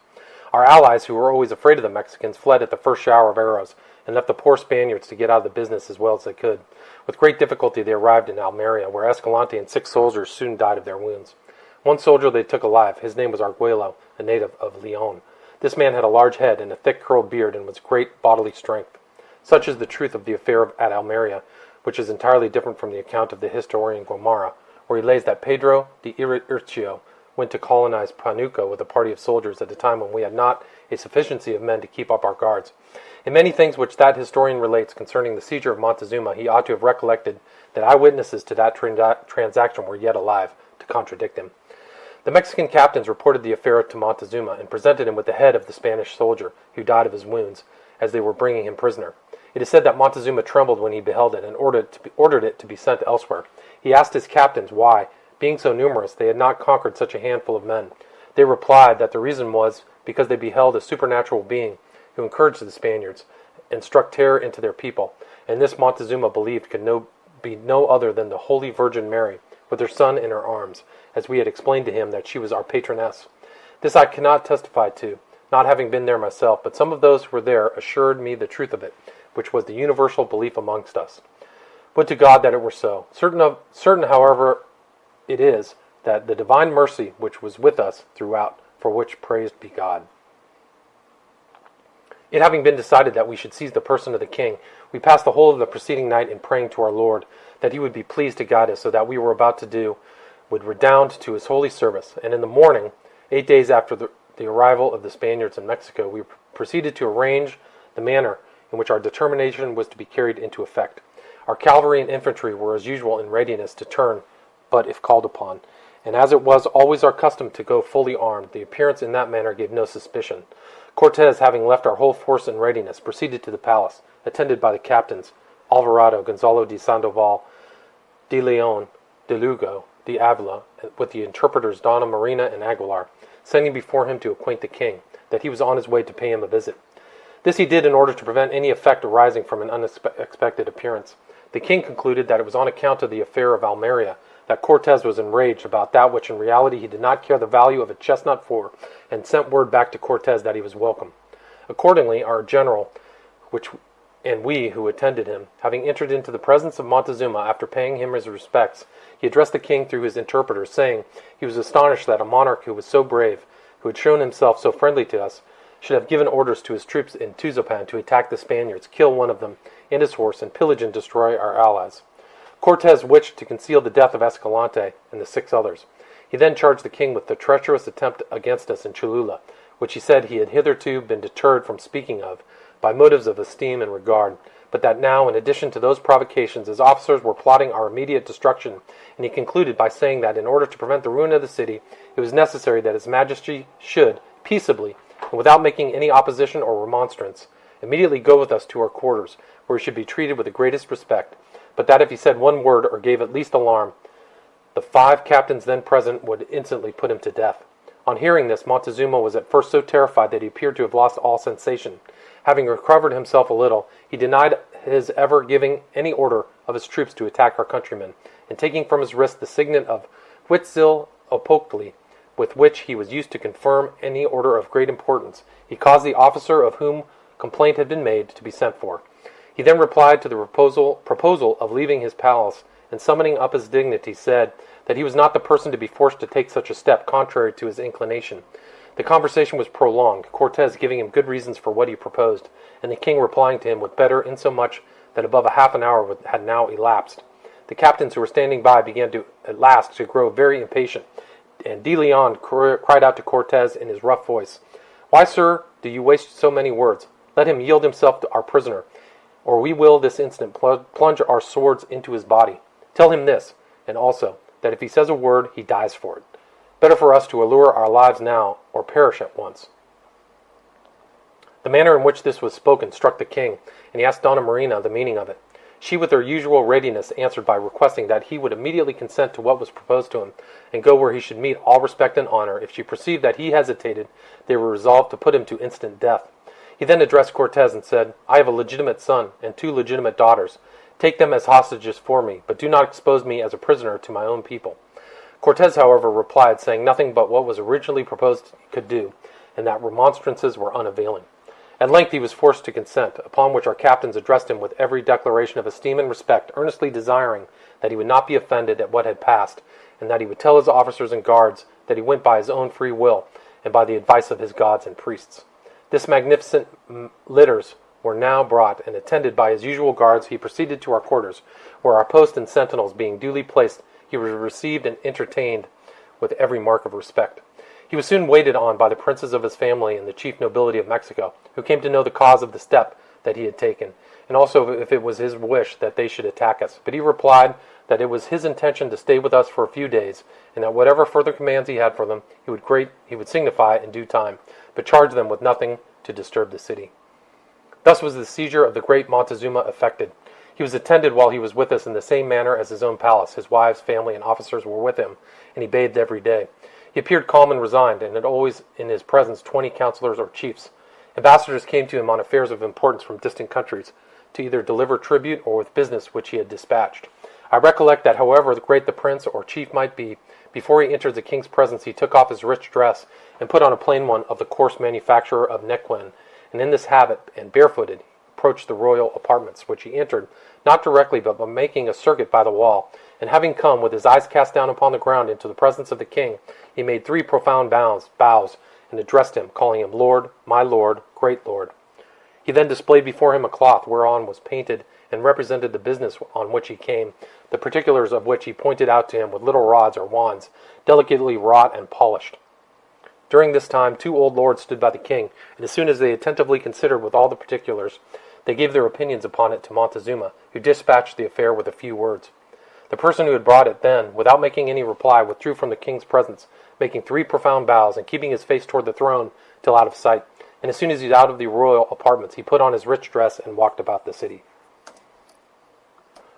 Our allies, who were always afraid of the Mexicans, fled at the first shower of arrows, and left the poor Spaniards to get out of the business as well as they could. With great difficulty they arrived in Almeria, where Escalante and 6 soldiers soon died of their wounds. One soldier they took alive. His name was Arguello, a native of Leon. This man had a large head and a thick curled beard, and was great bodily strength. Such is the truth of the affair at Almeria, which is entirely different from the account of the historian Gomara, where he lays that Pedro de Ircio went to colonize Panuco with a party of soldiers at a time when we had not a sufficiency of men to keep up our guards. In many things which that historian relates concerning the seizure of Montezuma, he ought to have recollected that eyewitnesses to that transaction were yet alive to contradict him. The Mexican captains reported the affair to Montezuma and presented him with the head of the Spanish soldier who died of his wounds as they were bringing him prisoner. It is said that Montezuma trembled when he beheld it and ordered it to be sent elsewhere. He asked his captains why, being so numerous, they had not conquered such a handful of men. They replied that the reason was because they beheld a supernatural being who encouraged the Spaniards and struck terror into their people, and this Montezuma believed could be no other than the Holy Virgin Mary, with her son in her arms, as we had explained to him that she was our patroness. This I cannot testify to, not having been there myself, but some of those who were there assured me the truth of it, which was the universal belief amongst us. Would to God that it were so. Certain, however, it is that the divine mercy which was with us throughout, for which praised be God. It having been decided that we should seize the person of the king, we passed the whole of the preceding night in praying to our Lord, that he would be pleased to guide us, so that we were about to do would redound to his holy service. And in the morning, 8 days after the arrival of the Spaniards in Mexico, we proceeded to arrange the manner in which our determination was to be carried into effect. Our cavalry and infantry were as usual in readiness to turn, but if called upon, and as it was always our custom to go fully armed, the appearance in that manner gave no suspicion. Cortes, having left our whole force in readiness, proceeded to the palace, attended by the captains Alvarado, Gonzalo de Sandoval, de Leon, de Lugo, de Avila, with the interpreters Donna Marina and Aguilar, sending before him to acquaint the king that he was on his way to pay him a visit. This he did in order to prevent any effect arising from an unexpected appearance. The king concluded that it was on account of the affair of Almeria that Cortes was enraged about that which in reality he did not care the value of a chestnut for, and sent word back to Cortes that he was welcome. Accordingly, our general, and we who attended him, having entered into the presence of Montezuma after paying him his respects, he addressed the king through his interpreter, saying he was astonished that a monarch who was so brave, who had shown himself so friendly to us, should have given orders to his troops in Tuzopan to attack the Spaniards, kill one of them and his horse, and pillage and destroy our allies. Cortes wished to conceal the death of Escalante and the 6 others. He then charged the king with the treacherous attempt against us in Cholula, which he said he had hitherto been deterred from speaking of, by motives of esteem and regard, but that now, in addition to those provocations, his officers were plotting our immediate destruction, and he concluded by saying that in order to prevent the ruin of the city, it was necessary that his majesty should, peaceably, and without making any opposition or remonstrance, immediately go with us to our quarters, where he should be treated with the greatest respect, but that if he said one word or gave at least alarm, the 5 captains then present would instantly put him to death. On hearing this, Montezuma was at first so terrified that he appeared to have lost all sensation. Having recovered himself a little, he denied his ever giving any order of his troops to attack our countrymen, and taking from his wrist the signet of Huitzilopochtli, with which he was used to confirm any order of great importance, he caused the officer of whom complaint had been made to be sent for. He then replied to the proposal of leaving his palace, and summoning up his dignity, said that he was not the person to be forced to take such a step contrary to his inclination. The conversation was prolonged, Cortes giving him good reasons for what he proposed, and the king replying to him with better, insomuch that above a half an hour had now elapsed. The captains who were standing by began at last to grow very impatient, and De Leon cried out to Cortes in his rough voice, "Why, sir, do you waste so many words? Let him yield himself to our prisoner, or we will this instant plunge our swords into his body. Tell him this, and also, that if he says a word, he dies for it. Better for us to allure our lives now, or perish at once." The manner in which this was spoken struck the king, and he asked Donna Marina the meaning of it. She, with her usual readiness, answered by requesting that he would immediately consent to what was proposed to him, and go where he should meet all respect and honor. If she perceived that he hesitated, they were resolved to put him to instant death. He then addressed Cortes and said, "I have a legitimate son and 2 legitimate daughters. Take them as hostages for me, but do not expose me as a prisoner to my own people." Cortes, however, replied, saying nothing but what was originally proposed he could do, and that remonstrances were unavailing. At length he was forced to consent, upon which our captains addressed him with every declaration of esteem and respect, earnestly desiring that he would not be offended at what had passed, and that he would tell his officers and guards that he went by his own free will, and by the advice of his gods and priests. This magnificent litters were now brought, and attended by his usual guards, he proceeded to our quarters, where our post and sentinels being duly placed, he was received and entertained with every mark of respect. He was soon waited on by the princes of his family and the chief nobility of Mexico, who came to know the cause of the step that he had taken, and also if it was his wish that they should attack us. But he replied that it was his intention to stay with us for a few days, and that whatever further commands he had for them, he would signify in due time, but charge them with nothing to disturb the city. Thus was the seizure of the great Montezuma effected. He was attended while he was with us in the same manner as his own palace. His wives, family, and officers were with him, and he bathed every day. He appeared calm and resigned, and had always in his presence 20 counselors or chiefs. Ambassadors came to him on affairs of importance from distant countries, to either deliver tribute or with business which he had dispatched. I recollect that however great the prince or chief might be, before he entered the king's presence he took off his rich dress, and put on a plain one of the coarse manufacture of Nequin, and in this habit, and barefooted, approached the royal apartments, which he entered, not directly, but by making a circuit by the wall, and having come, with his eyes cast down upon the ground, into the presence of the king, he made 3 profound bows, and addressed him, calling him Lord, my Lord, great Lord. He then displayed before him a cloth whereon was painted and represented the business on which he came, the particulars of which he pointed out to him with little rods or wands, delicately wrought and polished. During this time 2 old lords stood by the king, and as soon as they attentively considered with all the particulars, they gave their opinions upon it to Montezuma, who dispatched the affair with a few words. The person who had brought it then, without making any reply, withdrew from the king's presence, making 3 profound bows, and keeping his face toward the throne till out of sight. And as soon as he was out of the royal apartments, he put on his rich dress and walked about the city.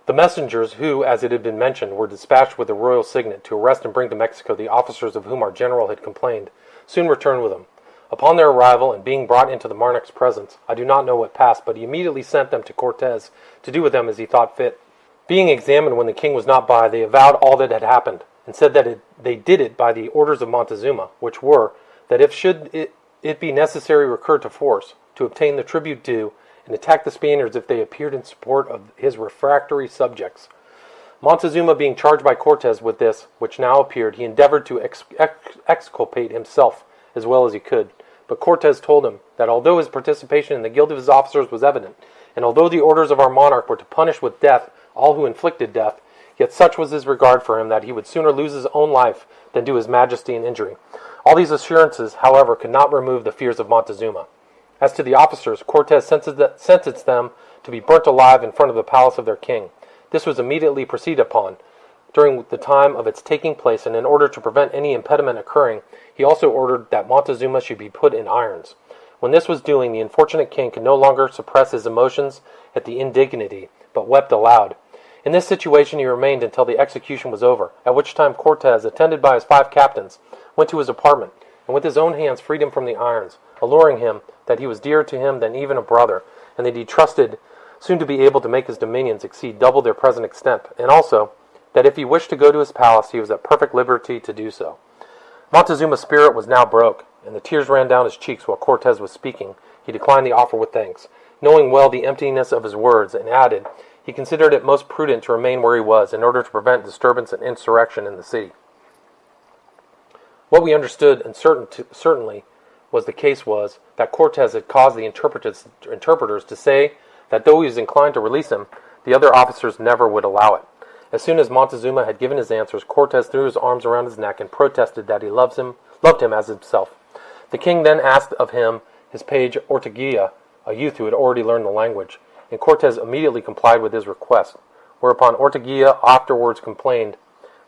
The messengers who, as it had been mentioned, were dispatched with the royal signet to arrest and bring to Mexico the officers of whom our general had complained, soon returned with them. Upon their arrival, and being brought into the monarch's presence, I do not know what passed, but he immediately sent them to Cortes to do with them as he thought fit. Being examined when the king was not by, they avowed all that had happened, and said that they did it by the orders of Montezuma, which were, that if should it be necessary recur to force, to obtain the tribute due and attack the Spaniards if they appeared in support of his refractory subjects. Montezuma being charged by Cortes with this, which now appeared, he endeavored to exculpate himself as well as he could. But Cortes told him that although his participation in the guilt of his officers was evident, and although the orders of our monarch were to punish with death all who inflicted death, yet such was his regard for him that he would sooner lose his own life than do his majesty an injury. All these assurances, however, could not remove the fears of Montezuma. As to the officers, Cortes sentenced them to be burnt alive in front of the palace of their king. This was immediately proceeded upon during the time of its taking place, and in order to prevent any impediment occurring, he also ordered that Montezuma should be put in irons. When this was doing, the unfortunate king could no longer suppress his emotions at the indignity, but wept aloud. In this situation he remained until the execution was over, at which time Cortes, attended by his 5 captains, went to his apartment, and with his own hands freed him from the irons, alluring him that he was dearer to him than even a brother, and that he trusted soon to be able to make his dominions exceed double their present extent, and also that if he wished to go to his palace, he was at perfect liberty to do so. Montezuma's spirit was now broke, and the tears ran down his cheeks while Cortes was speaking. He declined the offer with thanks, knowing well the emptiness of his words, and added, he considered it most prudent to remain where he was in order to prevent disturbance and insurrection in the city. What we understood, and certainly was the case, was that Cortes had caused the interpreters to say that though he was inclined to release him, the other officers never would allow it. As soon as Montezuma had given his answers, Cortes threw his arms around his neck and protested that he loved him as himself. The king then asked of him his page Orteguilla, a youth who had already learned the language, and Cortes immediately complied with his request, whereupon Orteguilla afterwards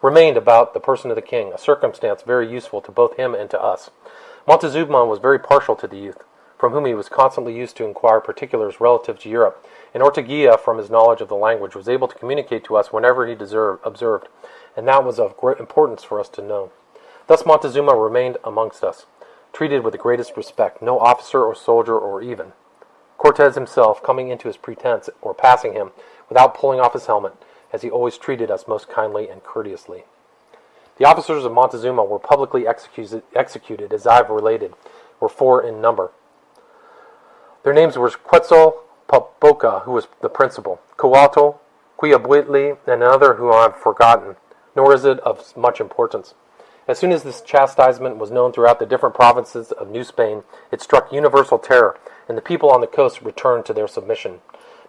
remained about the person of the king, a circumstance very useful to both him and to us. Montezuma was very partial to the youth, from whom he was constantly used to inquire particulars relative to Europe, and Orteguilla, from his knowledge of the language, was able to communicate to us whenever he observed, and that was of great importance for us to know. Thus Montezuma remained amongst us, treated with the greatest respect, no officer or soldier or even Cortes himself coming into his pretense or passing him without pulling off his helmet, as he always treated us most kindly and courteously. The officers of Montezuma were publicly executed, as I have related, were 4 in number. Their names were Quetzal Paboca, who was the principal, Coatl, Quiabuitli, and another who I have forgotten, nor is it of much importance. As soon as this chastisement was known throughout the different provinces of New Spain, it struck universal terror, and the people on the coast returned to their submission.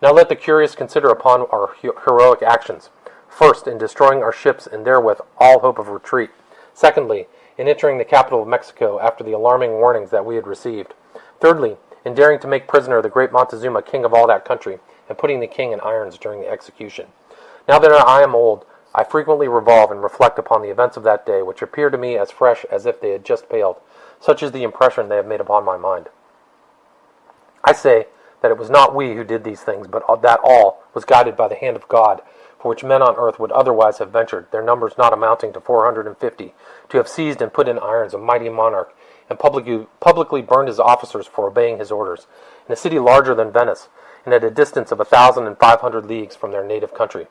Now let the curious consider upon our heroic actions. First, in destroying our ships and therewith all hope of retreat. Secondly, in entering the capital of Mexico after the alarming warnings that we had received. Thirdly, in daring to make prisoner the great Montezuma, king of all that country, and putting the king in irons during the execution. Now that I am old, I frequently revolve and reflect upon the events of that day, which appear to me as fresh as if they had just paled. Such is the impression they have made upon my mind. I say that it was not we who did these things, but that all was guided by the hand of God, for which men on earth would otherwise have ventured, their numbers not amounting to 450, to have seized and put in irons a mighty monarch, and publicly burned his officers for obeying his orders, in a city larger than Venice, and at a distance of 1,500 leagues from their native country.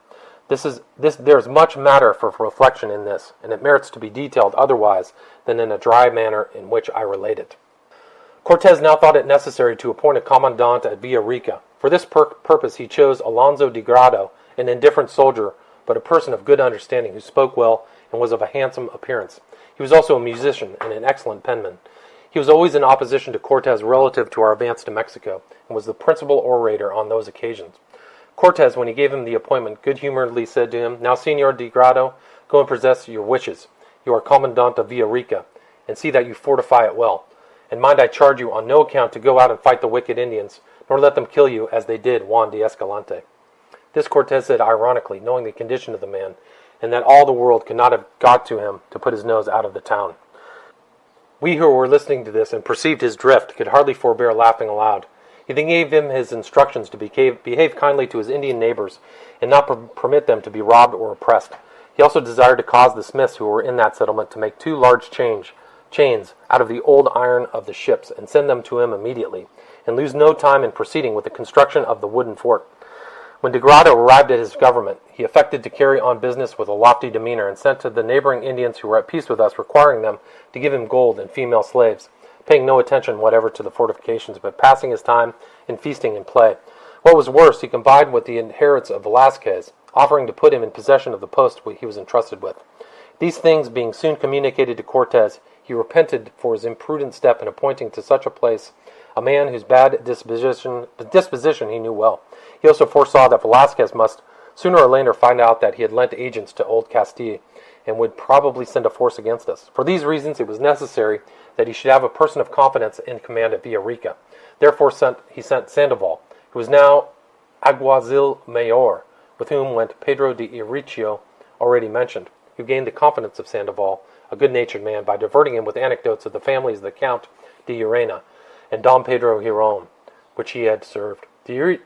There is much matter for reflection in this, and it merits to be detailed otherwise than in a dry manner in which I relate it. Cortes now thought it necessary to appoint a commandant at Villarica. For this purpose he chose Alonso de Grado, an indifferent soldier, but a person of good understanding who spoke well and was of a handsome appearance. He was also a musician and an excellent penman. He was always in opposition to Cortes relative to our advance to Mexico, and was the principal orator on those occasions. Cortes, when he gave him the appointment, good-humoredly said to him, "Now, Senor de Grado, go and possess your wishes. You are commandant of Villarica, and see that you fortify it well. And mind, I charge you on no account to go out and fight the wicked Indians, nor let them kill you as they did Juan de Escalante." This Cortes said ironically, knowing the condition of the man, and that all the world could not have got to him to put his nose out of the town. We who were listening to this and perceived his drift could hardly forbear laughing aloud. He then gave him his instructions to behave kindly to his Indian neighbors, and not permit them to be robbed or oppressed. He also desired to cause the smiths who were in that settlement to make 2 large chains out of the old iron of the ships, and send them to him immediately, and lose no time in proceeding with the construction of the wooden fort. When de Grado arrived at his government, he affected to carry on business with a lofty demeanor, and sent to the neighboring Indians who were at peace with us, requiring them to give him gold and female slaves. paying no attention whatever to the fortifications, but passing his time in feasting and play. What was worse, he combined with the adherents of Velasquez, offering to put him in possession of the post he was entrusted with. These things being soon communicated to Cortes, he repented for his imprudent step in appointing to such a place a man whose bad disposition he knew well. He also foresaw that Velasquez must sooner or later find out that he had lent agents to old Castile, and would probably send a force against us. For these reasons, it was necessary that he should have a person of confidence in command at Villarica. Therefore he sent Sandoval, who was now Alguazil Mayor, with whom went Pedro de Irricio, already mentioned, who gained the confidence of Sandoval, a good-natured man, by diverting him with anecdotes of the families of the Count de Urena and Don Pedro Giron, which he had served. De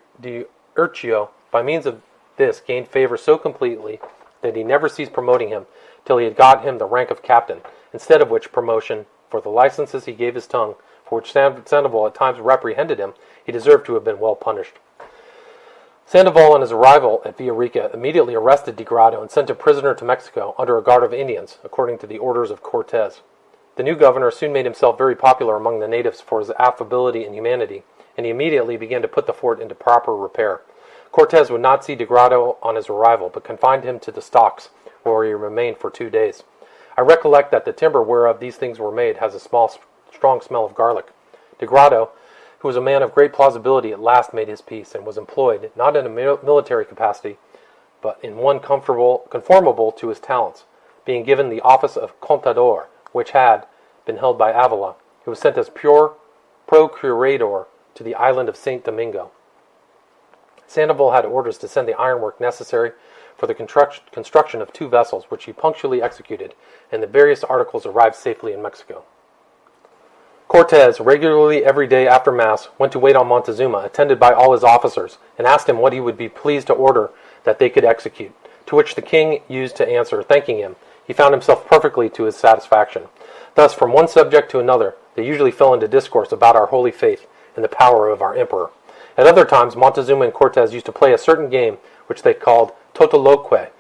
Irricio, by means of this, gained favor so completely that he never ceased promoting him till he had got him the rank of captain, instead of which promotion, for the licenses he gave his tongue, for which Sandoval at times reprehended him, he deserved to have been well punished. Sandoval, on his arrival at Villarica, immediately arrested de Grado and sent him prisoner to Mexico under a guard of Indians, according to the orders of Cortes. The new governor soon made himself very popular among the natives for his affability and humanity, and he immediately began to put the fort into proper repair. Cortes would not see de Grado on his arrival, but confined him to the stocks, where he remained for 2 days. I recollect that the timber whereof these things were made has a strong smell of garlic. De Grado, who was a man of great plausibility, at last made his peace, and was employed, not in a military capacity, but in one conformable to his talents, being given the office of contador, which had been held by Avila, who was sent as pure procurador to the island of St. Domingo. Sandoval had orders to send the ironwork necessary for the construction of 2 vessels, which he punctually executed, and the various articles arrived safely in Mexico. Cortes, regularly every day after Mass, went to wait on Montezuma, attended by all his officers, and asked him what he would be pleased to order that they could execute, to which the king used to answer, thanking him. He found himself perfectly to his satisfaction. Thus, from one subject to another, they usually fell into discourse about our holy faith and the power of our emperor. At other times, Montezuma and Cortes used to play a certain game which they called totoloque,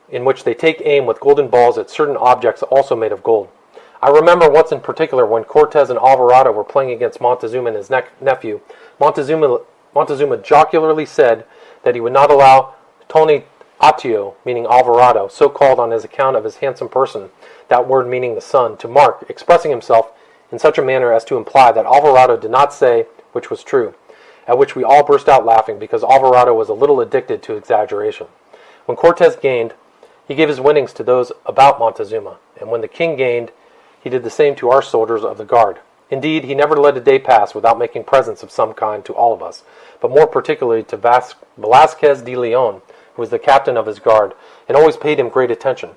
in which they take aim with golden balls at certain objects also made of gold. I remember once in particular when Cortes and Alvarado were playing against Montezuma and his nephew. Montezuma jocularly said that he would not allow Tony Atio, meaning Alvarado, so called on his account of his handsome person, that word meaning the sun, to mark, expressing himself in such a manner as to imply that Alvarado did not say which was true, at which we all burst out laughing, because Alvarado was a little addicted to exaggeration. When Cortes gained, he gave his winnings to those about Montezuma, and when the king gained, he did the same to our soldiers of the guard. Indeed, he never let a day pass without making presents of some kind to all of us, but more particularly to Velasquez de Leon, who was the captain of his guard, and always paid him great attention.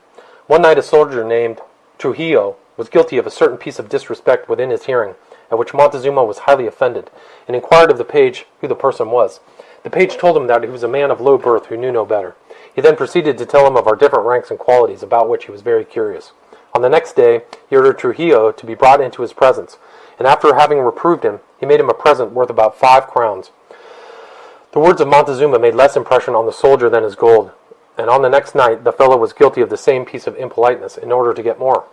One night a soldier named Trujillo was guilty of a certain piece of disrespect within his hearing, at which Montezuma was highly offended, and inquired of the page who the person was. The page told him that he was a man of low birth who knew no better. He then proceeded to tell him of our different ranks and qualities, about which he was very curious. On the next day, he ordered Trujillo to be brought into his presence, and after having reproved him, he made him a present worth about 5 crowns. The words of Montezuma made less impression on the soldier than his gold, and on the next night the fellow was guilty of the same piece of impoliteness in order to get more.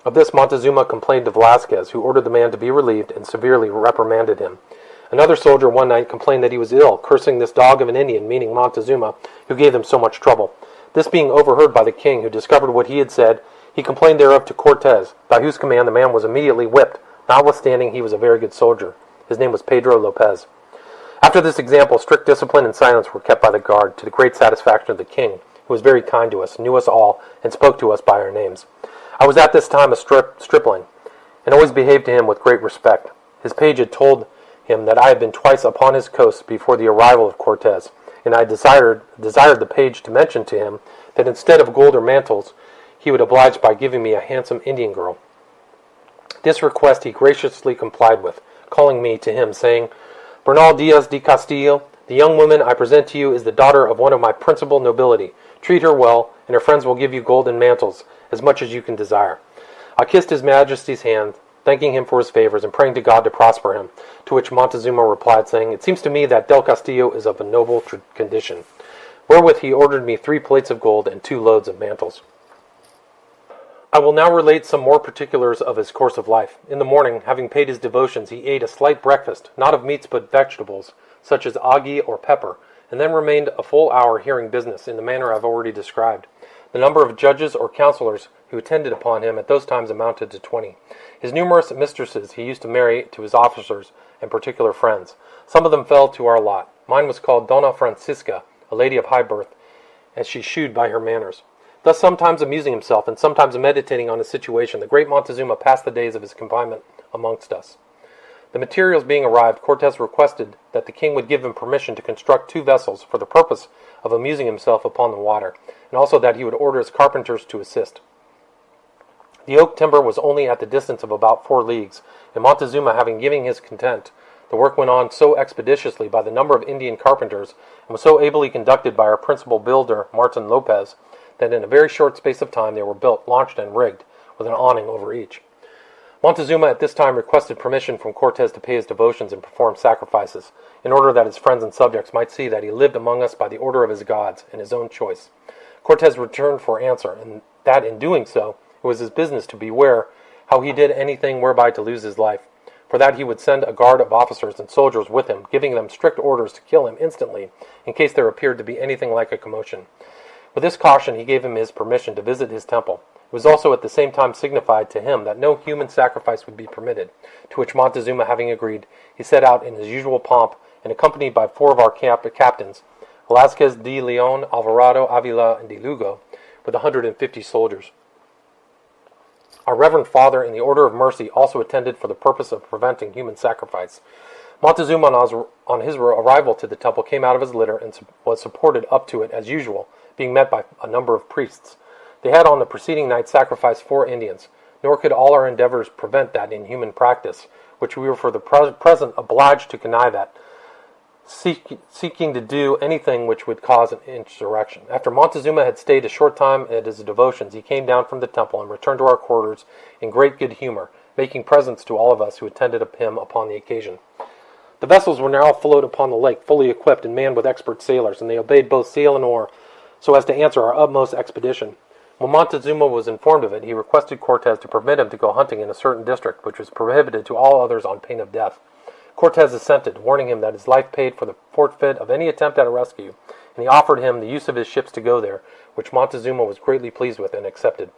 Of this Montezuma complained to Velasquez, who ordered the man to be relieved and severely reprimanded him. Another soldier one night complained that he was ill, cursing this dog of an Indian, meaning Montezuma, who gave them so much trouble. This being overheard by the king, who discovered what he had said, he complained thereof to Cortes, by whose command the man was immediately whipped, notwithstanding he was a very good soldier. His name was Pedro Lopez. After this example, strict discipline and silence were kept by the guard, to the great satisfaction of the king, who was very kind to us, knew us all, and spoke to us by our names. I was at this time a stripling, and always behaved to him with great respect. His page had told him that I had been twice upon his coast before the arrival of Cortes, and I desired the page to mention to him that instead of gold or mantles, he would oblige by giving me a handsome Indian girl. This request he graciously complied with, calling me to him, saying, Bernal Diaz del Castillo, the young woman I present to you is the daughter of one of my principal nobility. Treat her well, and her friends will give you gold and mantles, as much as you can desire. I kissed his majesty's hand, thanking him for his favors, and praying to God to prosper him, to which Montezuma replied, saying, It seems to me that Del Castillo is of a noble condition. Wherewith he ordered me 3 plates of gold and 2 loads of mantles. I will now relate some more particulars of his course of life. In the morning, having paid his devotions, he ate a slight breakfast, not of meats but vegetables, such as agi or pepper, and then remained a full hour hearing business in the manner I have already described. The number of judges or counselors who attended upon him at those times amounted to 20. His numerous mistresses he used to marry to his officers and particular friends. Some of them fell to our lot. Mine was called Donna Francisca, a lady of high birth, as she shewed by her manners. Thus sometimes amusing himself and sometimes meditating on his situation, the great Montezuma passed the days of his confinement amongst us. The materials being arrived, Cortes requested that the king would give him permission to construct 2 vessels for the purpose of amusing himself upon the water, and also that he would order his carpenters to assist. The oak timber was only at the distance of about 4 leagues, and Montezuma having given his consent, the work went on so expeditiously by the number of Indian carpenters, and was so ably conducted by our principal builder, Martin Lopez, that in a very short space of time they were built, launched, and rigged, with an awning over each. Montezuma at this time requested permission from Cortes to pay his devotions and perform sacrifices, in order that his friends and subjects might see that he lived among us by the order of his gods, and his own choice. Cortes returned for answer, and that in doing so, it was his business to beware how he did anything whereby to lose his life. For that he would send a guard of officers and soldiers with him, giving them strict orders to kill him instantly, in case there appeared to be anything like a commotion. With this caution he gave him his permission to visit his temple. It was also at the same time signified to him that no human sacrifice would be permitted, to which Montezuma having agreed, he set out in his usual pomp, and accompanied by 4 of our captains, Velasquez de Leon, Alvarado, Avila, and de Lugo, with 150 soldiers. Our Reverend Father in the Order of Mercy also attended for the purpose of preventing human sacrifice. Montezuma, on his arrival to the temple, came out of his litter and was supported up to it as usual, being met by a number of priests. They had on the preceding night sacrificed 4 Indians, nor could all our endeavors prevent that inhuman practice, which we were for the present obliged to connive at, seeking to do anything which would cause an insurrection. After Montezuma had stayed a short time at his devotions, he came down from the temple and returned to our quarters in great good humor, making presents to all of us who attended him upon the occasion. The vessels were now afloat upon the lake, fully equipped and manned with expert sailors, and they obeyed both sail and oar, so as to answer our utmost expedition. When Montezuma was informed of it, he requested Cortes to permit him to go hunting in a certain district, which was prohibited to all others on pain of death. Cortes assented, warning him that his life paid for the forfeit of any attempt at a rescue, and he offered him the use of his ships to go there, which Montezuma was greatly pleased with and accepted.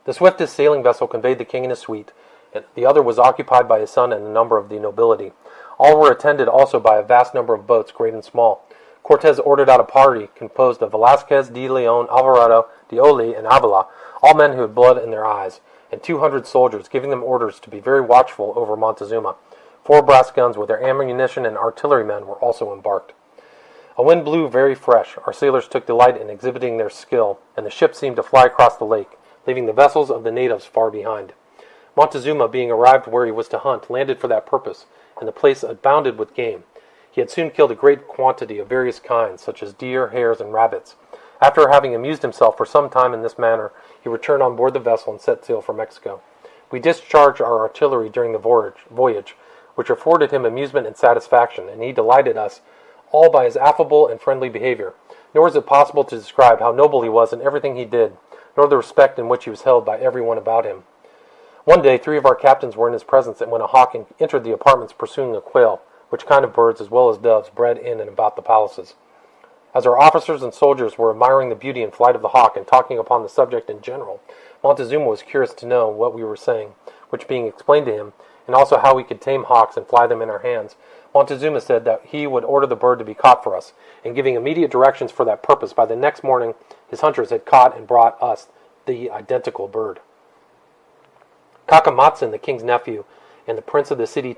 The swiftest sailing vessel conveyed the king and his suite, and the other was occupied by his son and a number of the nobility. All were attended also by a vast number of boats, great and small. Cortes ordered out a party composed of Velasquez de Leon, Alvarado, de Oli, and Avila, all men who had blood in their eyes, and 200 soldiers, giving them orders to be very watchful over Montezuma. 4 brass guns with their ammunition and artillerymen were also embarked. A wind blew very fresh. Our sailors took delight in exhibiting their skill, and the ship seemed to fly across the lake, leaving the vessels of the natives far behind. Montezuma, being arrived where he was to hunt, landed for that purpose, and the place abounded with game. He had soon killed a great quantity of various kinds, such as deer, hares, and rabbits. After having amused himself for some time in this manner, he returned on board the vessel and set sail for Mexico. We discharged our artillery during the voyage, which afforded him amusement and satisfaction, and he delighted us all by his affable and friendly behavior. Nor is it possible to describe how noble he was in everything he did, nor the respect in which he was held by everyone about him. One day 3 of our captains were in his presence when a hawk entered the apartments pursuing a quail, which kind of birds as well as doves bred in and about the palaces. As our officers and soldiers were admiring the beauty and flight of the hawk and talking upon the subject in general, Montezuma was curious to know what we were saying, which being explained to him, and also how we could tame hawks and fly them in our hands, Montezuma said that he would order the bird to be caught for us, and giving immediate directions for that purpose, by the next morning his hunters had caught and brought us the identical bird. Cacamatzin, the king's nephew, and the prince of the city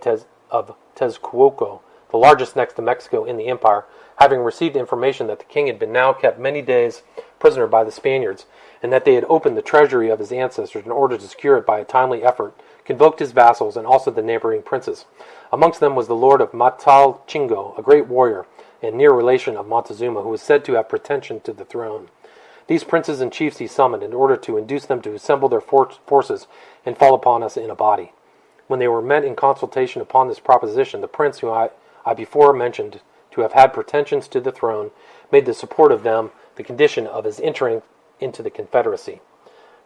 of Tezcuco, the largest next to Mexico in the empire, having received information that the king had been now kept many days prisoner by the Spaniards, and that they had opened the treasury of his ancestors in order to secure it by a timely effort, convoked his vassals and also the neighboring princes. Amongst them was the lord of Matalchingo, a great warrior and near relation of Montezuma, who was said to have pretension to the throne. These princes and chiefs he summoned in order to induce them to assemble their forces and fall upon us in a body. When they were met in consultation upon this proposition, the prince whom I before mentioned to have had pretensions to the throne made the support of them the condition of his entering into the confederacy.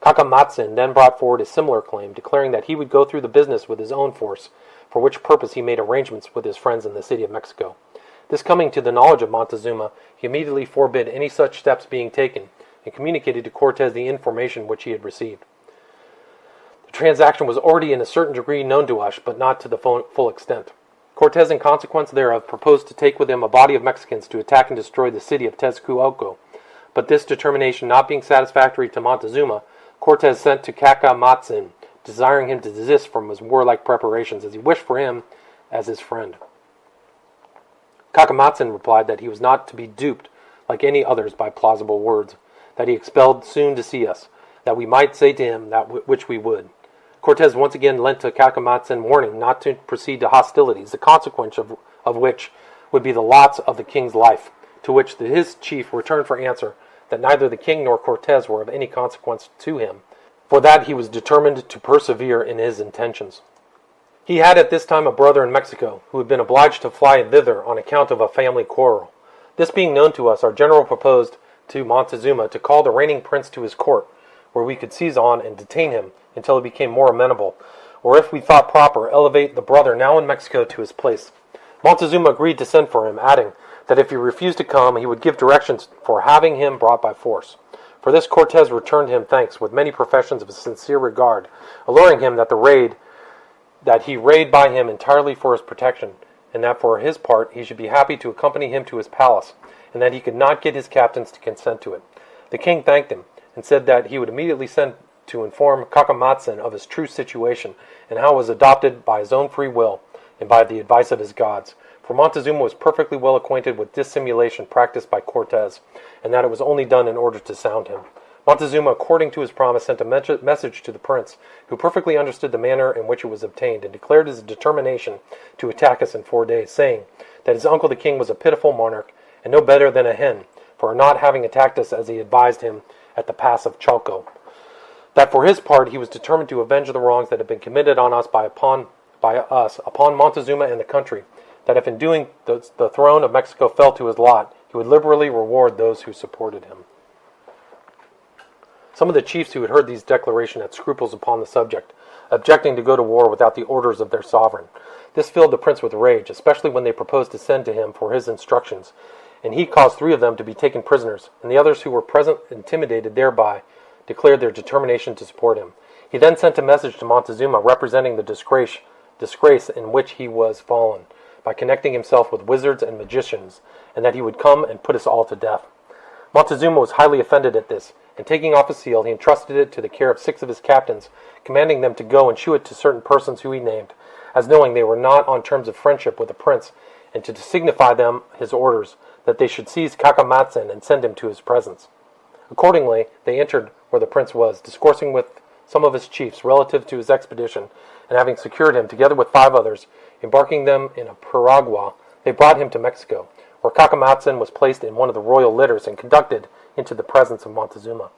Cacamatzin then brought forward a similar claim, declaring that he would go through the business with his own force, for which purpose he made arrangements with his friends in the city of Mexico. This coming to the knowledge of Montezuma, he immediately forbid any such steps being taken, and communicated to Cortes the information which he had received. The transaction was already in a certain degree known to us, but not to the full extent. Cortes, in consequence thereof, proposed to take with him a body of Mexicans to attack and destroy the city of Tezcuco, but this determination not being satisfactory to Montezuma, Cortes sent to Cacamatzin, desiring him to desist from his warlike preparations, as he wished for him as his friend. Cacamatzin replied that he was not to be duped, like any others, by plausible words, that he expelled soon to see us, that we might say to him that which we would. Cortes once again lent to Cacamatzin warning not to proceed to hostilities, the consequence of which would be the loss of the king's life, to which his chief returned for answer that neither the king nor Cortes were of any consequence to him, for that he was determined to persevere in his intentions. He had at this time a brother in Mexico, who had been obliged to fly thither on account of a family quarrel. This being known to us, our general proposed to Montezuma to call the reigning prince to his court, where we could seize on and detain him until he became more amenable, or if we thought proper, elevate the brother now in Mexico to his place. Montezuma agreed to send for him, adding that if he refused to come, he would give directions for having him brought by force. For this Cortes returned him thanks with many professions of sincere regard, alluring him that he rade by him entirely for his protection, and that for his part he should be happy to accompany him to his palace, and that he could not get his captains to consent to it. The king thanked him, and said that he would immediately send to inform Cacamatzin of his true situation, and how it was adopted by his own free will, and by the advice of his gods. For Montezuma was perfectly well acquainted with dissimulation practiced by Cortes, and that it was only done in order to sound him. Montezuma, according to his promise, sent a message to the prince, who perfectly understood the manner in which it was obtained, and declared his determination to attack us in 4 days, saying that his uncle the king was a pitiful monarch, and no better than a hen, for not having attacked us as he advised him at the pass of Chalco. That for his part he was determined to avenge the wrongs that had been committed on us upon Montezuma and the country, that if in doing the throne of Mexico fell to his lot, he would liberally reward those who supported him. Some of the chiefs who had heard these declarations had scruples upon the subject, objecting to go to war without the orders of their sovereign. This filled the prince with rage, especially when they proposed to send to him for his instructions, and he caused 3 of them to be taken prisoners, and the others who were present, intimidated thereby, declared their determination to support him. He then sent a message to Montezuma representing the disgrace in which he was fallen, by connecting himself with wizards and magicians, and that he would come and put us all to death. Montezuma was highly offended at this, and taking off a seal, he entrusted it to the care of 6 of his captains, commanding them to go and shew it to certain persons who he named, as knowing they were not on terms of friendship with the prince, and to signify them his orders, that they should seize Cacamatzin and send him to his presence. Accordingly, they entered where the prince was, discoursing with some of his chiefs relative to his expedition, and having secured him, together with 5 others, embarking them in a piragua, they brought him to Mexico, where Cacamatzin was placed in one of the royal litters and conducted into the presence of Montezuma.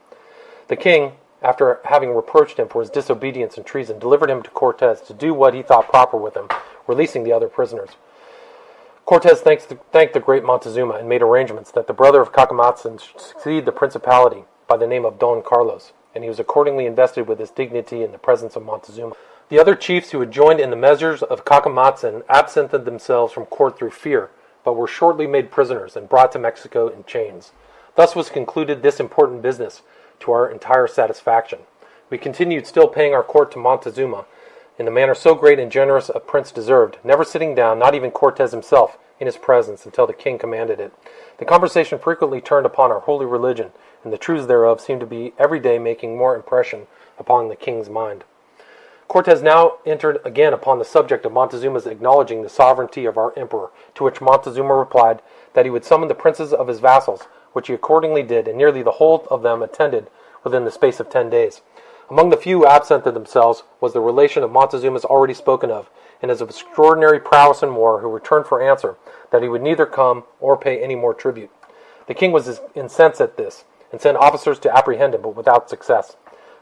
The king, after having reproached him for his disobedience and treason, delivered him to Cortes to do what he thought proper with him, releasing the other prisoners. Cortes thanked the great Montezuma and made arrangements that the brother of Cacamatzin should succeed the principality by the name of Don Carlos, and he was accordingly invested with this dignity in the presence of Montezuma. The other chiefs who had joined in the measures of Cacamatzin absented themselves from court through fear, but were shortly made prisoners and brought to Mexico in chains. Thus was concluded this important business to our entire satisfaction. We continued still paying our court to Montezuma in the manner so great and generous a prince deserved, never sitting down, not even Cortes himself, in his presence until the king commanded it. The conversation frequently turned upon our holy religion, and the truths thereof seemed to be every day making more impression upon the king's mind. Cortes now entered again upon the subject of Montezuma's acknowledging the sovereignty of our emperor, to which Montezuma replied that he would summon the princes of his vassals, which he accordingly did, and nearly the whole of them attended within the space of 10 days. Among the few who absented themselves was the relation of Montezuma's already spoken of, and as of extraordinary prowess in war, who returned for answer that he would neither come or pay any more tribute. The king was incensed at this, and sent officers to apprehend him, but without success.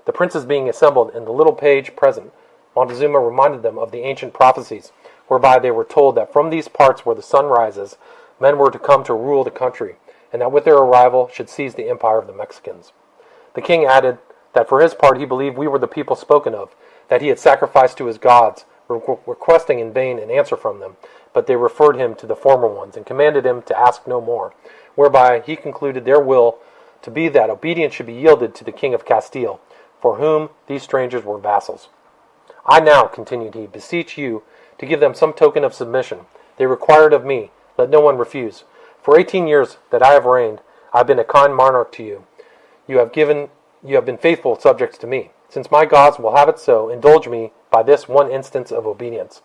The princes being assembled, and the little page present, Montezuma reminded them of the ancient prophecies, whereby they were told that from these parts where the sun rises, men were to come to rule the country, and that with their arrival should seize the empire of the Mexicans. The king added that for his part he believed we were the people spoken of, that he had sacrificed to his gods, requesting in vain an answer from them, but they referred him to the former ones, and commanded him to ask no more, whereby he concluded their will to be that obedience should be yielded to the king of Castile, for whom these strangers were vassals. I now, continued he, beseech you to give them some token of submission. They require it of me. Let no one refuse. For 18 years that I have reigned, I have been a kind monarch to you. You have been faithful subjects to me. Since my gods will have it so, indulge me by this one instance of obedience.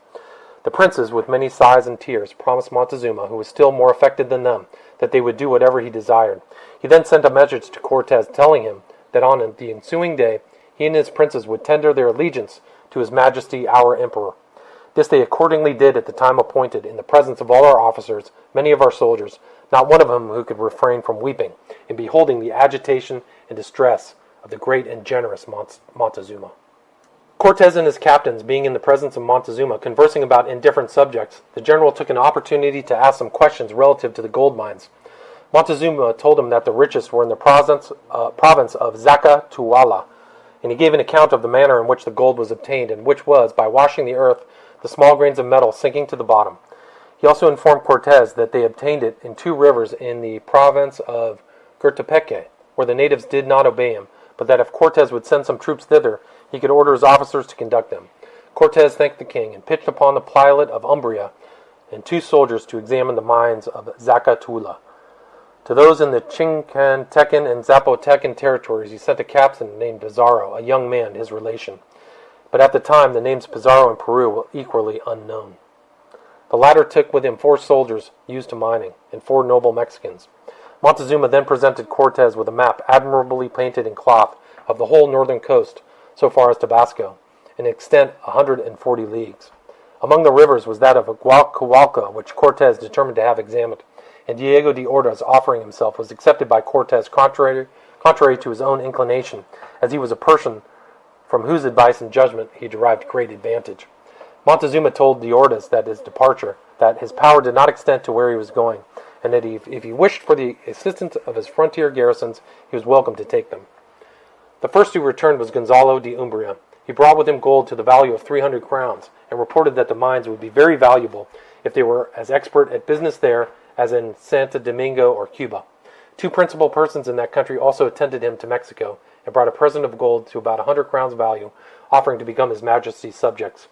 The princes, with many sighs and tears, promised Montezuma, who was still more affected than them, that they would do whatever he desired. He then sent a message to Cortes, telling him that on the ensuing day he and his princes would tender their allegiance to His Majesty our Emperor. This they accordingly did at the time appointed, in the presence of all our officers, many of our soldiers, not one of whom who could refrain from weeping, in beholding the agitation and distress of the great and generous Montezuma. Cortes and his captains being in the presence of Montezuma, conversing about indifferent subjects, the general took an opportunity to ask some questions relative to the gold mines. Montezuma told him that the richest were in the province of Zacatuala, and he gave an account of the manner in which the gold was obtained, and which was, by washing the earth, the small grains of metal sinking to the bottom. He also informed Cortes that they obtained it in 2 rivers in the province of Guertepeque, where the natives did not obey him, but that if Cortes would send some troops thither, he could order his officers to conduct them. Cortes thanked the king, and pitched upon the pilot of Umbria and 2 soldiers to examine the mines of Zacatula. To those in the Chincantecan and Zapotecan territories he sent a captain named Pizarro, a young man, his relation. But at the time the names Pizarro and Peru were equally unknown. The latter took with him 4 soldiers used to mining, and 4 noble Mexicans. Montezuma then presented Cortes with a map admirably painted in cloth of the whole northern coast, so far as Tabasco, in extent 140 leagues. Among the rivers was that of Guacahualca, which Cortes determined to have examined, and Diego de Ordaz, offering himself, was accepted by Cortes contrary to his own inclination, as he was a person from whose advice and judgment he derived great advantage. Montezuma told de Ordaz that his departure, that his power did not extend to where he was going, and that if he wished for the assistance of his frontier garrisons, he was welcome to take them. The first who returned was Gonzalo de Umbria. He brought with him gold to the value of 300 crowns, and reported that the mines would be very valuable if they were as expert at business there as in Santo Domingo or Cuba. 2 principal persons in that country also attended him to Mexico, and brought a present of gold to about 100 crowns value, offering to become His Majesty's subjects.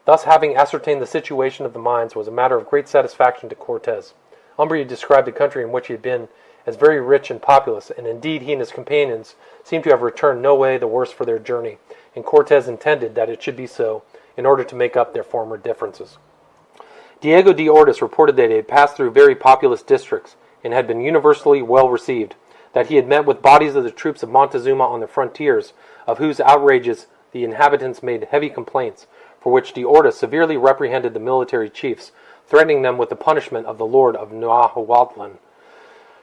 Thus, having ascertained the situation of the mines was a matter of great satisfaction to Cortes. Umbria described the country in which he had been as very rich and populous, and indeed he and his companions seemed to have returned no way the worse for their journey, and Cortes intended that it should be so, in order to make up their former differences. Diego de Ordaz reported that he had passed through very populous districts, and had been universally well received, that he had met with bodies of the troops of Montezuma on the frontiers, of whose outrages the inhabitants made heavy complaints, for which de Ordaz severely reprehended the military chiefs, threatening them with the punishment of the Lord of Nahuatlan.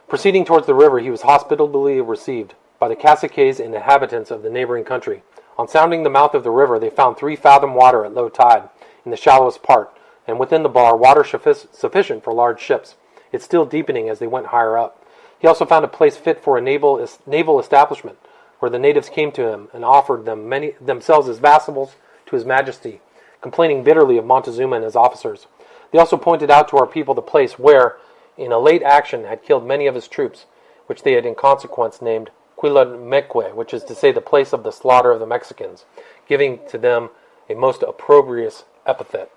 Proceeding towards the river, he was hospitably received by the caciques and inhabitants of the neighboring country. On sounding the mouth of the river, they found 3 fathom water at low tide, in the shallowest part, and within the bar water sufficient for large ships, it still deepening as they went higher up. He also found a place fit for a naval establishment, where the natives came to him and offered themselves as vassals to His Majesty, complaining bitterly of Montezuma and his officers. They also pointed out to our people the place where, in a late action, had killed many of his troops, which they had in consequence named Quilameque, which is to say the place of the slaughter of the Mexicans, giving to them a most opprobrious epithet.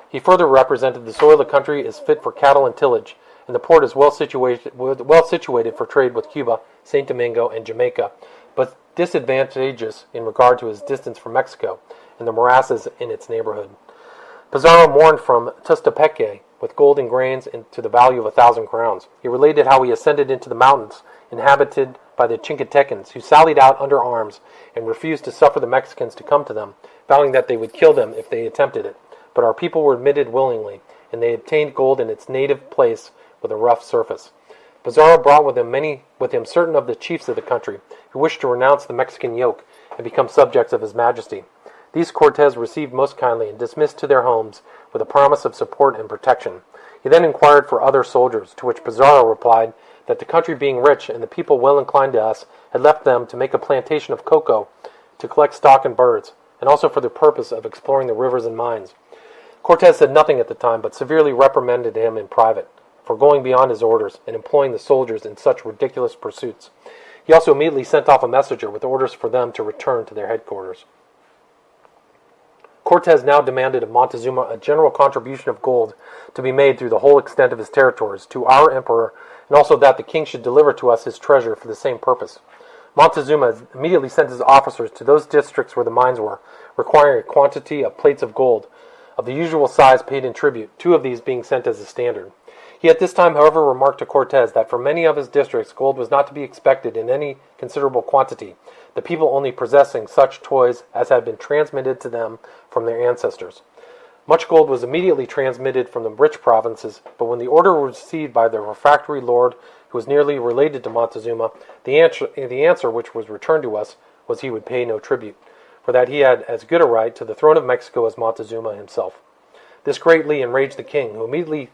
He further represented the soil of the country is fit for cattle and tillage, and the port is well situated for trade with Cuba, St. Domingo, and Jamaica, but disadvantageous in regard to his distance from Mexico and the morasses in its neighborhood. Pizarro mourned from Tustapeque with gold and grains to the value of 1,000 crowns. He related how he ascended into the mountains inhabited by the Chinkatecans, who sallied out under arms and refused to suffer the Mexicans to come to them, vowing that they would kill them if they attempted it. But our people were admitted willingly, and they obtained gold in its native place with a rough surface. Pizarro brought with him certain of the chiefs of the country, who wished to renounce the Mexican yoke and become subjects of His Majesty. These Cortes received most kindly and dismissed to their homes with a promise of support and protection. He then inquired for other soldiers, to which Pizarro replied that the country being rich and the people well inclined to us, had left them to make a plantation of cocoa, to collect stock and birds, and also for the purpose of exploring the rivers and mines. Cortez said nothing at the time, but severely reprimanded him in private for going beyond his orders and employing the soldiers in such ridiculous pursuits. He also immediately sent off a messenger with orders for them to return to their headquarters. Cortez now demanded of Montezuma a general contribution of gold to be made through the whole extent of his territories to our emperor, and also that the king should deliver to us his treasure for the same purpose. Montezuma immediately sent his officers to those districts where the mines were, requiring a quantity of plates of gold, of the usual size paid in tribute, 2 of these being sent as a standard. He at this time, however, remarked to Cortez that for many of his districts gold was not to be expected in any considerable quantity, the people only possessing such toys as had been transmitted to them from their ancestors. Much gold was immediately transmitted from the rich provinces, but when the order was received by the refractory lord who was nearly related to Montezuma, the answer which was returned to us was he would pay no tribute, for that he had as good a right to the throne of Mexico as Montezuma himself. This greatly enraged the king, who immediately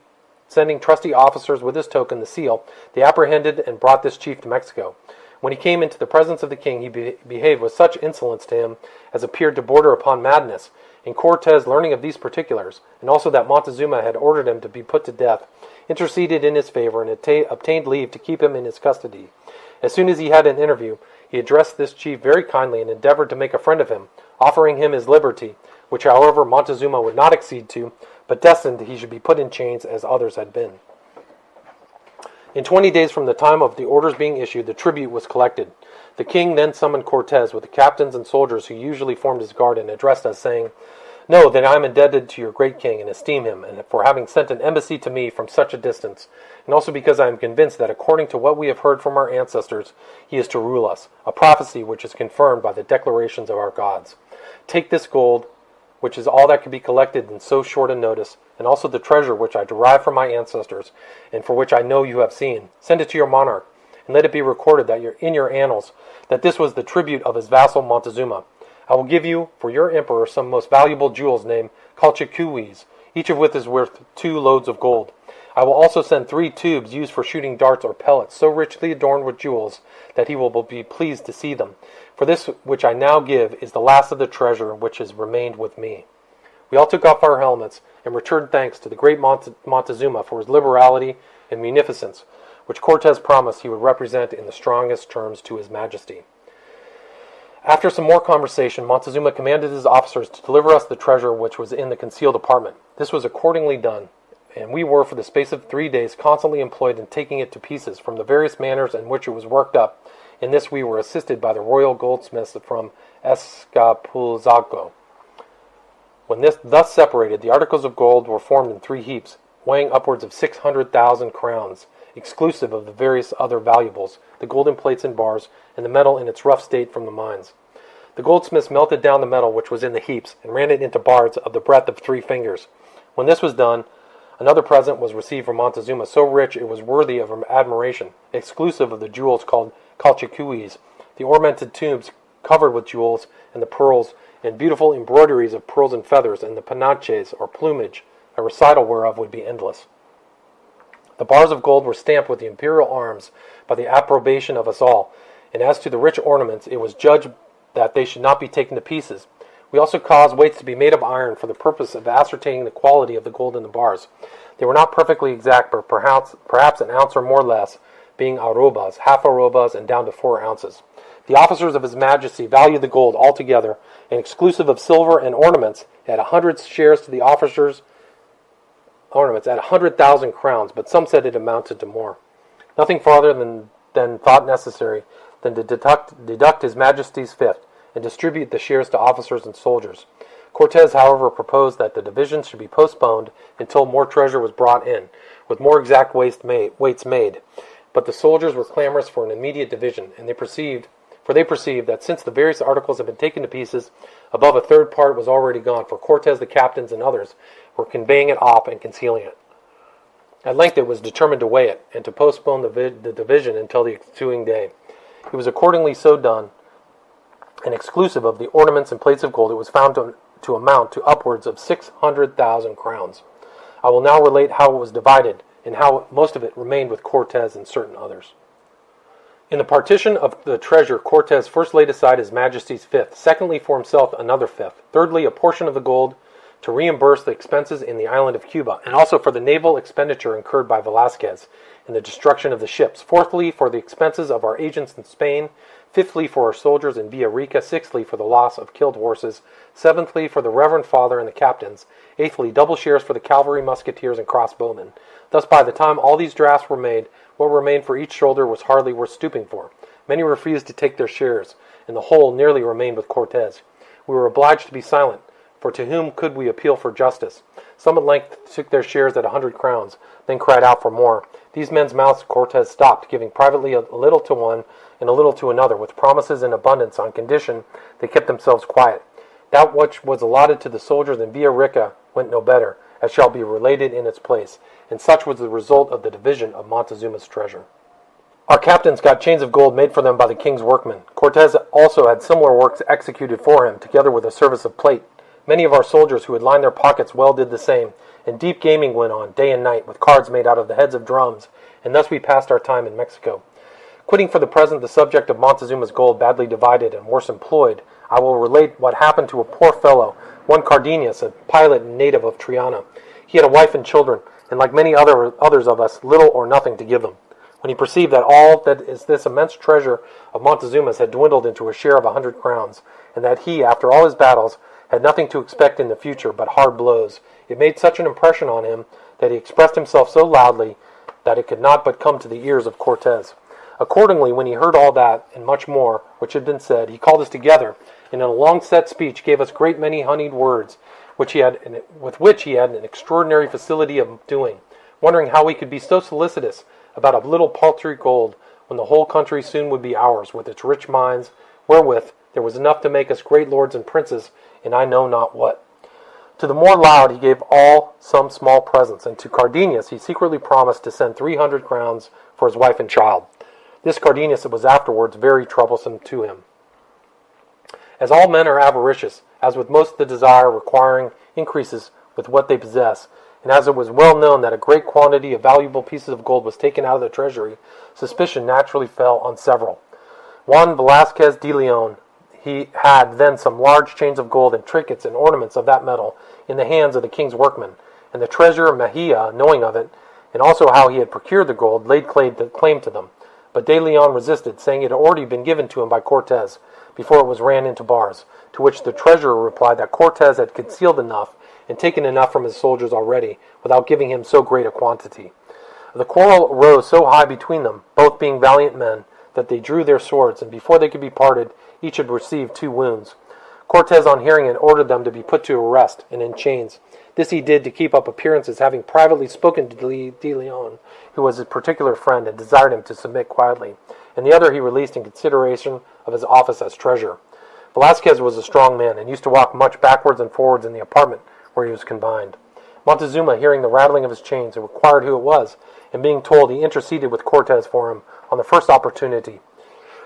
sending trusty officers with his token, the seal, they apprehended and brought this chief to Mexico. When he came into the presence of the king, he behaved with such insolence to him as appeared to border upon madness. And Cortez, learning of these particulars, and also that Montezuma had ordered him to be put to death, interceded in his favor and obtained leave to keep him in his custody. As soon as he had an interview, he addressed this chief very kindly and endeavored to make a friend of him, offering him his liberty, which, however, Montezuma would not accede to, but destined he should be put in chains as others had been. In 20 days from the time of the orders being issued, the tribute was collected. The king then summoned Cortez with the captains and soldiers who usually formed his guard and addressed us, saying, "Know that I am indebted to your great king and esteem him, and for having sent an embassy to me from such a distance, and also because I am convinced that according to what we have heard from our ancestors, he is to rule us, a prophecy which is confirmed by the declarations of our gods. Take this gold, which is all that could be collected in so short a notice, and also the treasure which I derive from my ancestors, and for which I know you have seen. Send it to your monarch, and let it be recorded that in your annals that this was the tribute of his vassal Montezuma. I will give you, for your emperor, some most valuable jewels named calchiquiles, each of which is worth 2 loads of gold. I will also send 3 tubes used for shooting darts or pellets, so richly adorned with jewels that he will be pleased to see them. For this which I now give is the last of the treasure which has remained with me." We all took off our helmets and returned thanks to the great Montezuma for his liberality and munificence, which Cortez promised he would represent in the strongest terms to his majesty. After some more conversation, Montezuma commanded his officers to deliver us the treasure which was in the concealed apartment. This was accordingly done, and we were for the space of 3 days constantly employed in taking it to pieces from the various manners in which it was worked up. In this we were assisted by the royal goldsmiths from Escapuzalco. When thus separated, the articles of gold were formed in 3 heaps, weighing upwards of 600,000 crowns, exclusive of the various other valuables, the golden plates and bars, and the metal in its rough state from the mines. The goldsmiths melted down the metal which was in the heaps, and ran it into bars of the breadth of 3 fingers. When this was done, another present was received from Montezuma, so rich it was worthy of admiration, exclusive of the jewels called calchiquiles, the ornamented tubes covered with jewels, and the pearls, and beautiful embroideries of pearls and feathers, and the panaches, or plumage, a recital whereof would be endless. The bars of gold were stamped with the imperial arms by the approbation of us all, and as to the rich ornaments, it was judged that they should not be taken to pieces. We also caused weights to be made of iron for the purpose of ascertaining the quality of the gold in the bars. They were not perfectly exact, but perhaps an ounce or more less, being arrobas, half arrobas, and down to 4 ounces. The officers of His Majesty valued the gold altogether, and exclusive of silver and ornaments, at 100 shares to the officers' ornaments, at 100,000 crowns, but some said it amounted to more. Nothing farther than thought necessary than to deduct His Majesty's fifth, and distribute the shares to officers and soldiers. Cortez, however, proposed that the divisions should be postponed until more treasure was brought in, with more exact weights made. But the soldiers were clamorous for an immediate division, and they perceived that since the various articles had been taken to pieces, above a third part was already gone, for Cortez, the captains, and others were conveying it off and concealing it. At length it was determined to weigh it, and to postpone the division until the ensuing day. It was accordingly so done, and exclusive of the ornaments and plates of gold, it was found to amount to upwards of 600,000 crowns. I will now relate how it was divided, and how most of it remained with Cortez and certain others. In the partition of the treasure, Cortez first laid aside His Majesty's fifth, secondly for himself another fifth, thirdly a portion of the gold to reimburse the expenses in the island of Cuba, and also for the naval expenditure incurred by Velazquez in the destruction of the ships, fourthly for the expenses of our agents in Spain, fifthly for our soldiers in Villarica, sixthly for the loss of killed horses, seventhly for the Reverend Father and the captains, eighthly double shares for the cavalry, musketeers, and crossbowmen. Thus by the time all these drafts were made, what remained for each shoulder was hardly worth stooping for. Many refused to take their shares, and the whole nearly remained with Cortez. We were obliged to be silent, for to whom could we appeal for justice? Some at length took their shares at 100 crowns, then cried out for more. These men's mouths Cortez stopped, giving privately a little to one and a little to another, with promises in abundance on condition they kept themselves quiet. That which was allotted to the soldiers in Villarica went no better, as shall be related in its place, and such was the result of the division of Montezuma's treasure. Our captains got chains of gold made for them by the king's workmen. Cortez also had similar works executed for him, together with a service of plate. Many of our soldiers who had lined their pockets well did the same, and deep gaming went on, day and night, with cards made out of the heads of drums, and thus we passed our time in Mexico. Quitting for the present the subject of Montezuma's gold badly divided and worse employed, I will relate what happened to a poor fellow, one Cardenas, a pilot and native of Triana. He had a wife and children, and like many others of us, little or nothing to give them. When he perceived that all that is this immense treasure of Montezuma's had dwindled into a share of 100 crowns, and that he, after all his battles, had nothing to expect in the future but hard blows, it made such an impression on him that he expressed himself so loudly that it could not but come to the ears of Cortez. Accordingly, when he heard all that, and much more, which had been said, he called us together, and in a long set speech gave us great many honeyed words, with which he had an extraordinary facility of doing, wondering how we could be so solicitous about a little paltry gold, when the whole country soon would be ours, with its rich mines, wherewith there was enough to make us great lords and princes, and I know not what. To the more loud he gave all some small presents, and to Cardenas he secretly promised to send 300 crowns for his wife and child. This Cardenas was afterwards very troublesome to him. As all men are avaricious, as with most the desire requiring increases with what they possess, and as it was well known that a great quantity of valuable pieces of gold was taken out of the treasury, suspicion naturally fell on several. Juan Velazquez de Leon, he had then some large chains of gold and trinkets and ornaments of that metal in the hands of the king's workmen, and the treasurer Mejia, knowing of it, and also how he had procured the gold, laid claim to them. But De Leon resisted, saying it had already been given to him by Cortez, before it was ran into bars, to which the treasurer replied that Cortez had concealed enough and taken enough from his soldiers already, without giving him so great a quantity. The quarrel rose so high between them, both being valiant men, that they drew their swords, and before they could be parted, each had received 2 wounds. Cortez, on hearing it, ordered them to be put to arrest, and in chains. This he did to keep up appearances, having privately spoken to De Leon, who was his particular friend, and desired him to submit quietly, and the other he released in consideration of his office as treasurer. Velazquez was a strong man, and used to walk much backwards and forwards in the apartment where he was confined. Montezuma, hearing the rattling of his chains, inquired who it was, and being told, he interceded with Cortez for him on the first opportunity.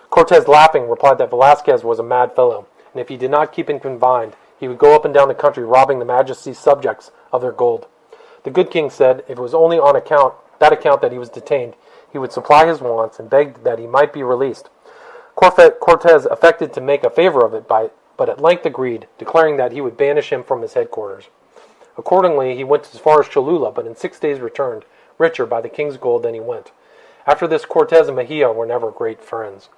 Cortez, laughing, replied that Velazquez was a mad fellow, and if he did not keep him confined, he would go up and down the country robbing the Majesty's subjects of their gold. The good king said, if it was only on that account that he was detained, he would supply his wants, and begged that he might be released. Cortez affected to make a favor of it, but at length agreed, declaring that he would banish him from his headquarters. Accordingly, he went as far as Cholula, but in 6 days returned, richer by the king's gold than he went. After this, Cortez and Mejia were never great friends.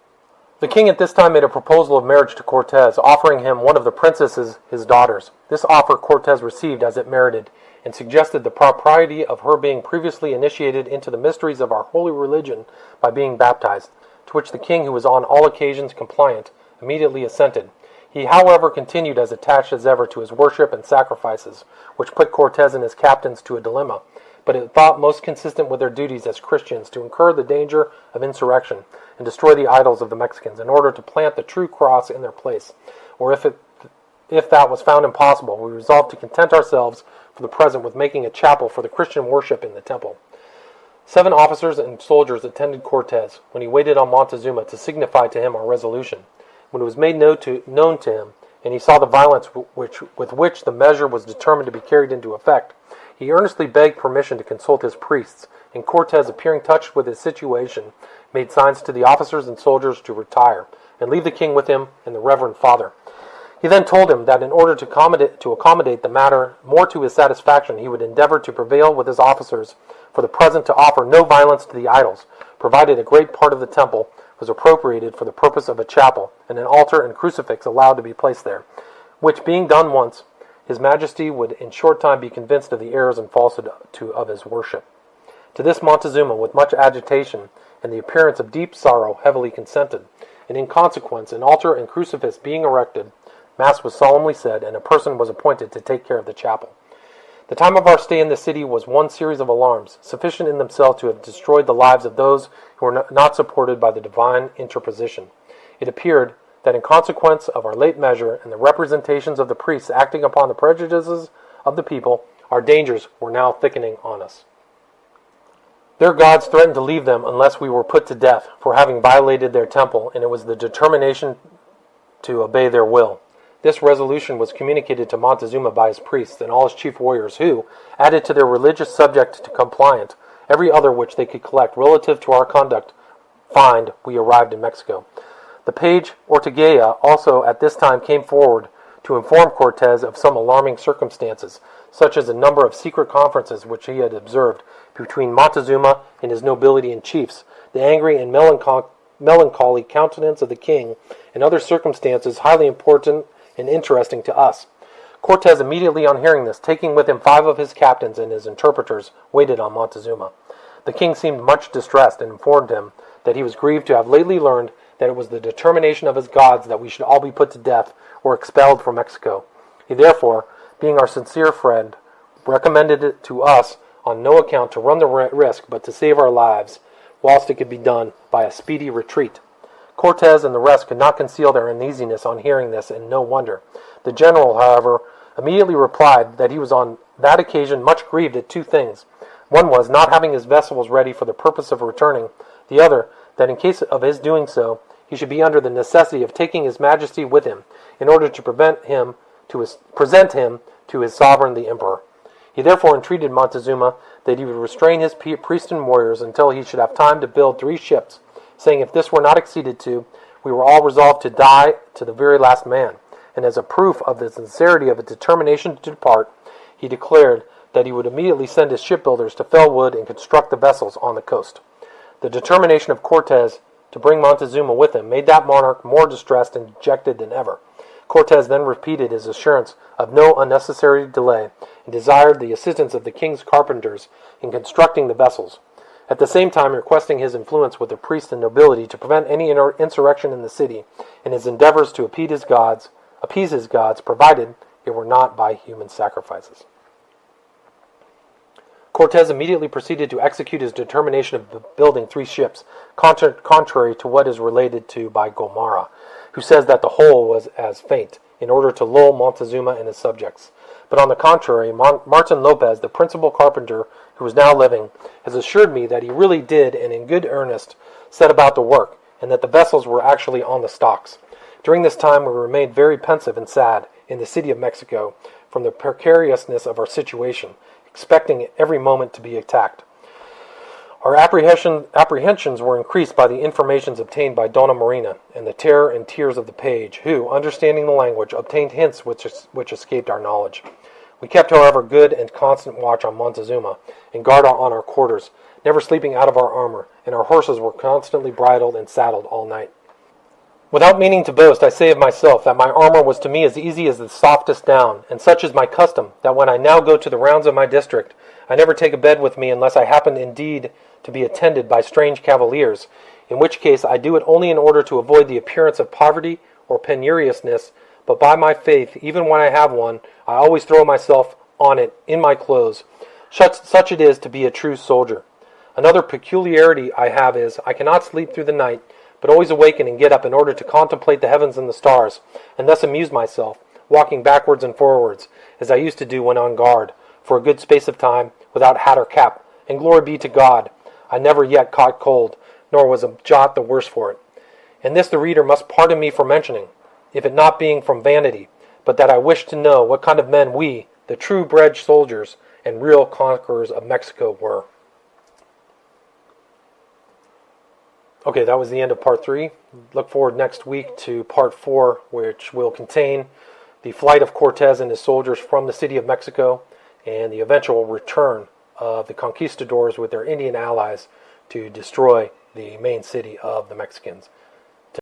The king at this time made a proposal of marriage to Cortez, offering him one of the princesses, his daughters. This offer Cortez received as it merited, and suggested the propriety of her being previously initiated into the mysteries of our holy religion by being baptized, to which the king, who was on all occasions compliant, immediately assented. He, however, continued as attached as ever to his worship and sacrifices, which put Cortez and his captains to a dilemma, but it thought most consistent with their duties as Christians to incur the danger of insurrection and destroy the idols of the Mexicans in order to plant the true cross in their place. Or if that was found impossible, we resolved to content ourselves for the present with making a chapel for the Christian worship in the temple. 7 officers and soldiers attended Cortez when he waited on Montezuma to signify to him our resolution. When it was made known to him, and he saw the violence with which the measure was determined to be carried into effect, He earnestly begged permission to consult his priests, and Cortez, appearing touched with his situation, made signs to the officers and soldiers to retire, and leave the king with him and the reverend father. He then told him that in order to accommodate the matter more to his satisfaction, he would endeavor to prevail with his officers for the present to offer no violence to the idols, provided a great part of the temple was appropriated for the purpose of a chapel, and an altar and crucifix allowed to be placed there, which being done once, his majesty would in short time be convinced of the errors and falsehood of his worship. To this Montezuma, with much agitation and the appearance of deep sorrow, heavily consented, and in consequence, an altar and crucifix being erected, Mass was solemnly said, and a person was appointed to take care of the chapel. The time of our stay in the city was one series of alarms, sufficient in themselves to have destroyed the lives of those who were not supported by the divine interposition. It appeared that in consequence of our late measure and the representations of the priests acting upon the prejudices of the people, our dangers were now thickening on us. Their gods threatened to leave them unless we were put to death for having violated their temple, and it was the determination to obey their will. This resolution was communicated to Montezuma by his priests and all his chief warriors, who, added to their religious subject to compliant, every other which they could collect relative to our conduct, find we arrived in Mexico. The page Ortegea also at this time came forward to inform Cortez of some alarming circumstances, such as a number of secret conferences which he had observed between Montezuma and his nobility and chiefs, the angry and melancholy countenance of the king, and other circumstances highly important and interesting to us. Cortez immediately on hearing this, taking with him 5 of his captains and his interpreters, waited on Montezuma. The king seemed much distressed and informed him that he was grieved to have lately learned that it was the determination of his gods that we should all be put to death or expelled from Mexico. He therefore, being our sincere friend, recommended it to us on no account to run the risk but to save our lives, whilst it could be done by a speedy retreat. Cortez and the rest could not conceal their uneasiness on hearing this, and no wonder. The general, however, immediately replied that he was on that occasion much grieved at 2 things. One was not having his vessels ready for the purpose of returning. The other, that in case of his doing so, he should be under the necessity of taking his majesty with him, in order to present him to his sovereign the emperor. He therefore entreated Montezuma that he would restrain his priests and warriors until he should have time to build 3 ships, saying if this were not acceded to, we were all resolved to die to the very last man. And as a proof of the sincerity of his determination to depart, he declared that he would immediately send his shipbuilders to fell wood and construct the vessels on the coast. The determination of Cortez to bring Montezuma with him made that monarch more distressed and dejected than ever. Cortez then repeated his assurance of no unnecessary delay, and desired the assistance of the king's carpenters in constructing the vessels, at the same time requesting his influence with the priests and nobility to prevent any insurrection in the city, and his endeavors to appease his gods, provided it were not by human sacrifices. Cortez immediately proceeded to execute his determination of building 3 ships, contrary to what is related to by Gomara, who says that the whole was as feint, in order to lull Montezuma and his subjects. But on the contrary, Martin Lopez, the principal carpenter who is now living, has assured me that he really did, and in good earnest, set about the work, and that the vessels were actually on the stocks. During this time we remained very pensive and sad in the city of Mexico from the precariousness of our situation, expecting every moment to be attacked. Our apprehensions were increased by the informations obtained by Donna Marina, and the terror and tears of the page, who, understanding the language, obtained hints which escaped our knowledge. We kept, however, good and constant watch on Montezuma, and guard on our quarters, never sleeping out of our armor, and our horses were constantly bridled and saddled all night. Without meaning to boast, I say of myself that my armor was to me as easy as the softest down, and such is my custom, that when I now go to the rounds of my district, I never take a bed with me unless I happen indeed to be attended by strange cavaliers, in which case I do it only in order to avoid the appearance of poverty or penuriousness, but by my faith, even when I have one, I always throw myself on it in my clothes. Such it is to be a true soldier. Another peculiarity I have is, I cannot sleep through the night, but always awaken and get up in order to contemplate the heavens and the stars, and thus amuse myself, walking backwards and forwards, as I used to do when on guard, for a good space of time, without hat or cap. And glory be to God, I never yet caught cold, nor was a jot the worse for it. And this the reader must pardon me for mentioning, if it not being from vanity, but that I wish to know what kind of men we, the true-bred soldiers, and real conquerors of Mexico were. Okay, that was the end of part 3. Look forward next week to part 4, which will contain the flight of Cortez and his soldiers from the city of Mexico and the eventual return of the conquistadors with their Indian allies to destroy the main city of the Mexicans.